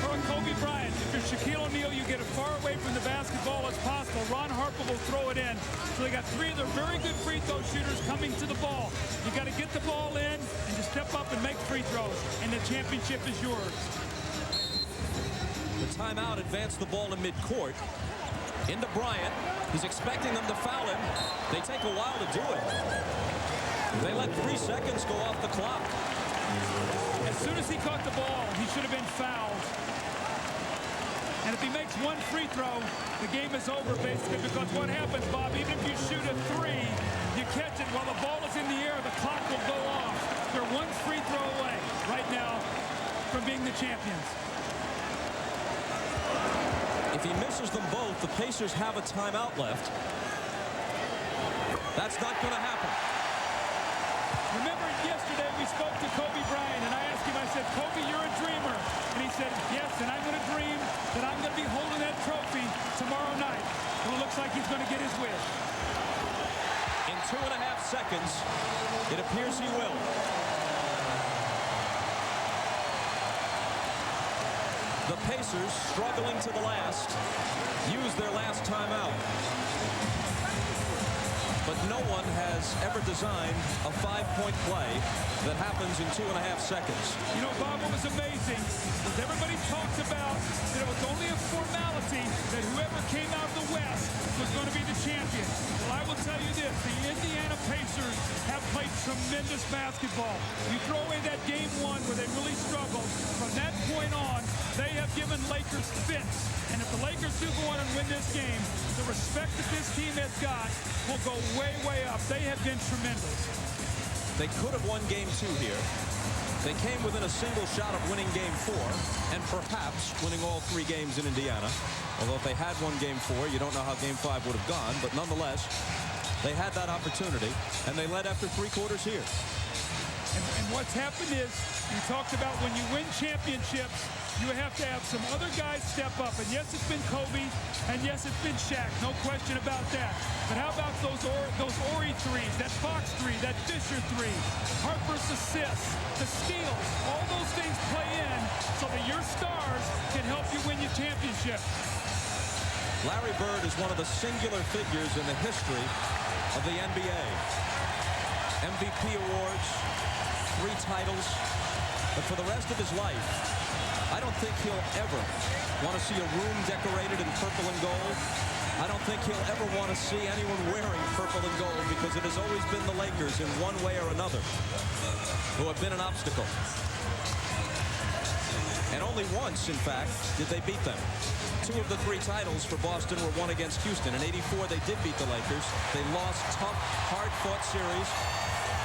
or a Kobe Bryant. If you're Shaquille O'Neal, you get as far away from the basketball as possible. Ron Harper will throw it in. So they got 3 of their very good free throw shooters coming to the ball. You got to get the ball in and just step up and make free throws, and the championship is yours. The timeout advanced the ball to midcourt. Into Bryant. He's expecting them to foul him. They take a while to do it. They let 3 seconds go off the clock. As soon as he caught the ball, he should have been fouled. And if he makes 1 free throw, the game is over, basically, because what happens, Bob, even if you shoot a 3, you catch it while the ball is in the air, the clock will go off. They're 1 free throw away right now from being the champions. If he misses them both, the Pacers have a timeout left. That's not going to happen. Remember yesterday we spoke to Kobe Bryant, and I asked him, I said, Kobe, you're a dreamer. And he said, yes, and I'm going to dream that I'm going to be holding that trophy tomorrow night. Well, it looks like he's going to get his wish. In 2.5 seconds, it appears he will. The Pacers, struggling to the last, use their last timeout. But no one has ever designed a 5-point play that happens in 2.5 seconds. You know, Bob, what was amazing is everybody talks about that it was only a formality that whoever came out of the West was going to be the champion. Well, I will tell you this, the Indiana Pacers have played tremendous basketball. You throw away that game 1 where they really struggled. From that point on, they have given Lakers fits. And if the Lakers do go on and win this game, the respect that this team has got will go way, way up. They have been tremendous. They could have won game 2 here. They came within a single shot of winning game 4 and perhaps winning all 3 games in Indiana. Although if they had won game 4, you don't know how game 5 would have gone. But nonetheless, they had that opportunity, and they led after 3 quarters here. And what's happened is, you talked about when you win championships, you have to have some other guys step up. And yes, it's been Kobe, and yes, it's been Shaq. No question about that. But how about those Ori threes, that Fox 3, that Fisher 3, Harper's assists, the steals? All those things play in so that your stars can help you win your championship. Larry Bird is one of the singular figures in the history of the NBA. MVP awards, 3 titles, but for the rest of his life, I don't think he'll ever want to see a room decorated in purple and gold. I don't think he'll ever want to see anyone wearing purple and gold, because it has always been the Lakers in one way or another who have been an obstacle. And only once, in fact, did they beat them. 2 of the 3 titles for Boston were won against Houston. In '84, they did beat the Lakers. They lost tough, hard-fought series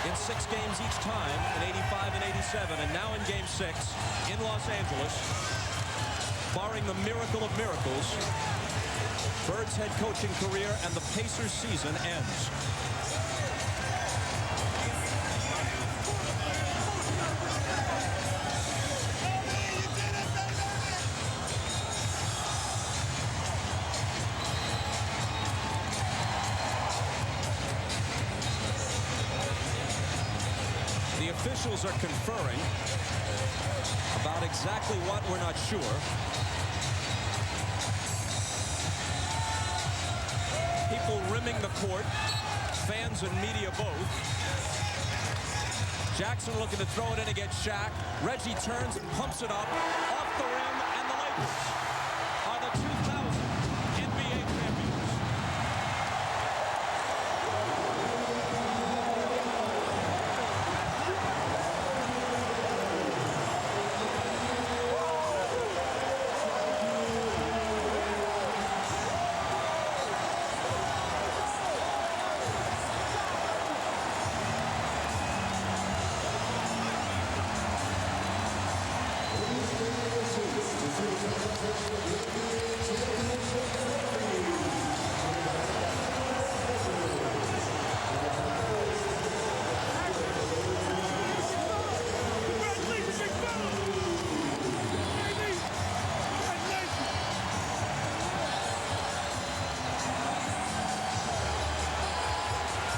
in 6 games each time, in '85 and '87. And now in Game 6 in Los Angeles, barring the miracle of miracles, Bird's head coaching career and the Pacers season ends. officials are conferring about exactly what, we're not sure. People rimming the court, fans and media both. Jackson looking to throw it in against Shaq. Reggie turns and pumps it up off the rim, and the Lakers are the 2000 NBA champions.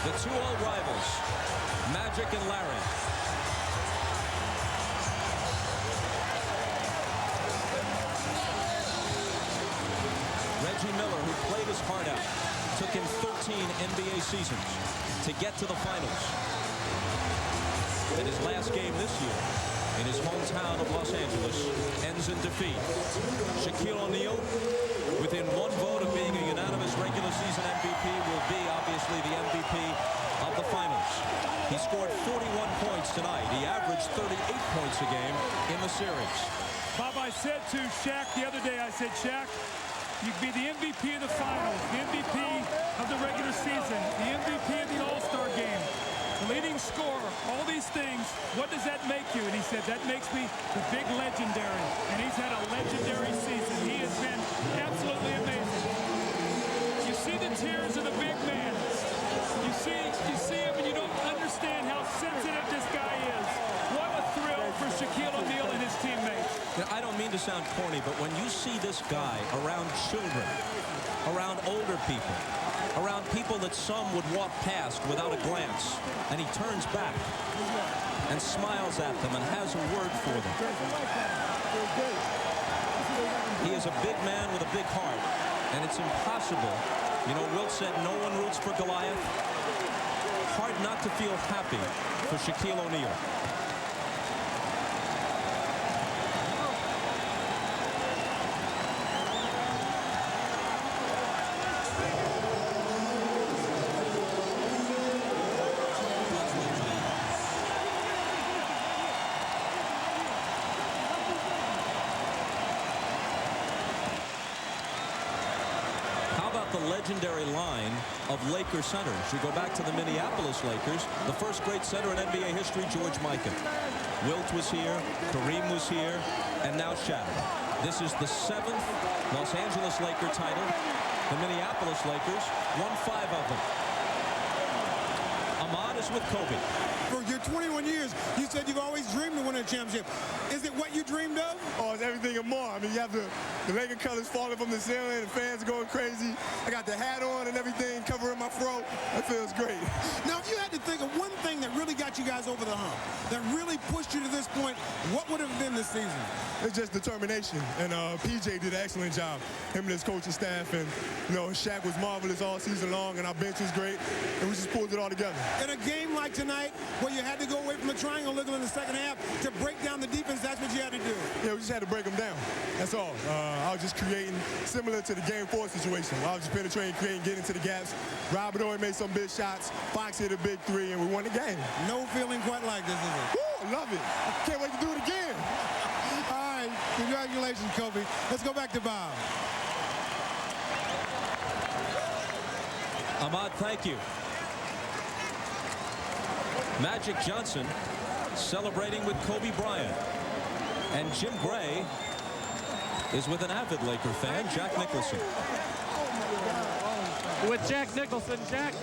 The two old rivals, Magic and Larry. Reggie Miller, who played his heart out, took in 13 NBA seasons to get to the finals. And his last game this year in his hometown of Los Angeles ends in defeat. Shaquille O'Neal, within one vote of being a unanimous regular season MVP, will be obviously the MVP of the finals. He scored 41 points tonight. He averaged 38 points a game in the series. Bob, I said to Shaq the other day, I said, Shaq, you could be the MVP of the finals, the MVP of the regular season, the MVP of the All-Star game, the leading scorer, all these things. What does that make you? And he said, that makes me the big legendary. And he's had a legendary season. He has been absolutely amazing. You see the tears of the big man. You see him and you don't understand how sensitive this guy is. What a thrill for Shaquille O'Neal and his teammates. Now, I don't mean to sound corny, but when you see this guy around children, around older people, around people that some would walk past without a glance, and he turns back and smiles at them and has a word for them. He is a big man with a big heart, and it's impossible. You know, Wilt said no one roots for Goliath. Hard not to feel happy for Shaquille O'Neal. The legendary line of Laker centers. You go back to the Minneapolis Lakers, the first great center in NBA history, George Mikan. Wilt was here, Kareem was here, and now Shaq. This is the 7th Los Angeles Laker title. The Minneapolis Lakers won 5 of them. Ahmad is with Kobe. For your 21 years, you said you've always dreamed of winning a championship. Is it what you dreamed of? Oh, it's everything and more. I mean, you have the Laker colors falling from the ceiling, the fans going crazy. I got the hat on and everything covering my throat. That feels great. Now, if you had to think of one thing that really got you guys over the hump, that really pushed you to this point, what would have been this season? It's just determination. And PJ did an excellent job, him and his coaching staff. And, you know, Shaq was marvelous all season long, and our bench was great. And we just pulled it all together. In a game like tonight, where you had to go away from the triangle wiggle in the second half to break down the defense, that's what you had to do. Yeah, we just had to break them down. That's all. I was just creating, similar to the Game 4 situation. I was just penetrating, creating, getting into the gaps. Robert Ory made some big shots. Fox hit a big 3, and we won the game. No feeling quite like this, is it? Woo, I love it. I can't wait to do it again. All right, congratulations, Kobe. Let's go back to Bob. Ahmad, thank you. Magic Johnson celebrating with Kobe Bryant. And Jim Gray is with an avid Laker fan, Jack Nicholson. With Jack Nicholson. Jack,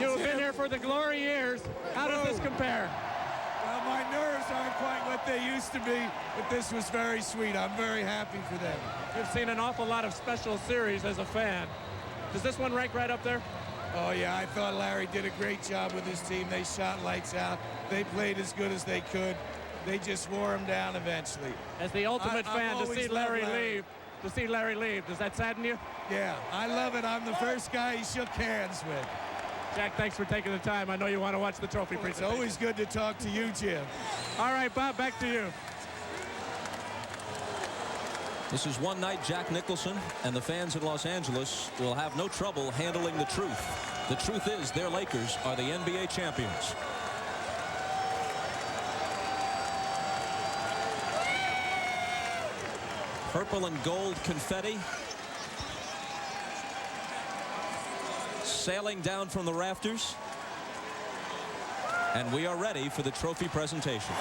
you've been here for the glory years. How does this compare? Well, my nerves aren't quite what they used to be, but this was very sweet. I'm very happy for them. You've seen an awful lot of special series as a fan. Does this one rank right up there? Oh, yeah, I thought Larry did a great job with his team. They shot lights out. They played as good as they could. They just wore him down eventually. As the ultimate fan, to see Larry leave, does that sadden you? Yeah, I love it. I'm the first guy he shook hands with. Jack, thanks for taking the time. I know you want to watch the trophy presentation. It's always good to talk to you, Jim. All right, Bob, back to you. This is one night Jack Nicholson and the fans in Los Angeles will have no trouble handling the truth. The truth is their Lakers are the NBA champions. Purple and gold confetti sailing down from the rafters. And we are ready for the trophy presentation.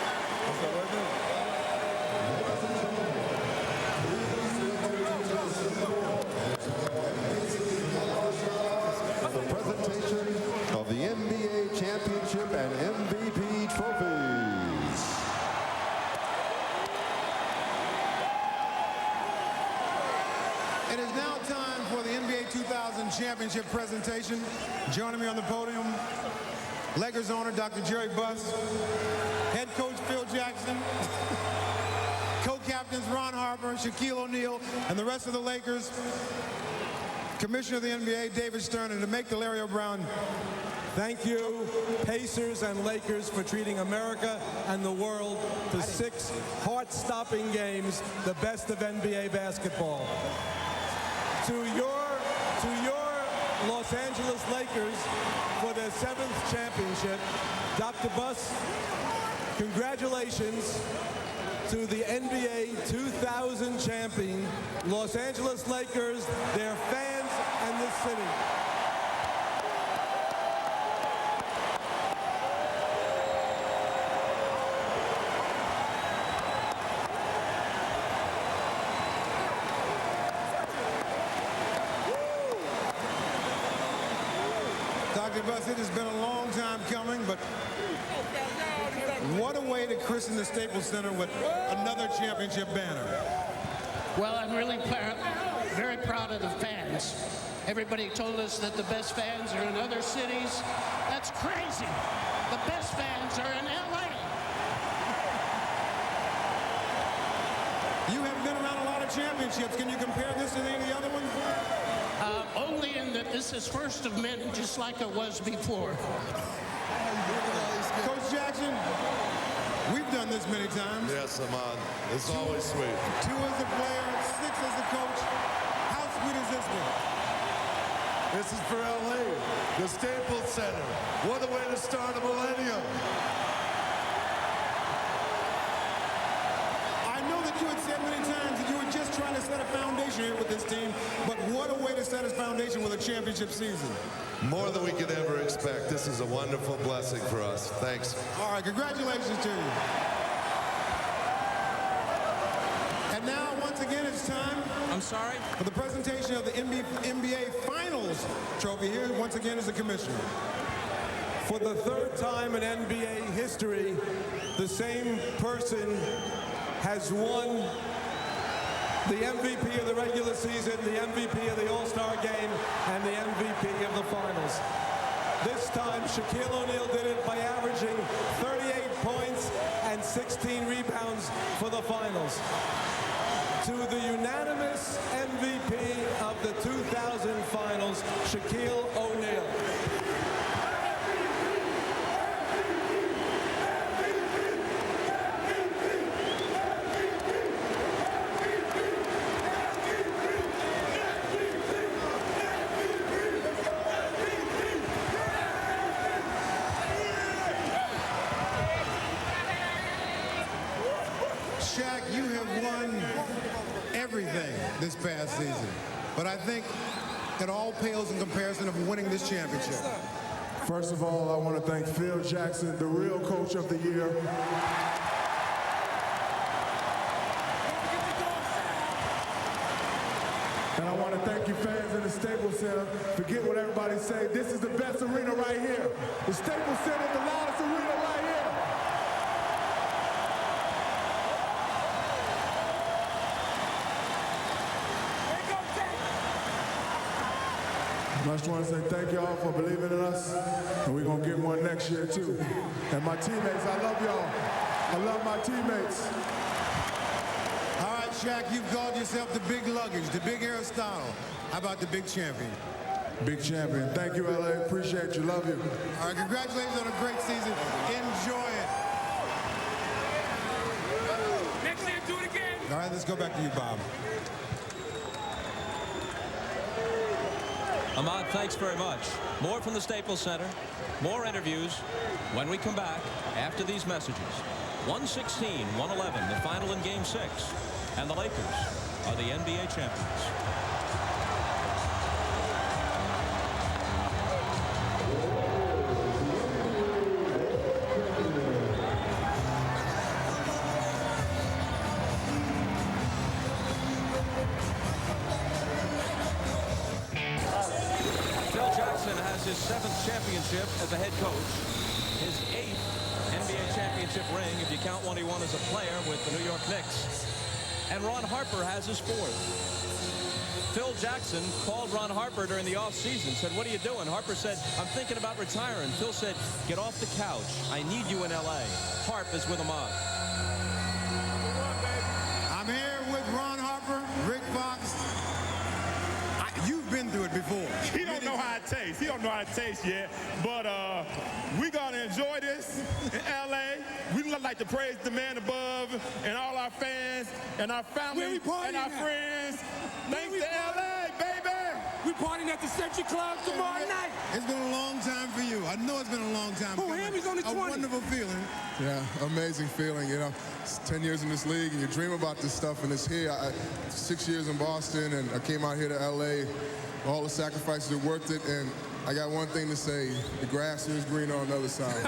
The presentation of the NBA championship and MVP trophies. It is now time for the NBA 2000 championship presentation. Joining me on the podium, Lakers owner Dr. Jerry Buss, head coach Phil Jackson, co-captains Ron Harper, Shaquille O'Neal, and the rest of the Lakers, Commissioner of the NBA David Stern, and to make the Larry O'Brien. Thank you, Pacers and Lakers, for treating America and the world to 6 heart-stopping games, the best of NBA basketball. To your Los Angeles Lakers for their 7th championship, Dr. Buss, congratulations to the NBA 2000 champion, Los Angeles Lakers, their fans, and the city. Dr. Buss, it has been a long time coming, but what a way to christen the Staples Center with another championship banner. Well, I'm really very proud of the fans. Everybody told us that the best fans are in other cities. That's crazy. The best fans are in LA. You have been around a lot of championships. Can you compare this to any of the other ones? Only in that this is first of many, just like it was before. Coach Jackson, we've done this many times. Yes, Ahmad. It's always sweet. 2 as a player, 6 as a coach. How sweet is this one? This is for LA, the Staples Center. What a way to start a millennium. I know that you had said many times that you were just trying to set a foundation here with this team, but what a way to set a foundation with a championship season. More than we could ever expect. This is a wonderful blessing for us. Thanks. All right, congratulations to you. And now, once again, it's time. I'm sorry? For the presentation of the NBA Finals trophy. Here, once again, is the commissioner. For the 3rd time in NBA history, the same person has won the MVP of the regular season, the MVP of the All-Star game, and the MVP of the finals. This time, Shaquille O'Neal did it by averaging 38 points and 16 rebounds for the finals. To the unanimous MVP of the 2000 finals, Shaquille O'Neal. Shaq, you have won everything this past season, but I think it all pales in comparison of winning this championship. First of all, I want to thank Phil Jackson, the real coach of the year. And I want to thank you fans in the Staples Center. Forget what everybody say. This is the best arena right here. The Staples Center is the loudest arena right here. I just want to say thank y'all for believing in us, and we're going to get one next year, too. And my teammates, I love y'all. I love my teammates. All right, Shaq, you've called yourself the big luggage, the big Aristotle. How about the big champion? Big champion. Thank you, LA. Appreciate you. Love you. All right, congratulations on a great season. Enjoy it. Next year, do it again. All right, let's go back to you, Bob. Ahmad, thanks very much. More from the Staples Center. More interviews when we come back after these messages. 116-111, the final in Game 6. And the Lakers are the NBA champions. His 7th championship as a head coach, his 8th NBA championship ring if you count one he won as a player with the New York Knicks. And Ron Harper has his 4th. Phil Jackson called Ron Harper during the offseason, said, "What are you doing?" Harper said, "I'm thinking about retiring." Phil said, "Get off the couch. I need you in LA." Harp is with Ahmad. I'm here with Ron Harper, Rick Fox. You've been through it before. He don't know how it tastes. He don't know how it tastes yet. But we gonna enjoy this in LA. We like to praise the man above and all our fans and our family and our friends. Thanks to LA, baby. We partying at the Century Club tomorrow night. It's been a long time for you. I know it's been a long time. Oh, Hammy's only 20. A wonderful feeling. Yeah, amazing feeling. You know, it's 10 years in this league, and you dream about this stuff, and it's here. 6 years in Boston, and I came out here to LA. All the sacrifices are worth it, and I got one thing to say: the grass is greener on the other side.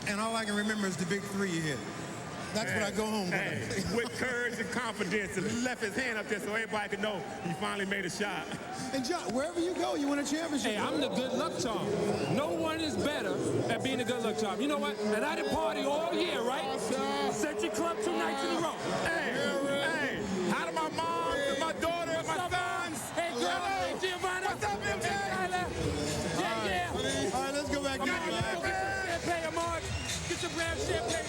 And all I can remember is the big 3 you hit. That's what I go home with. With courage and confidence, and left his hand up there so everybody could know he finally made a shot. And John, wherever you go, you win a championship. Hey, I'm the good luck charm. No one is better at being a good luck charm. You know what? And I didn't party all year, right? Century Club 2 nights in a row. Hey, how do my mom and my daughter and my sons? Hey, girl. Hey, Giovanna. What's up, MJ? Yeah. All right, let's go back. Get champagne, Ahmad. Get your brand champagne.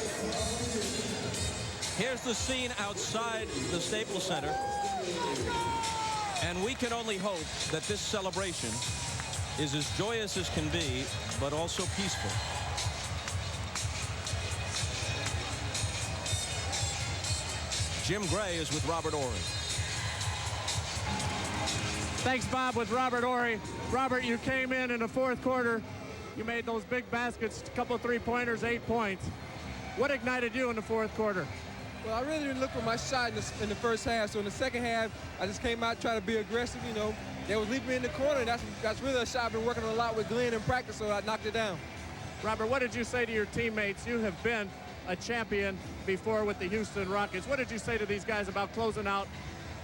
Here's the scene outside the Staples Center. And we can only hope that this celebration is as joyous as can be, but also peaceful. Jim Gray is with Robert Ory. Thanks, Bob, with Robert Ory. Robert, you came in the 4th quarter. You made those big baskets, a couple of 3-pointers, 8 points. What ignited you in the 4th quarter? Well, I really didn't look for my shot in the first half. So in the second half, I just came out trying to be aggressive. You know, they was leaving me in the corner. And that's really a shot I've been working a lot with Glenn in practice, so I knocked it down. Robert, what did you say to your teammates? You have been a champion before with the Houston Rockets. What did you say to these guys about closing out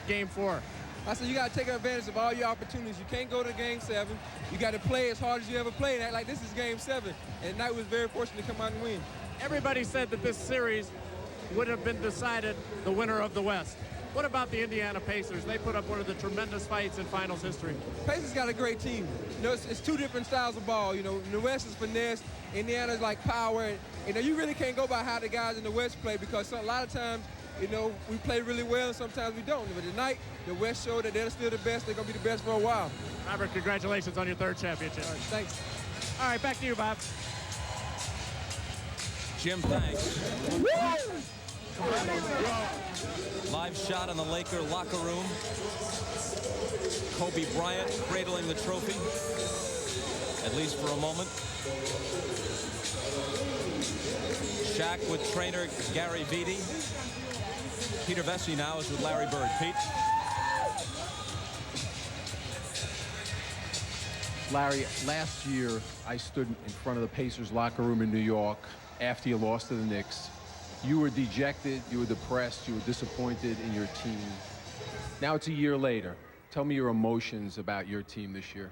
Game 4? I said, you got to take advantage of all your opportunities. You can't go to Game 7. You got to play as hard as you ever played. Act like this is Game 7. And tonight was very fortunate to come out and win. Everybody said that this series would have been decided the winner of the West. What about the Indiana Pacers? They put up one of the tremendous fights in finals history. Pacers got a great team. You know, it's 2 different styles of ball. You know, the West is finesse. Indiana's like power. And, you know, you really can't go by how the guys in the West play because a lot of times, you know, we play really well and sometimes we don't. But tonight, the West showed that they're still the best. They're going to be the best for a while. Robert, congratulations on your 3rd championship. All right, thanks. All right, back to you, Bob. Jim, thanks. Live shot in the Laker locker room. Kobe Bryant cradling the trophy, at least for a moment. Shaq with trainer Gary Vitti. Peter Vesey now is with Larry Bird. Pete? Larry, last year I stood in front of the Pacers locker room in New York after you lost to the Knicks. You were dejected, you were depressed, you were disappointed in your team. Now it's a year later. Tell me your emotions about your team this year.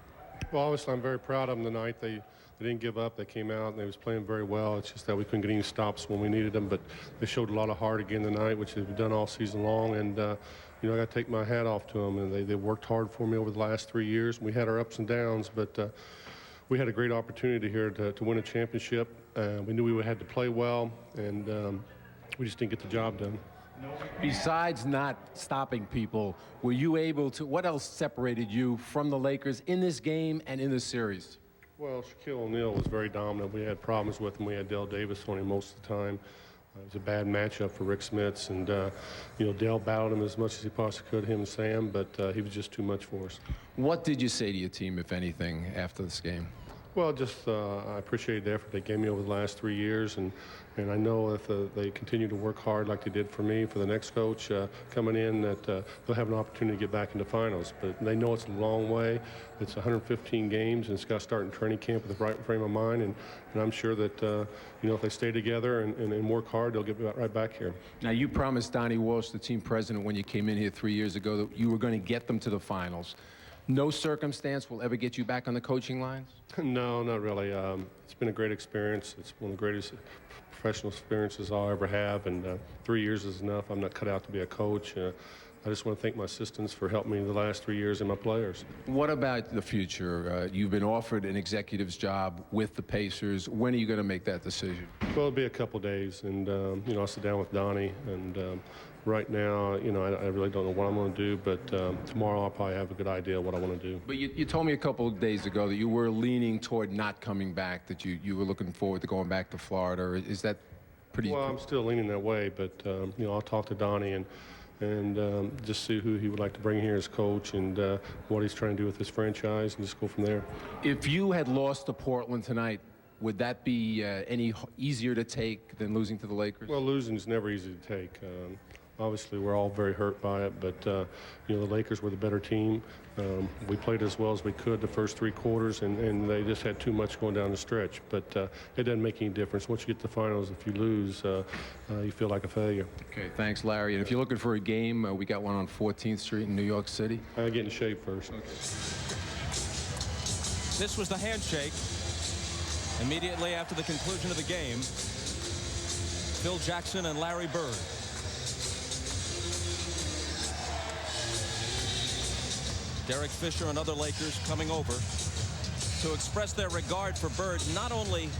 Well, obviously, I'm very proud of them tonight. They didn't give up. They came out and they was playing very well. It's just that we couldn't get any stops when we needed them. But they showed a lot of heart again tonight, which they've done all season long. And you know, I got to take my hat off to them. And they worked hard for me over the last 3 years. We had our ups and downs, but we had a great opportunity here to win a championship. We knew we had to play well, and we just didn't get the job done. Besides not stopping people, were you able to, what else separated you from the Lakers in this game and in this series? Well, Shaquille O'Neal was very dominant. We had problems with him. We had Dale Davis on him most of the time. It was a bad matchup for Rick Smits, and you know, Dale battled him as much as he possibly could, him and Sam, but he was just too much for us. What did you say to your team, if anything, after this game? Well, just I appreciate the effort they gave me over the last 3 years, and I know if they continue to work hard like they did for me, for the next coach coming in, that they'll have an opportunity to get back into finals. But they know it's a long way. It's 115 games, and it's got to start in training camp with the right frame of mind. And I'm sure that you know, if they stay together and work hard, they'll get right back here. Now, you promised Donnie Walsh, the team president, when you came in here 3 years ago, that you were going to get them to the finals. No circumstance will ever get you back on the coaching lines? No, not really. It's been a great experience. It's one of the greatest professional experiences I'll ever have, and 3 years is enough. I'm not cut out to be a coach. I just want to thank my assistants for helping me the last 3 years and my players. What about the future? You've been offered an executive's job with the Pacers. When are you going to make that decision? Well, it'll be a couple days, and you know, I'll sit down with Donnie, and right now, you know, I really don't know what I'm going to do, but tomorrow I'll probably have a good idea of what I want to do. But you told me a couple of days ago that you were leaning toward not coming back, that you were looking forward to going back to Florida. Is that pretty... Well, I'm still leaning that way, but, you know, I'll talk to Donnie and just see who he would like to bring here as coach and what he's trying to do with his franchise, and just go from there. If you had lost to Portland tonight, would that be any easier to take than losing to the Lakers? Well, losing is never easy to take. Obviously, we're all very hurt by it, but you know, the Lakers were the better team. We played as well as we could the first 3 quarters, and they just had too much going down the stretch. But it doesn't make any difference. Once you get to the finals, if you lose, you feel like a failure. Okay, thanks, Larry. And if you're looking for a game, we got one on 14th Street in New York City. I get in shape first. Okay. This was the handshake immediately after the conclusion of the game. Phil Jackson and Larry Bird. Derek Fisher and other Lakers coming over to express their regard for Bird, not only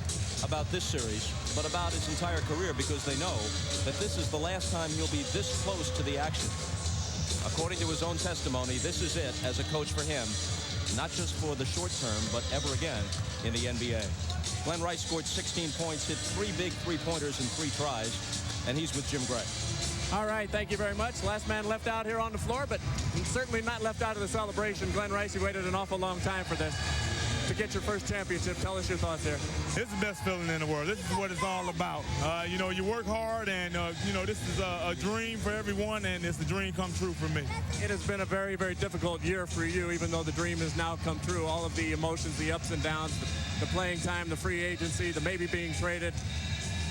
about this series, but about his entire career, because they know that this is the last time he'll be this close to the action. According to his own testimony, this is it as a coach for him, not just for the short term, but ever again in the NBA. Glenn Rice scored 16 points, hit 3 big three-pointers in 3 tries, and he's with Jim Gray. All right, thank you very much. Last man left out here on the floor, but certainly not left out of the celebration. Glenn Rice, you waited an awful long time for this. To get your first championship, tell us your thoughts here. It's the best feeling in the world. This is what it's all about. You know, you work hard, and, you know, this is a dream for everyone, and it's a dream come true for me. It has been a very, very difficult year for you, even though the dream has now come true. All of the emotions, the ups and downs, the playing time, the free agency, the maybe being traded.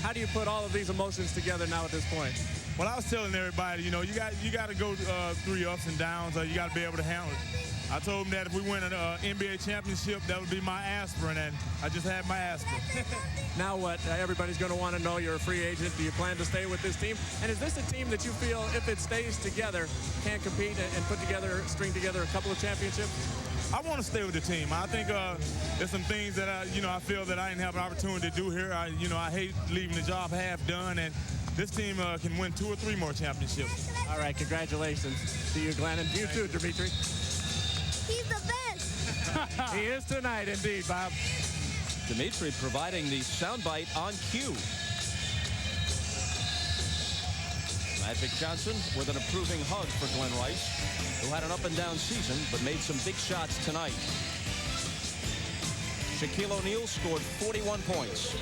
How do you put all of these emotions together now at this point? Well, I was telling everybody, you know, you got to go through your ups and downs. You got to be able to handle it. I told them that if we win an NBA championship, that would be my aspirin, and I just had my aspirin. Now what? Everybody's going to want to know you're a free agent. Do you plan to stay with this team? And is this a team that you feel, if it stays together, can compete and string together a couple of championships? I want to stay with the team. I think there's some things that I feel that I didn't have an opportunity to do here. I hate leaving the job half done, and this team can win 2 or 3 more championships. All right, congratulations to you, Glenn, and you too, Dimitri. He's the best. He is tonight, indeed, Bob. Dimitri providing the soundbite on cue. Magic Johnson with an approving hug for Glenn Rice, who had an up-and-down season but made some big shots tonight. Shaquille O'Neal scored 41 points.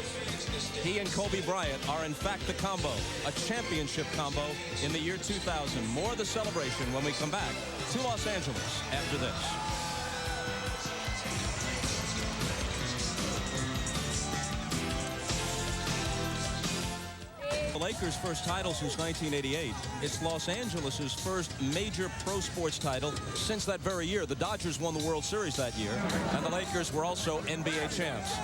He and Kobe Bryant are in fact the combo, a championship combo in the year 2000. More of the celebration when we come back to Los Angeles after this. Lakers' first title since 1988. It's Los Angeles' first major pro sports title since that very year. The Dodgers won the World Series that year, and the Lakers were also NBA champs.